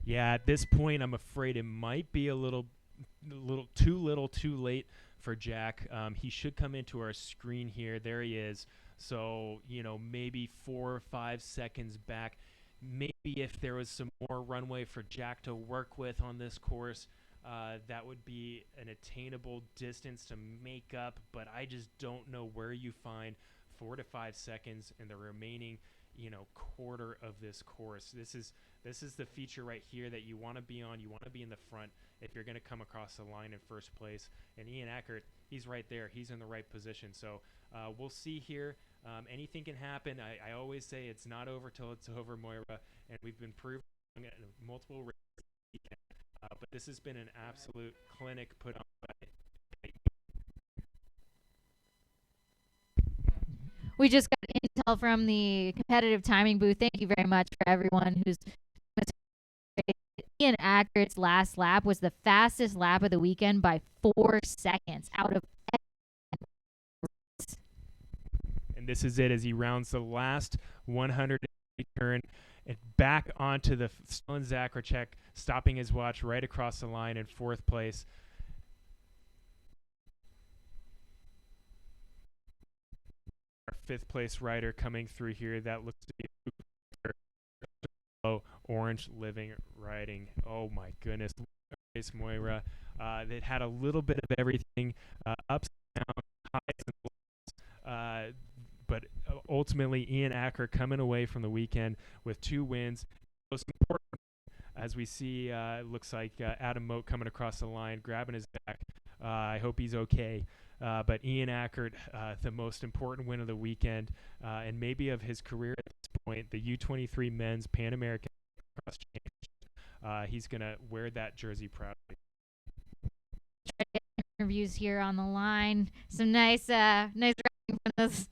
Yeah, at this point, I'm afraid it might be a little too late for Jack. He should come into our screen here. There he is. So, you know, maybe 4 or 5 seconds back. Maybe if there was some more runway for Jack to work with on this course, that would be an attainable distance to make up. But I just don't know where you find 4 to 5 seconds in the remaining, you know, quarter of this course. This is the feature right here that you want to be on. You want to be in the front if you're going to come across the line in first place. And Ian Ackert, he's right there. He's in the right position. So we'll see here. Anything can happen. I always say it's not over till it's over, Moira, and we've been proving at multiple races. But this has been an absolute clinic put on by. We just got intel from the competitive timing booth. Thank you very much for everyone who's. Ian Ackert's last lap was the fastest lap of the weekend by 4 seconds out of. And this is it as he rounds the last 100 turn. and back onto the Stellan Zacharczyk, stopping his watch right across the line in 4th place. Our 5th place rider coming through here. That looks to be orange living riding. Oh my goodness. Race Moira. That had a little bit of everything, ups and downs, highs and lows. But ultimately, Ian Acker coming away from the weekend with 2 wins. Most important, as we see, looks like Adam Moat coming across the line, grabbing his back. I hope he's okay. But Ian Acker, the most important win of the weekend, and maybe of his career at this point, the U23 Men's Pan American Cross Championship. He's going to wear that jersey proudly. Interviews here on the line. Some nice riding from those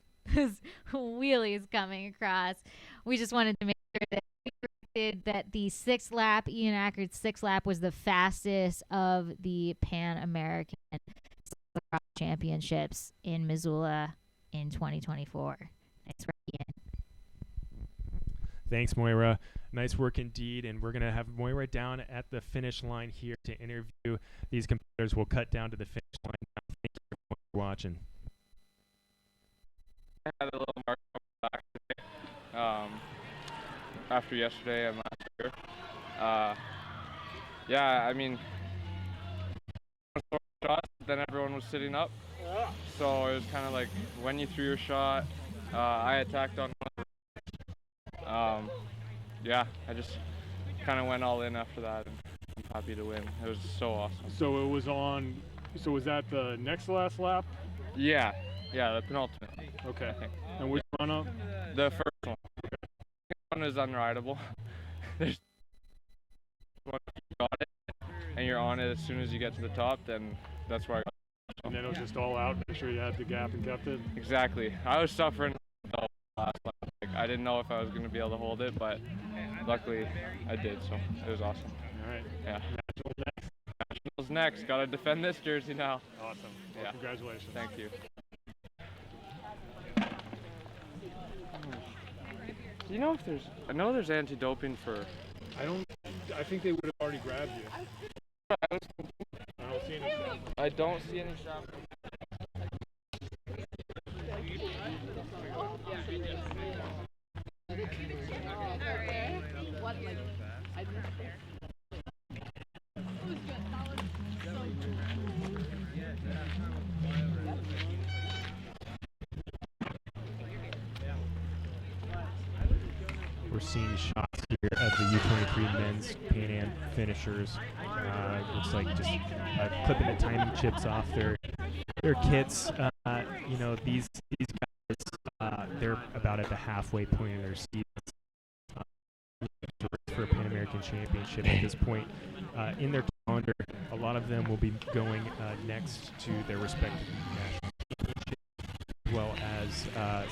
wheelies coming across. We just wanted to make sure that the 6th lap, Ian Acker's 6th lap, was the fastest of the Pan American Championships in Missoula in 2024. Thanks, Ian. Thanks, Moira. Nice work indeed. And we're going to have Moira down at the finish line here to interview these competitors. We'll cut down to the finish line now. Thank you for watching. I had a little mark on my back today. After yesterday and last year. Yeah, I mean, shots, then everyone was sitting up. So it was kind of like when you threw your shot, I attacked on one. Yeah, I just kind of went all in after that, and I'm happy to win. It was so awesome. So it was on. So was that the next last lap? Yeah, the penultimate. Okay. And which run up? The first one. The second one is unrideable. There's one you got it, and you're on it as soon as you get to the top. Then that's where I got it. And then it was just all out. Make sure you had the gap and kept it. Exactly. I was suffering the last lap. Like, I didn't know if I was going to be able to hold it, but luckily I did. So it was awesome. All right. Yeah. Nationals next. Got to defend this jersey now. Awesome. Well, yeah. Congratulations. Thank you. Do you know if there's? I know there's anti-doping for. I think they would have already grabbed you. I don't see any shot. I don't see any shot. We're seeing shots here of the U23 men's Pan Am finishers. Looks like just clipping the timing chips off their kits. You know, these guys, they're about at the halfway point of their season for a Pan American Championship at this point in their calendar. A lot of them will be going next to their respective national championships, as well as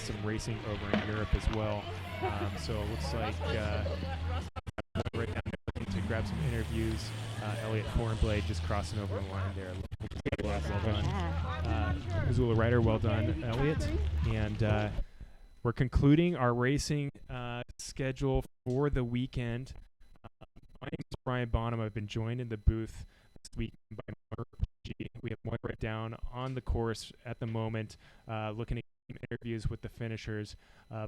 some racing over in Europe as well. So it looks like right now they're looking to grab some interviews. Elliot Hornblade just crossing over the line there. Well done. Missoula rider, well done, Elliot. And we're concluding our racing schedule for the weekend. My name is Brian Bonham. I've been joined in the booth this week by Moira. We have Moira down on the course at the moment, looking at interviews with the finishers,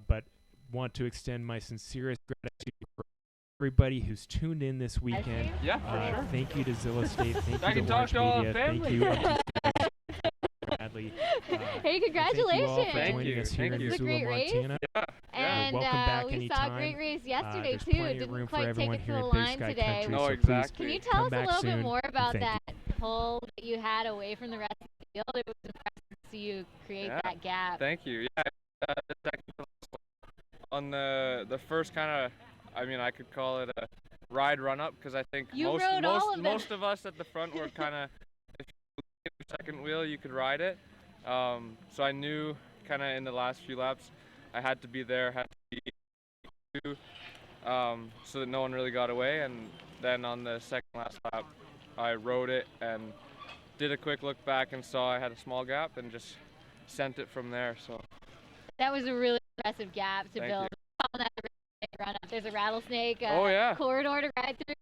but want to extend my sincerest gratitude for everybody who's tuned in this weekend. Yeah, for sure. Thank you to Zilla State. Thank I you can to talk Orange to all the Media. Thank family. you, Bradley. Hey, congratulations! Thank you all for joining us here in This is a Missoula, great race. Montana. And welcome back we anytime. saw a great race yesterday there's too. plenty of Didn't room quite for take everyone it to here the in Big line Sky today. Country. No, So exactly. Can you please tell come us a back little soon, bit more and about thank that pull that you had away from the rest of the field? It was impressive to see you create that gap. Thank you. Yeah, the second on the first kind of, I mean, I could call it a ride run up because I think most of us at the front were kind of, if you get the second wheel, you could ride it. So I knew kind of in the last few laps, I had to be there, had to be so that no one really got away. And then on the second last lap, I rode it and did a quick look back and saw I had a small gap and just sent it from there. So that was a really impressive gap to Thank build. you. run up. There's a rattlesnake corridor to ride through.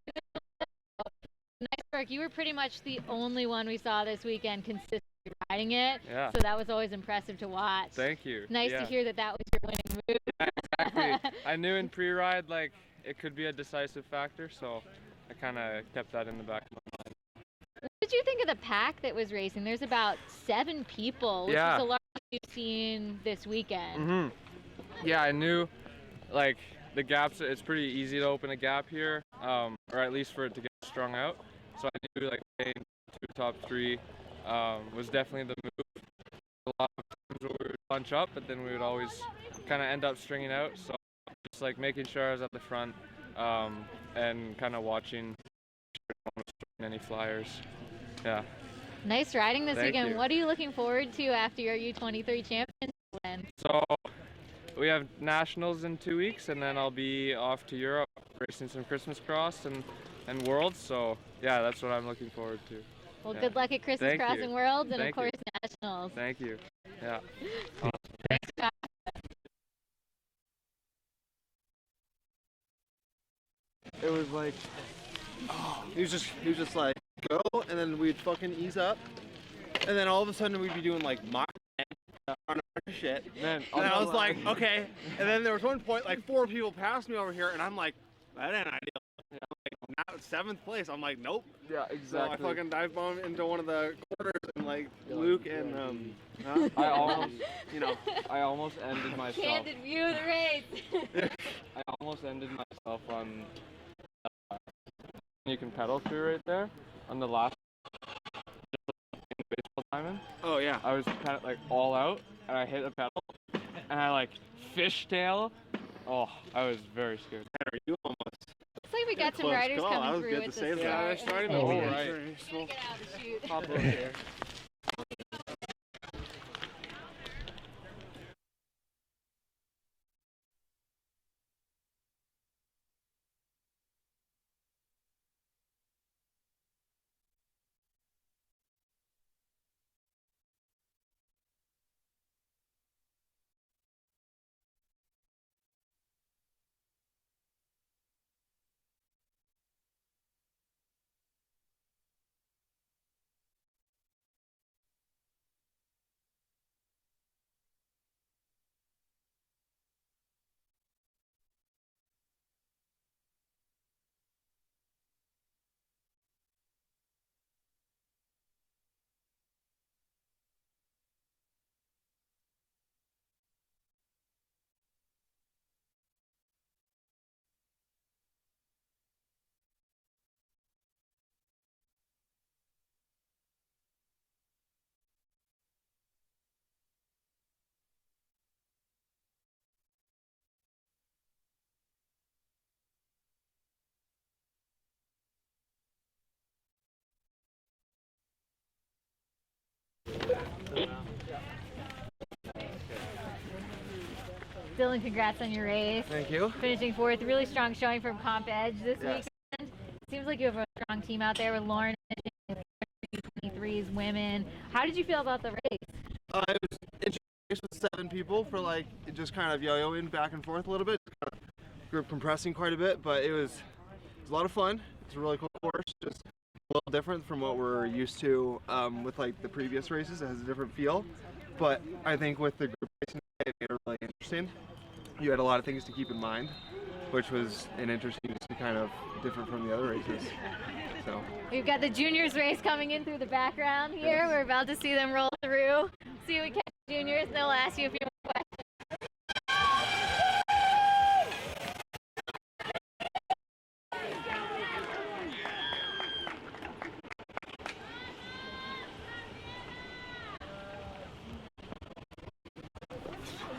Nice work. You were pretty much the only one we saw this weekend consistently riding it. Yeah. So that was always impressive to watch. Thank you. Nice to hear that was your winning move. Yeah, exactly. I knew in pre-ride like it could be a decisive factor, so I kind of kept that in the back of my mind. What did you think of the pack that was racing? There's about 7 people, which is a lot you've seen this weekend. Yeah, I knew like the gaps. It's pretty easy to open a gap here, or at least for it to get strung out. So I knew like getting 2 top 3 was definitely the move. A lot of times we would bunch up, but then we would always kind of end up stringing out. So just like making sure I was at the front and kind of watching any flyers. Yeah. Nice riding this Thank weekend. you. What are you looking forward to after your U23 championship win? So we have nationals in 2 weeks, and then I'll be off to Europe racing some Christmas Cross and Worlds. So yeah, that's what I'm looking forward to. Well, good luck at Christmas Cross and Worlds, and of course nationals. Thank you. Yeah. Thanks, Scott. It was like, he was just like, go, and then we'd fucking ease up, and then all of a sudden we'd be doing like on a bunch of shit. Man, and I was like, okay. And then there was one point like 4 people passed me over here, and I'm like, that ain't ideal. I'm like, now it's 7th place. I'm like, nope. Yeah, exactly. So I fucking dive bombed into one of the quarters, and like Luke and I almost, I almost ended myself. Candid view of the race. I almost ended myself on. You can pedal through right there on the last baseball diamond. Oh yeah. I was kind of like all out, and I hit a pedal, and I like fishtail. Oh, I was very scared. You almost. Looks like we got some riders coming through good with to the say start. that. They're starting to roll right. We'll get out of the chute. Pop over here. Dylan, congrats on your race. Thank you. Finishing 4th, really strong showing from Comp Edge this weekend. Seems like you have a strong team out there with Lauren and 23s women. How did you feel about the race? It was interesting with 7 people for like just kind of yo-yoing back and forth a little bit, kind of group compressing quite a bit, but it was a lot of fun. It's a really cool course, just a little different from what we're used to with like the previous races. It has a different feel, but I think with the group racing it made it really interesting. You had a lot of things to keep in mind, which was an interesting, just kind of different from the other races. So we've got the juniors race coming in through the background here. We're about to see them roll through. See what catch juniors, and they'll ask you a few more questions.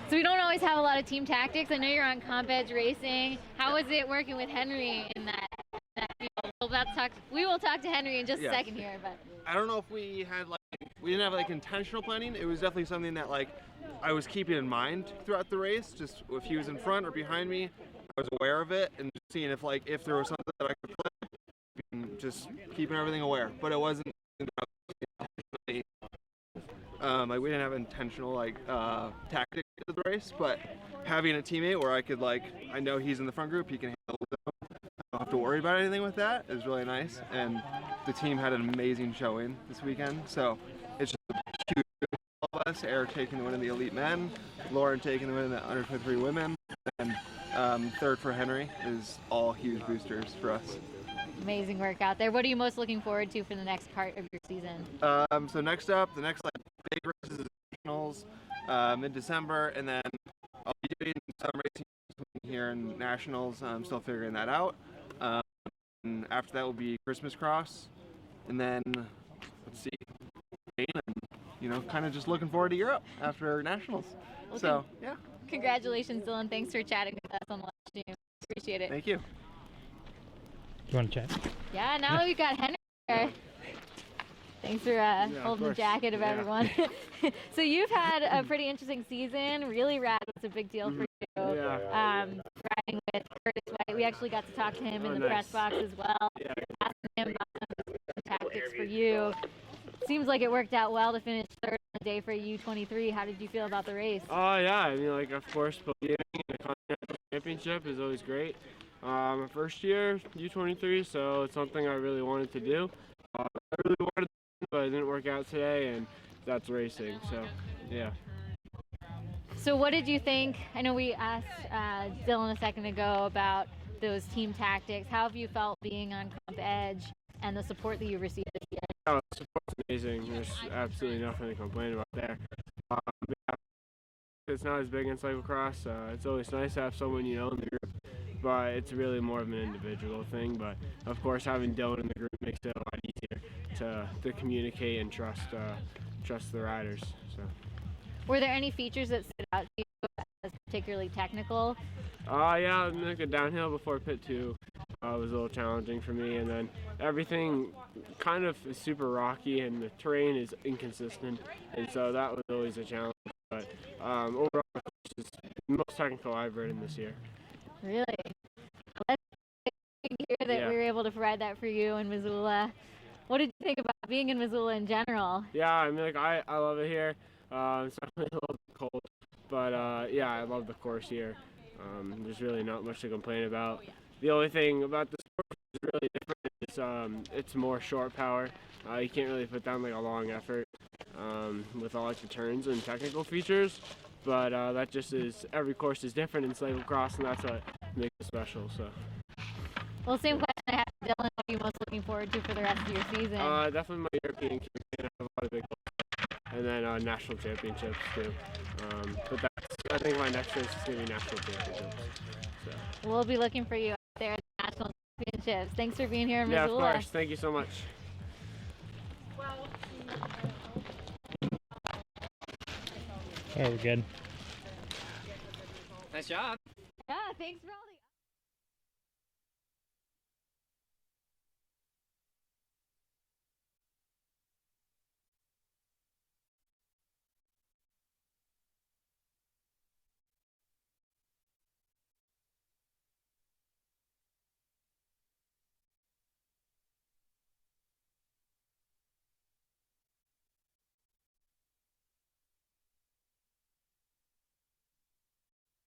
So we don't always have a lot of team tactics. I know you're on Comp Edge Racing. How was it working with Henry in that field? We will talk to Henry in just a second here, but I don't know if we didn't have like intentional planning. It was definitely something that like I was keeping in mind throughout the race. Just if he was in front or behind me, I was aware of it and just seeing if there was something that I could play, and just keeping everything aware. But it wasn't Like we didn't have intentional tactics of the race, but having a teammate where I could I know he's in the front group, he can handle it. I don't have to worry about anything with that is really nice. And the team had an amazing showing this weekend, so it's just a huge for all of us. Eric taking the win in the elite men, Lauren taking the win in the under 23 women, and third for Henry is all huge boosters for us. Amazing work out there. What are you most looking forward to for the next part of your season? So next up, the next big races is nationals mid-December, and then I'll be doing some racing here in nationals. I'm still figuring that out. And after that will be Christmas Cross, and then let's see, and kind of just looking forward to Europe after nationals. Well, so yeah. Congratulations, Dylan. Thanks for chatting with us on the live stream. Appreciate it. Thank you. Do you want to chat? Yeah, now that we've got Henry here. Thanks for holding the jacket of everyone. So you've had a pretty interesting season, really rad. It's a big deal for you. Yeah. Riding with Curtis White. We actually got to talk to him in the press box as well. Yeah. Asking him about some of the tactics for you. Seems like it worked out well to finish third on the day for U23. How did you feel about the race? Oh yeah, I mean, of course, Podium in the Continental Championship is always great. My first year U23, so it's something I really wanted to do. I really wanted to, but it didn't work out today, and that's racing. So yeah. So what did you think? I know we asked Dylan a second ago about those team tactics. How have you felt being on Comp Edge and the support that you received this year? Oh, the support's amazing. There's absolutely nothing to complain about there. It's not as big in cyclocross. It's always nice to have someone in the group, but it's really more of an individual thing. But of course, having Dylan in the group makes it a lot easier to communicate and trust the riders. So. Were there any features that stood out to you as particularly technical? Yeah, the downhill before pit 2 was a little challenging for me, and then everything kind of is super rocky and the terrain is inconsistent, and so that was always a challenge. But overall, it's the most technical I've ridden this year. Really? Let's hear that we were able to provide that for you in Missoula. What did you think about being in Missoula in general? Yeah, I mean, I love it here. It's definitely a little bit cold, but yeah, I love the course here. There's really not much to complain about. The only thing about this course is really different. It's more short power. You can't really put down a long effort with all the turns and technical features, but that just is, every course is different in cyclocross, and that's what makes it special. So. Well, same question I have for Dylan. What are you most looking forward to for the rest of your season? Definitely my European campaign. I have a lot of big goals. And then national championships too. But I think my next race is going to be national championships. So. We'll be looking for you out there at the national championships. Thanks for being here in Missoula. Yeah, of course. Thank you so much. Yeah, we're good. Nice job. Yeah, thanks for all the